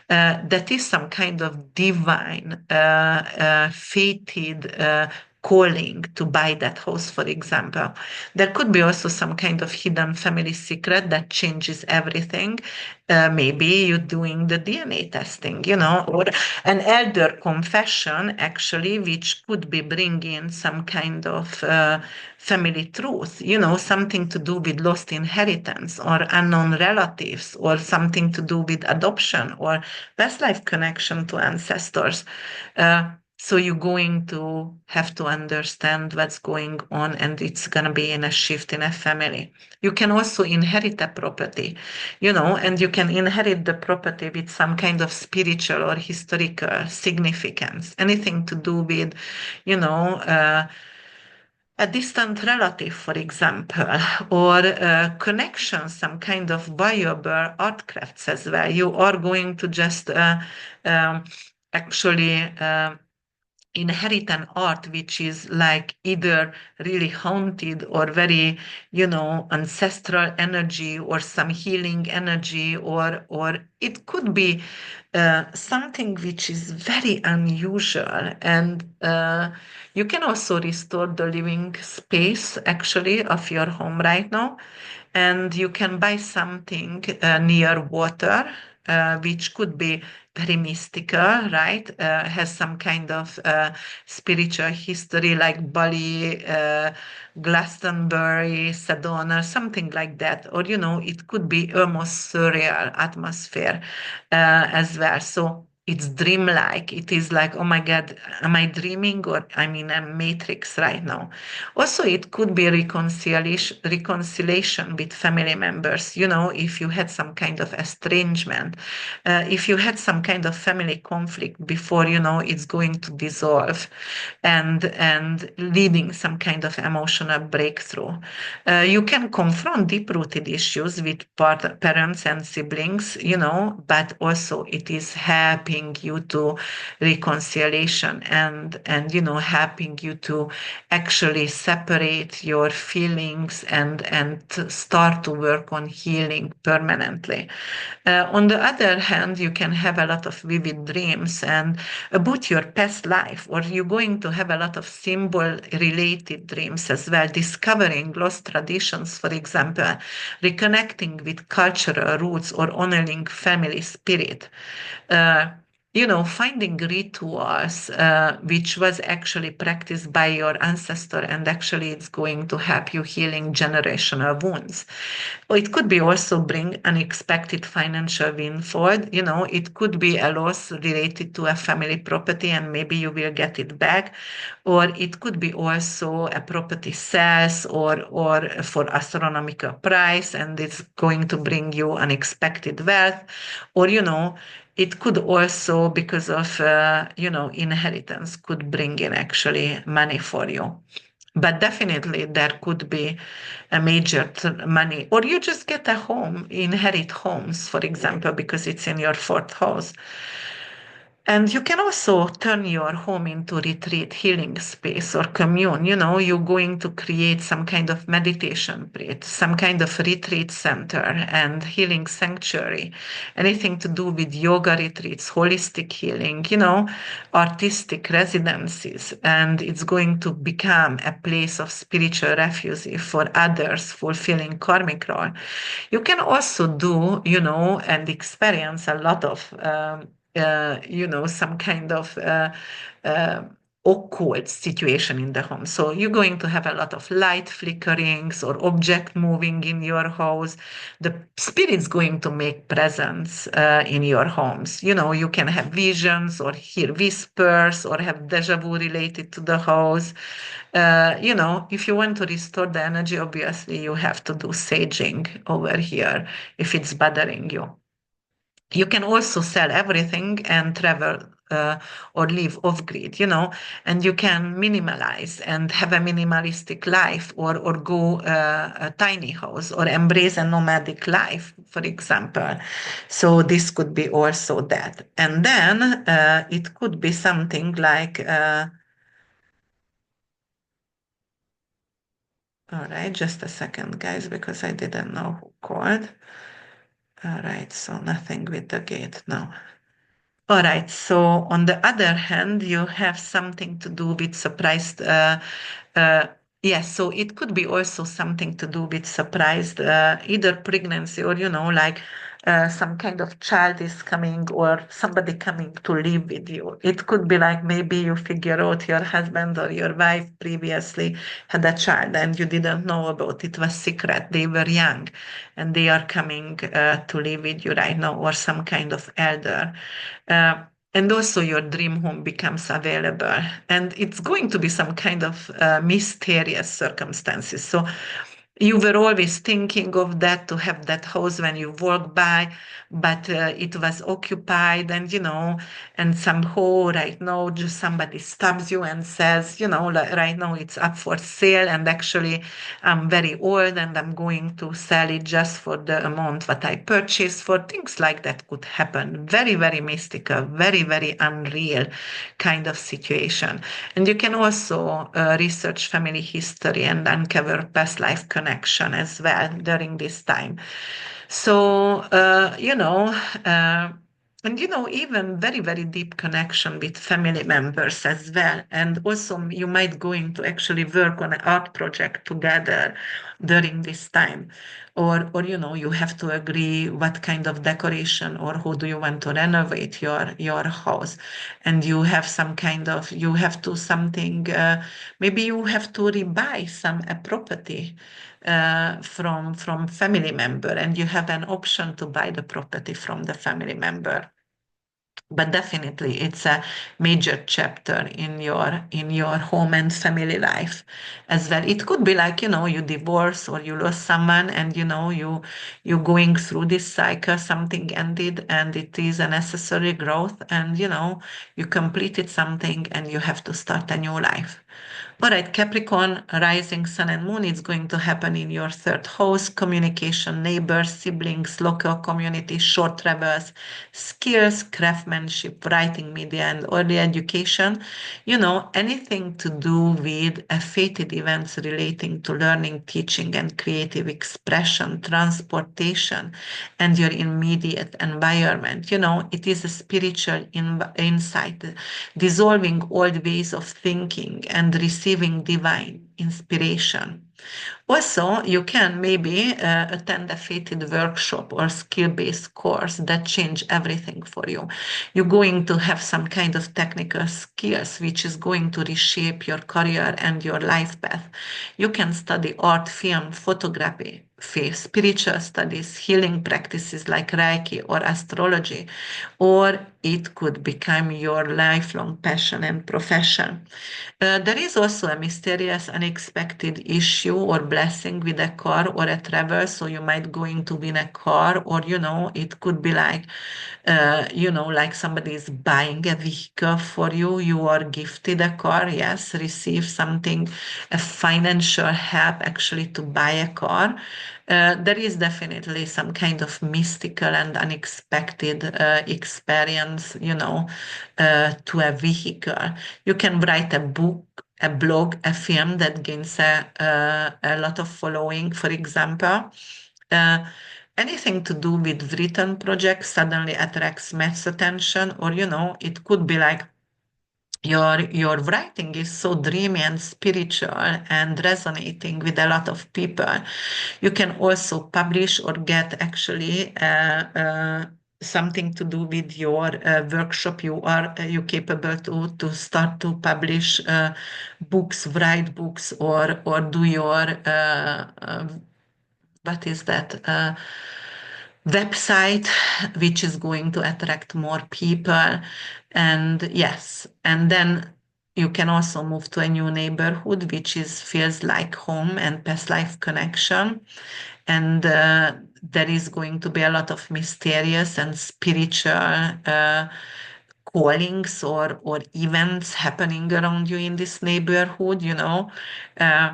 That is some kind of divine, fated calling to buy that house, for example. There could be also some kind of hidden family secret that changes everything. Maybe you're doing the DNA testing, or an elder confession, actually, which could be bringing some kind of family truth, something to do with lost inheritance or unknown relatives, or something to do with adoption or past life connection to ancestors. So you're going to have to understand what's going on, and it's going to be in a shift in a family. You can also inherit a property, and you can inherit the property with some kind of spiritual or historical significance, anything to do with, a distant relative, for example, or connection, some kind of viable art crafts as well. You are going to just um, actually inherit an art which is like either really haunted or very, ancestral energy, or some healing energy, or it could be something which is very unusual. And you can also restore the living space, actually, of your home right now. And you can buy something near water, which could be very mystical, right? Has some kind of spiritual history, like Bali, Glastonbury, Sedona, something like that. Or, it could be almost surreal atmosphere as well. So it's dreamlike. It is like, oh my God, am I dreaming, or I'm in a matrix right now? Also, it could be reconciliation with family members. If you had some kind of estrangement, if you had some kind of family conflict before, it's going to dissolve, and leading some kind of emotional breakthrough. You can confront deep-rooted issues with parents and siblings, but also it is helping you to reconciliation, and helping you to actually separate your feelings, and to start to work on healing permanently. On the other hand, you can have a lot of vivid dreams and about your past life, or you're going to have a lot of symbol related dreams as well, discovering lost traditions, for example, reconnecting with cultural roots, or honoring family spirit. Uh, Finding rituals which was actually practiced by your ancestor, and actually it's going to help you healing generational wounds. Or it could be also bring unexpected financial windfall. It could be a loss related to a family property, and maybe you will get it back. Or it could be also a property sales, or for astronomical price, and it's going to bring you unexpected wealth. Or, it could also, because of, inheritance, could bring in actually money for you. But definitely there could be a major money, or you just get a home, inherit homes, for example, because it's in your fourth house. And you can also turn your home into retreat, healing space, or commune. You're going to create some kind of meditation place, some kind of retreat center and healing sanctuary, anything to do with yoga retreats, holistic healing, artistic residencies. And it's going to become a place of spiritual refuge for others fulfilling karmic role. You can also do, and experience a lot of some kind of uh, occult situation in the home. So you're going to have a lot of light flickerings or object moving in your house. The spirit's going to make presence in your homes. You can have visions, or hear whispers, or have deja vu related to the house. If you want to restore the energy, obviously you have to do saging over here if it's bothering you. You can also sell everything and travel or live off grid, and you can minimalize and have a minimalistic life, or go a tiny house, or embrace a nomadic life, for example. So this could be also that. And then it could be something like, all right, just a second, guys, because I didn't know who called. All right, so nothing with the gate, no. All right. So on the other hand, you have something to do with surprised. Uh, yes. So it could be also something to do with surprised, either pregnancy, or like some kind of child is coming, or somebody coming to live with you. It could be like maybe you figure out your husband or your wife previously had a child and you didn't know about it. It was secret. They were young, and they are coming to live with you right now, or some kind of elder. Uh, and also your dream home becomes available, and it's going to be some kind of mysterious circumstances. So you were always thinking of that, to have that house when you walk by, but it was occupied, and somehow right now just somebody stops you and says, like, right now it's up for sale, and actually I'm very old and I'm going to sell it just for the amount what I purchased for. Things like that could happen. Very, very mystical, very, very unreal kind of situation. And you can also research family history and uncover past life connection as well during this time. So, and even very, very deep connection with family members as well. And also, you might go into actually work on an art project together during this time. Or you have to agree what kind of decoration, or how do you want to renovate your house. And you have some kind of, you have to something, maybe you have to rebuy some a property from family member, and you have an option to buy the property from the family member. But definitely it's a major chapter in your home and family life as well. It could be like, you divorce, or you lost someone, and you're going through this cycle. Something ended and it is a necessary growth, and you completed something and you have to start a new life. All right, Capricorn, rising sun and moon, it's going to happen in your third house: communication, neighbors, siblings, local community, short travels, skills, craftsmanship, writing, media, and early education. Anything to do with fated events relating to learning, teaching, and creative expression, transportation, and your immediate environment. It is a spiritual insight, dissolving old ways of thinking and receiving divine inspiration. Also, you can maybe attend a fated workshop or skill-based course that change everything for you. You're going to have some kind of technical skills which is going to reshape your career and your life path. You can study art, film, photography, faith, spiritual studies, healing practices like Reiki or astrology, or it could become your lifelong passion and profession. There is also a mysterious, unexpected issue or blessing with a car or a travel. So you might going to win a car, or it could be like, like somebody is buying a vehicle for you. You are gifted a car, yes, receive something, a financial help actually to buy a car. There is definitely some kind of mystical and unexpected experience, to a vehicle. You can write a book, a blog, a film that gains a lot of following, for example. Uh, Anything to do with written projects suddenly attracts mass attention, or it could be like your writing is so dreamy and spiritual and resonating with a lot of people. You can also publish or get actually something to do with your workshop. You capable to start to publish books, write books, or do your what is that? Website, which is going to attract more people. And yes, and then you can also move to a new neighborhood, which is feels like home and past life connection. And there is going to be a lot of mysterious and spiritual callings or events happening around you in this neighborhood, uh,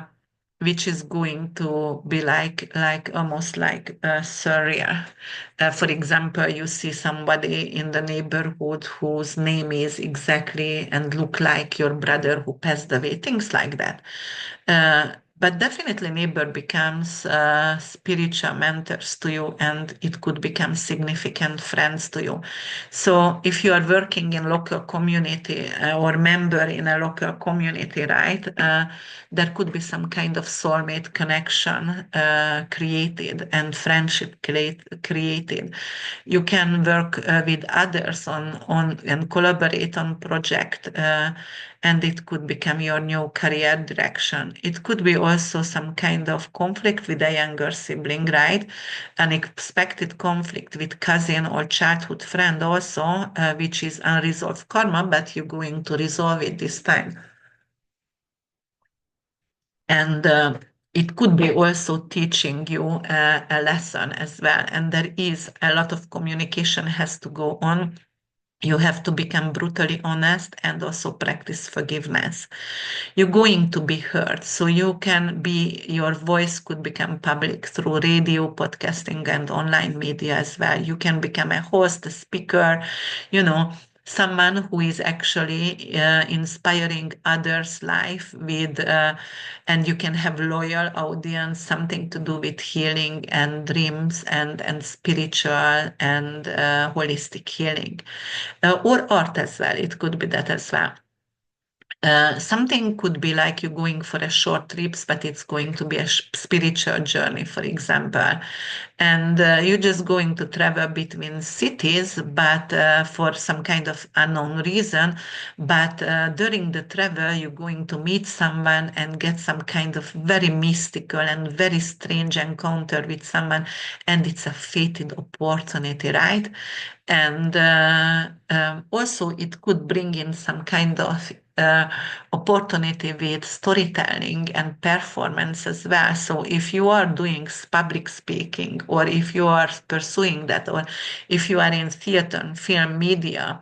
which is going to be like almost like surreal. For example, you see somebody in the neighborhood whose name is exactly and look like your brother who passed away, things like that. But definitely neighbor becomes spiritual mentors to you, and it could become significant friends to you. So if you are working in local community or member in a local community, right, there could be some kind of soulmate connection created and friendship created. You can work with others on and collaborate on project, and it could become your new career direction. It could be also some kind of conflict with a younger sibling, right? An expected conflict with cousin or childhood friend also, which is unresolved karma, but you're going to resolve it this time. And it could be also teaching you a lesson as well. And there is a lot of communication has to go on. You have to become brutally honest and also practice forgiveness. You're going to be heard. So your voice could become public through radio, podcasting, and online media as well. You can become a host, a speaker, you know, someone who is actually inspiring others' life and you can have loyal audience, something to do with healing and dreams and spiritual and holistic healing. Or art as well. It could be that as well. Something could be like you going for a short trips, but it's going to be a spiritual journey, for example. And you're just going to travel between cities, but for some kind of unknown reason. But during the travel, you're going to meet someone and get some kind of very mystical and very strange encounter with someone, and it's a fated opportunity, right? And also, it could bring in some kind of opportunity with storytelling and performance as well. So, if you are doing public speaking, or if you are pursuing that, or if you are in theater, film, media,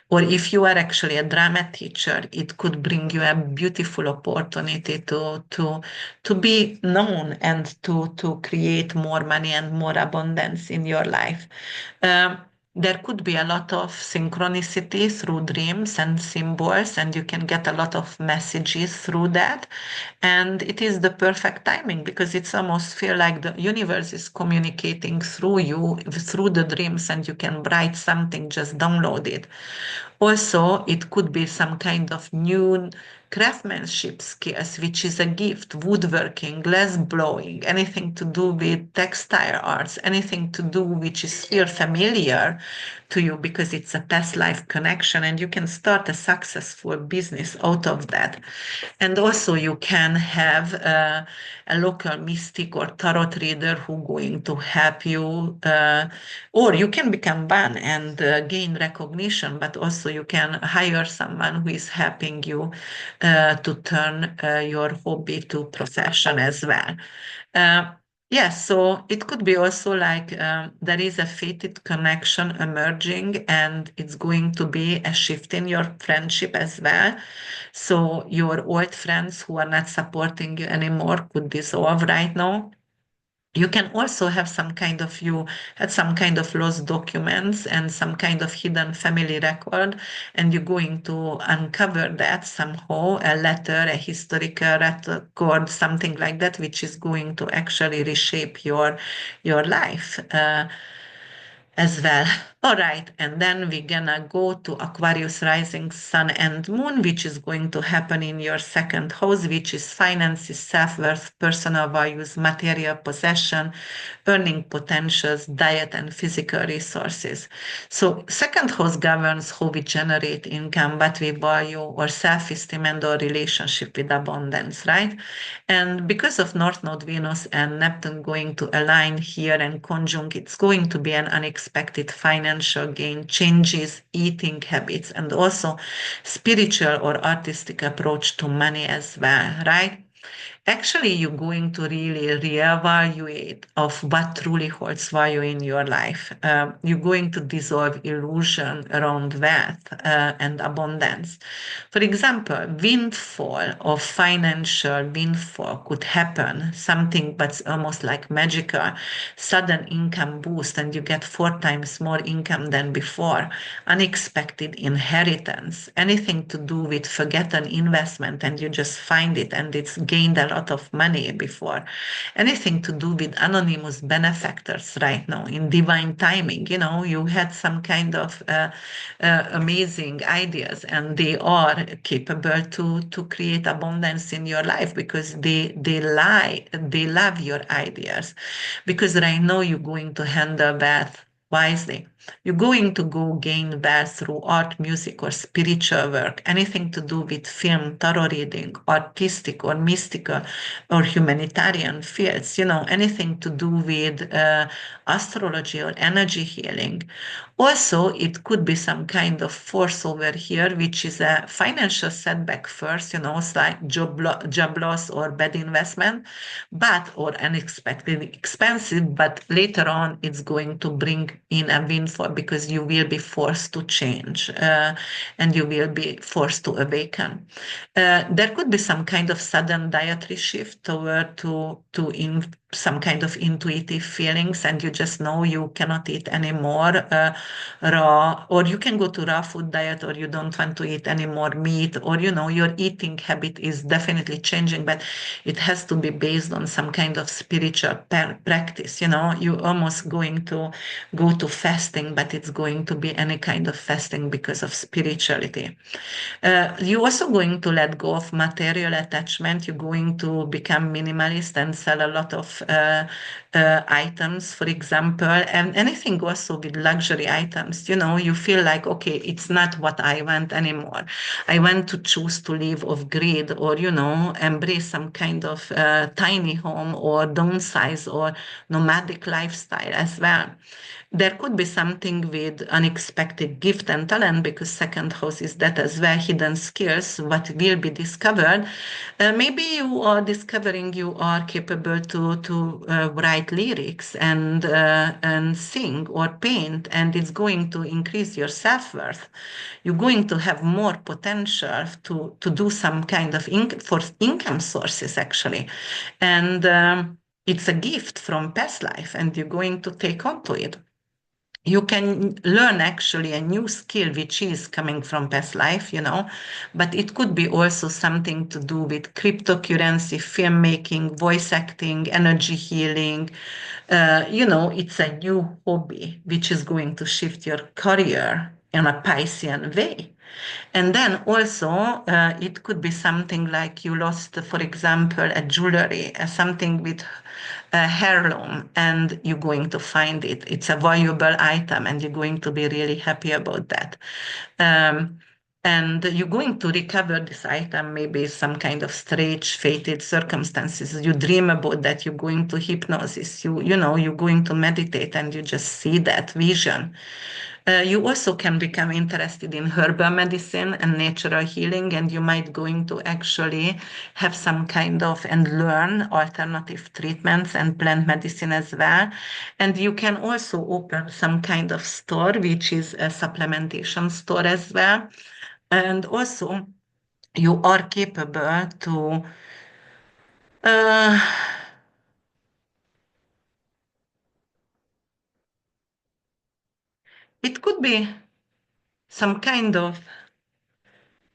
or if you are actually a drama teacher, it could bring you a beautiful opportunity to be known and to create more money and more abundance in your life. Um, there could be a lot of synchronicity through dreams and symbols, and you can get a lot of messages through that. And it is the perfect timing because it's almost feel like the universe is communicating through you, through the dreams, and you can write something, just download it. Also, it could be some kind of new craftsmanship skills, which is a gift, woodworking, glass blowing, anything to do with textile arts, anything to do which is feel familiar to you because it's a past life connection, and you can start a successful business out of that. And also you can have a local mystic or tarot reader who going to help you, or you can become one and gain recognition, but also you can hire someone who is helping you to turn your hobby to profession as well. Uh, Yes, so it could be also like there is a fated connection emerging, and it's going to be a shift in your friendship as well. So your old friends who are not supporting you anymore could dissolve right now. You can also have you had some kind of lost documents and some kind of hidden family record, and you're going to uncover that somehow, a letter, a historical record, something like that, which is going to actually reshape your life. As well. All right, and then we're gonna go to Aquarius rising sun and moon, which is going to happen in your second house, which is finances, self-worth, personal values, material possession, earning potentials, diet, and physical resources. So second house governs how we generate income, what we value, or self-esteem and or relationship with abundance, right? And because of North Node Venus and Neptune going to align here and conjunct, it's going to be an unexpected financial gain, changes, eating habits, and also spiritual or artistic approach to money as well, right? Actually, you're going to really reevaluate of what truly holds value in your life. You're going to dissolve illusion around wealth and abundance. For example, windfall or financial windfall could happen, something that's almost like magical, sudden income boost, and you get 4 times more income than before, unexpected inheritance, anything to do with forgotten investment, and you just find it and it's gained a lot of money before, anything to do with anonymous benefactors right now in divine timing. You had some kind of amazing ideas, and they are capable to create abundance in your life because they love your ideas, because right now you're going to handle that wisely. You're going to go gain wealth through art, music, or spiritual work, anything to do with film, tarot reading, artistic or mystical or humanitarian fields, anything to do with astrology or energy healing. Also, it could be some kind of force over here, which is a financial setback first, it's like job loss or bad investment, or unexpected expensive, but later on it's going to bring in a windfall because you will be forced to change, and you will be forced to awaken. There could be some kind of sudden dietary shift toward to in some kind of intuitive feelings, and you just know you cannot eat anymore raw, or you can go to raw food diet, or you don't want to eat any more meat, or your eating habit is definitely changing, but it has to be based on some kind of spiritual practice. You almost going to go to fasting, but it's going to be any kind of fasting because of spirituality. You're also going to let go of material attachment. You're going to become minimalist and sell a lot of items, for example, and anything also with luxury items. You feel like, okay, it's not what I want anymore. I want to choose to live of greed, or, embrace some kind of tiny home or downsize or nomadic lifestyle as well. There could be something with unexpected gift and talent, because second house is that as well, hidden skills, what will be discovered. Maybe you are discovering you are capable to write lyrics and sing or paint, and it's going to increase your self-worth. You're going to have more potential to do some kind of for income sources, actually. And it's a gift from past life, and you're going to take on to it. You can learn actually a new skill which is coming from past life, but it could be also something to do with cryptocurrency, filmmaking, voice acting, energy healing. It's a new hobby which is going to shift your career in a Piscean way. And then also, it could be something like you lost, for example, a jewelry, something with a heirloom, and you're going to find it. It's a valuable item, and you're going to be really happy about that. Um, and you're going to recover this item, maybe some kind of strange, fated circumstances. You dream about that. You're going to hypnosis. You're going to meditate, and you just see that vision. You also can become interested in herbal medicine and natural healing, and you might going to actually have some kind of and learn alternative treatments and plant medicine as well. And you can also open some kind of store, which is a supplementation store as well. And also, you are capable to uh, it could be some kind of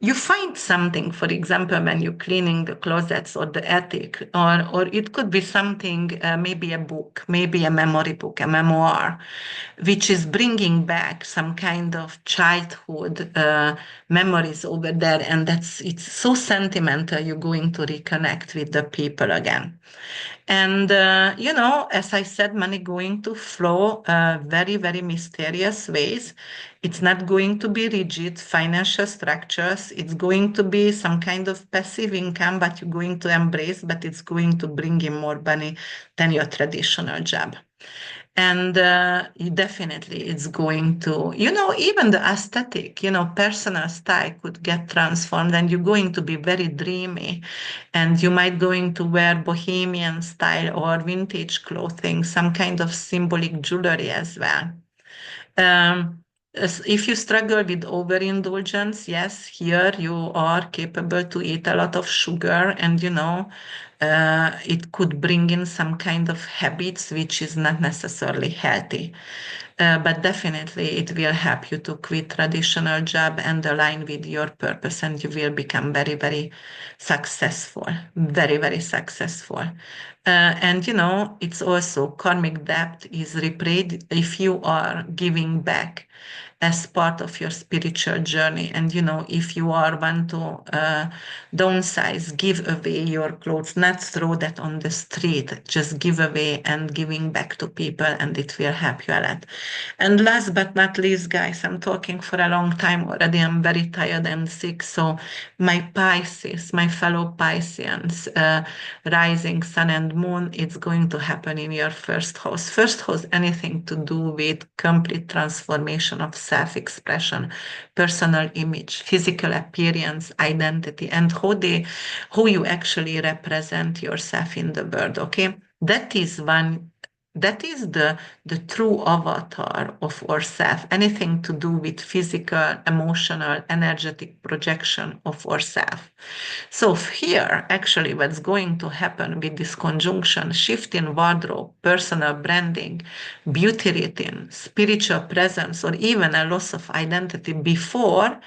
you find something, for example, when you're cleaning the closets or the attic, or it could be something, maybe a book, maybe a memory book, a memoir, which is bringing back some kind of childhood memories over there. And it's so sentimental, you're going to reconnect with the people again. And, as I said, money going to flow very, very mysterious ways. It's not going to be rigid financial structures. It's going to be some kind of passive income, but you're going to embrace, but it's going to bring in more money than your traditional job. And definitely it's going to, even the aesthetic, personal style could get transformed, and you're going to be very dreamy, and you might going to wear bohemian style or vintage clothing, some kind of symbolic jewelry as well. If you struggle with overindulgence, yes, here you are capable to eat a lot of sugar, and it could bring in some kind of habits which is not necessarily healthy. But definitely it will help you to quit traditional job and align with your purpose, and you will become very, very successful, very, very successful. And it's also karmic debt is repaid if you are giving back as part of your spiritual journey. And if you are want to downsize, give away your clothes, not throw that on the street, just give away and giving back to people, and it will help you a lot. And last but not least, guys, I'm talking for a long time already. I'm very tired and sick. So my Pisces, my fellow Pisceans, rising sun and moon, it's going to happen in your first house. First house, anything to do with complete transformation of self-expression, personal image, physical appearance, identity, and how you actually represent yourself in the world. Okay, that is the true avatar of ourself, anything to do with physical, emotional, energetic projection of ourself. So here, actually, what's going to happen with this conjunction, shift in wardrobe, personal branding, beauty routine, spiritual presence, or even a loss of identity before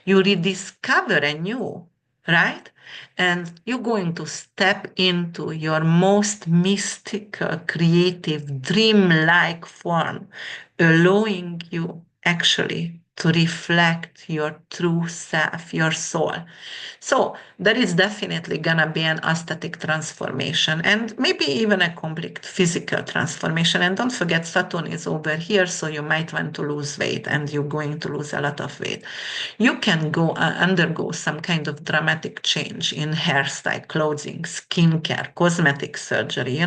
you rediscover anew, right? And you're going to step into your most mystical, creative, dream-like form, allowing you actually to reflect your true self, your soul. So there is definitely gonna be an aesthetic transformation, and maybe even a complete physical transformation. And don't forget, Saturn is over here, so you might want to lose weight, and you're going to lose a lot of weight. You can go undergo some kind of dramatic change in hairstyle, clothing, skincare, cosmetic surgery,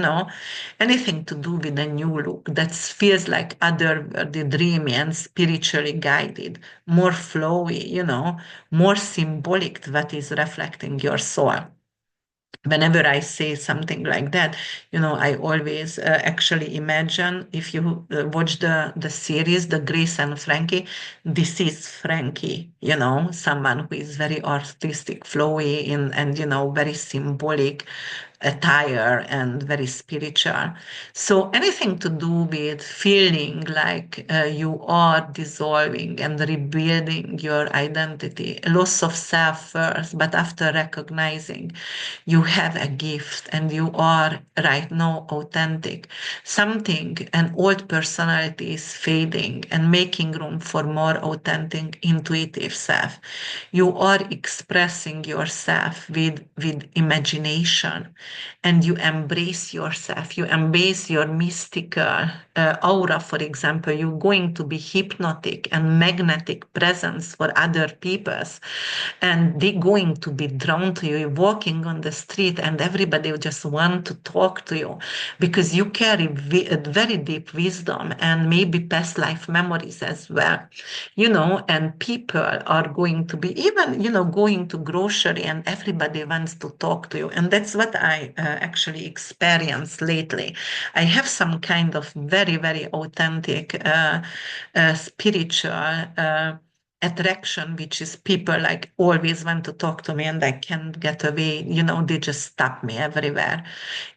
anything to do with a new look that feels like otherworldly, dreamy, and spiritually guided, more flowy, more symbolic, that is reflecting your soul. Whenever I say something like that, I always actually imagine, if you watch the series, the Grace and Frankie, this is Frankie, someone who is very artistic, flowy, and very symbolic attire and very spiritual. So anything to do with feeling like you are dissolving and rebuilding your identity, loss of self first, but after recognizing you have a gift and you are right now authentic. Something, an old personality is fading and making room for more authentic, intuitive self. You are expressing yourself with imagination, and you embrace yourself. You embrace your mystical aura, for example. You're going to be hypnotic and magnetic presence for other peoples, and they're going to be drawn to you. You're walking on the street and everybody will just want to talk to you because you carry very deep wisdom and maybe past life memories as well, and people are going to be even, going to grocery and everybody wants to talk to you. And that's what I actually experienced lately. I have some kind of very, very authentic spiritual attraction, which is people like always want to talk to me and I can't get away. They just stop me everywhere.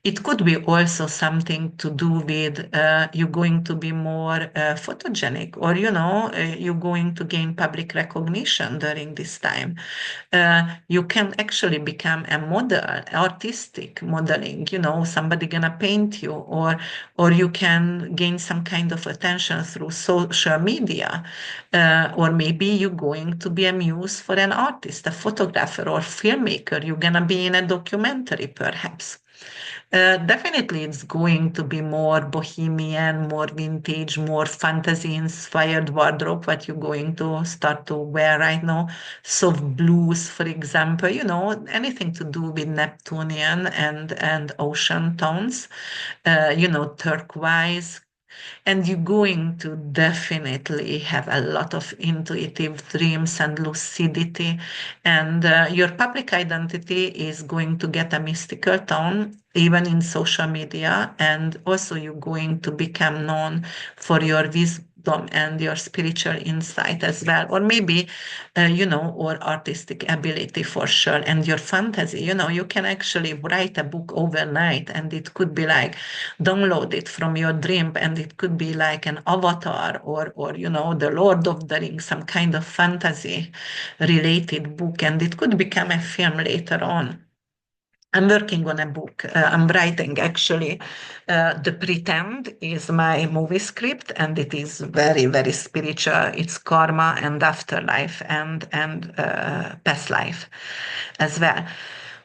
It could be also something to do with you going to be more photogenic, or you're going to gain public recognition during this time. You can actually become a model, artistic modeling. Somebody gonna paint you, or you can gain some kind of attention through social media, or maybe you're going to be a muse for an artist, a photographer, or filmmaker. You're gonna be in a documentary, perhaps. Definitely, it's going to be more bohemian, more vintage, more fantasy-inspired wardrobe, what you're going to start to wear right now. Soft blues, for example, anything to do with Neptunian and ocean tones, turquoise, And you're going to definitely have a lot of intuitive dreams and lucidity. And your public identity is going to get a mystical tone, even in social media. And also, you're going to become known for your wisdom and your spiritual insight as well. Or maybe, or artistic ability for sure. And your fantasy, you can actually write a book overnight, and it could be like download it from your dream, and it could be like an avatar, or the Lord of the Rings, some kind of fantasy related book, and it could become a film later on. I'm working on a book. I'm writing actually. The Pretend is my movie script, and it is very, very spiritual. It's karma and afterlife and past life as well.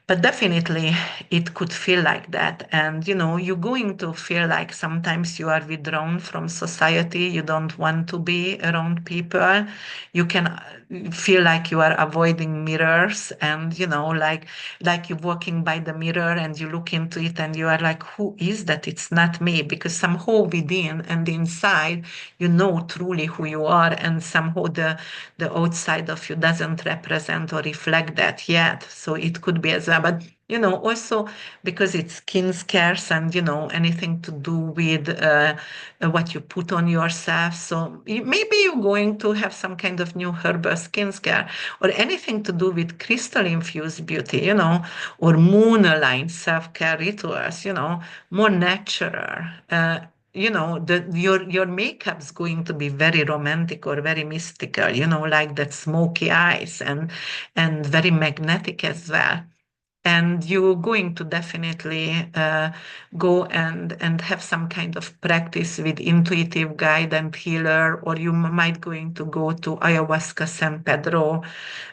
But definitely, it could feel like that. And you're going to feel like sometimes you are withdrawn from society. You don't want to be around people. You can feel like you are avoiding mirrors, and like you're walking by the mirror and you look into it and you are like, who is that? It's not me, because somehow within and inside you know truly who you are, and somehow the outside of you doesn't represent or reflect that yet. So it could be as well. But also because it's skin scarce, and anything to do with what you put on yourself. So maybe you're going to have some kind of new herbal skin care, or anything to do with crystal infused beauty, or moon aligned self care rituals, more natural. Your makeup's going to be very romantic or very mystical, like that smoky eyes, and very magnetic as well. And you're going to definitely go and have some kind of practice with intuitive guide and healer, or you might going to go to ayahuasca San Pedro,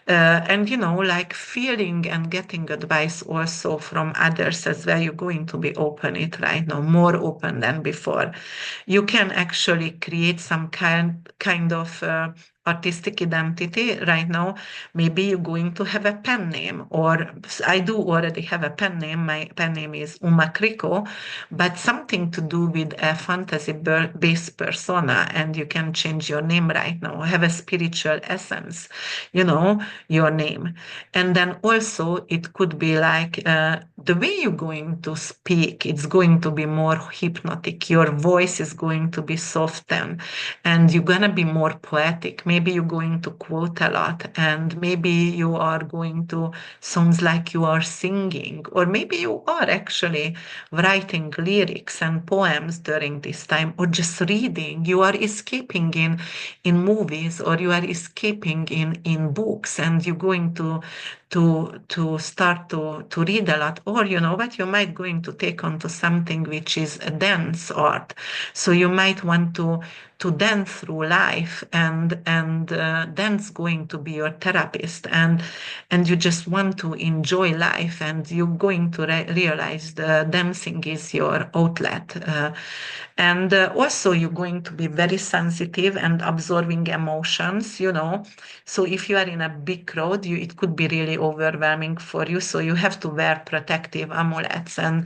and like feeling and getting advice also from others as well. You're going to be open it right now, more open than before. You can actually create some kind of artistic identity right now. Maybe you're going to have a pen name, or I do already have a pen name. My pen name is Kriko, but something to do with a fantasy based persona, and you can change your name right now, have a spiritual essence, your name. And then also it could be like the way you're going to speak, it's going to be more hypnotic. Your voice is going to be softened, and you're going to be more poetic. Maybe you're going to quote a lot, and maybe you are going to sounds like you are singing, or maybe you are actually writing lyrics and poems during this time, or just reading. You are escaping in movies, or you are escaping in books, and you're going to start to read a lot. Or what, you might going to take on to something which is a dance art. So you might want to dance through life, and dance going to be your therapist, and you just want to enjoy life, and you're going to realize the dancing is your outlet. And also you're going to be very sensitive and absorbing emotions. So if you are in a big crowd, it could be really overwhelming for you. So you have to wear protective amulets, and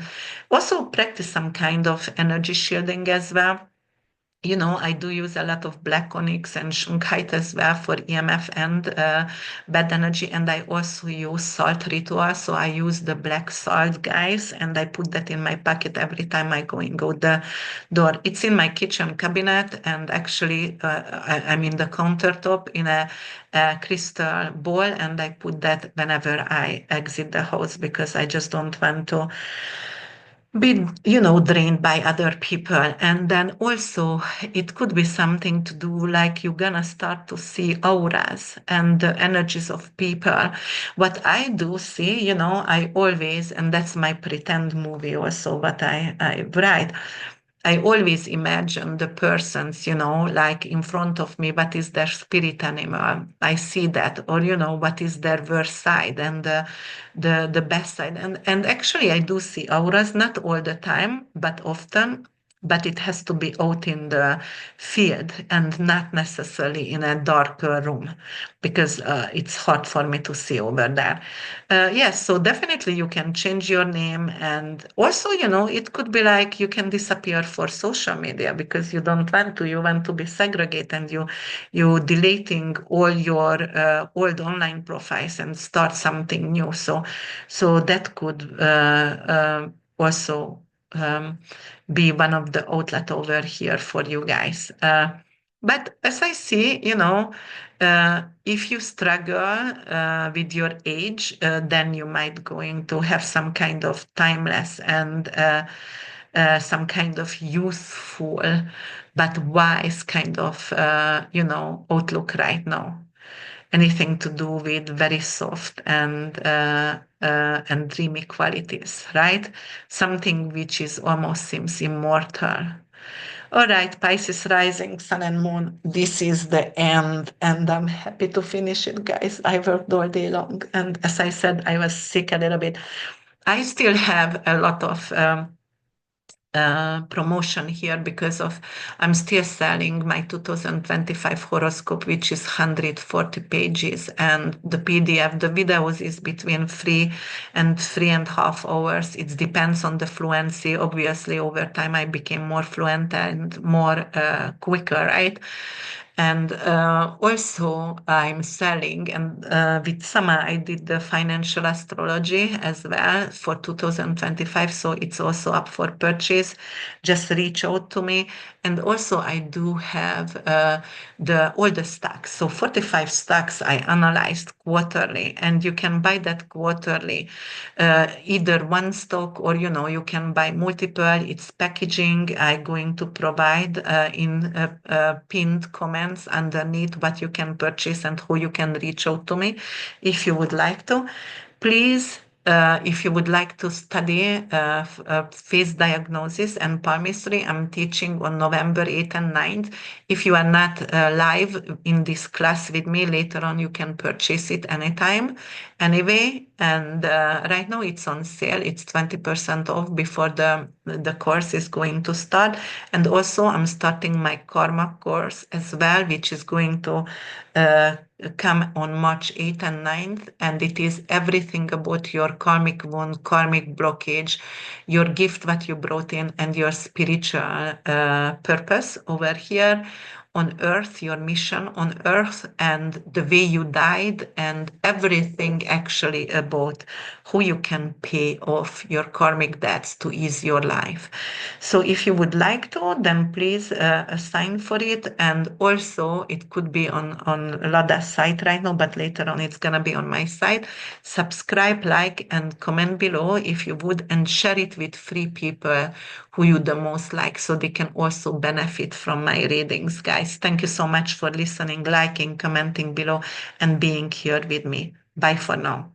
also practice some kind of energy shielding as well. I do use a lot of black onyx and shungite as well for EMF and bad energy. And I also use salt ritual. So I use the black salt, guys, and I put that in my pocket every time I go and go the door. It's in my kitchen cabinet, and actually I'm in the countertop in a crystal bowl, and I put that whenever I exit the house, because I just don't want to be drained by other people. And then also it could be something to do like you're gonna start to see auras and the energies of people. What I do see, I always, and that's my pretend movie also, what I write, I always imagine the persons, like in front of me, what is their spirit animal? I see that, or what is their worst side and the best side. And actually, I do see auras, not all the time, but often. but it has to be out in the field and not necessarily in a dark room because it's hard for me to see over there. Yes, so definitely you can change your name, and also, it could be like you can disappear for social media because you don't want to. You want to be segregated, and you deleting all your old online profiles and start something new. So that could also. Um, be one of the outlet over here for you guys. But as I see, if you struggle with your age, then you might going to have some kind of timeless and some kind of youthful but wise kind of, outlook right now. Anything to do with very soft and dreamy qualities, right? Something which is almost seems immortal. All right, Pisces rising, sun and moon. This is the end, and I'm happy to finish it, guys. I worked all day long, and as I said, I was sick a little bit. I still have a lot of promotion here because of I'm still selling my 2025 horoscope, which is 140 pages, and the PDF, the videos is between 3 and 3.5 hours. It depends on the fluency. Obviously, over time I became more fluent and more quicker, right? And also, I'm selling, and with Sama, I did the financial astrology as well for 2025. So it's also up for purchase. Just reach out to me. And also, I do have all the stocks. So 45 stocks I analyzed quarterly, and you can buy that quarterly, either one stock or you can buy multiple. It's packaging. I'm going to provide in pinned comments underneath what you can purchase and who you can reach out to me if you would like to. Please, if you would like to study face diagnosis and palmistry, I'm teaching on November 8th and 9th. If you are not live in this class with me, later on you can purchase it anytime. Anyway, and right now it's on sale. It's 20% off before the course is going to start. And also I'm starting my karma course as well, which is going to come on March 8th and 9th. And it is everything about your karmic wound, karmic blockage, your gift, what you brought in, and your spiritual purpose over here on earth, your mission on earth, and the way you died, and everything actually about who you can pay off your karmic debts to ease your life. So if you would like to, then please sign for it. And also it could be on Lada's site right now, but later on it's gonna be on my site. Subscribe, like, and comment below if you would, and share it with 3 people who you the most like, so they can also benefit from my readings, guys. Thank you so much for listening, liking, commenting below, and being here with me. Bye for now.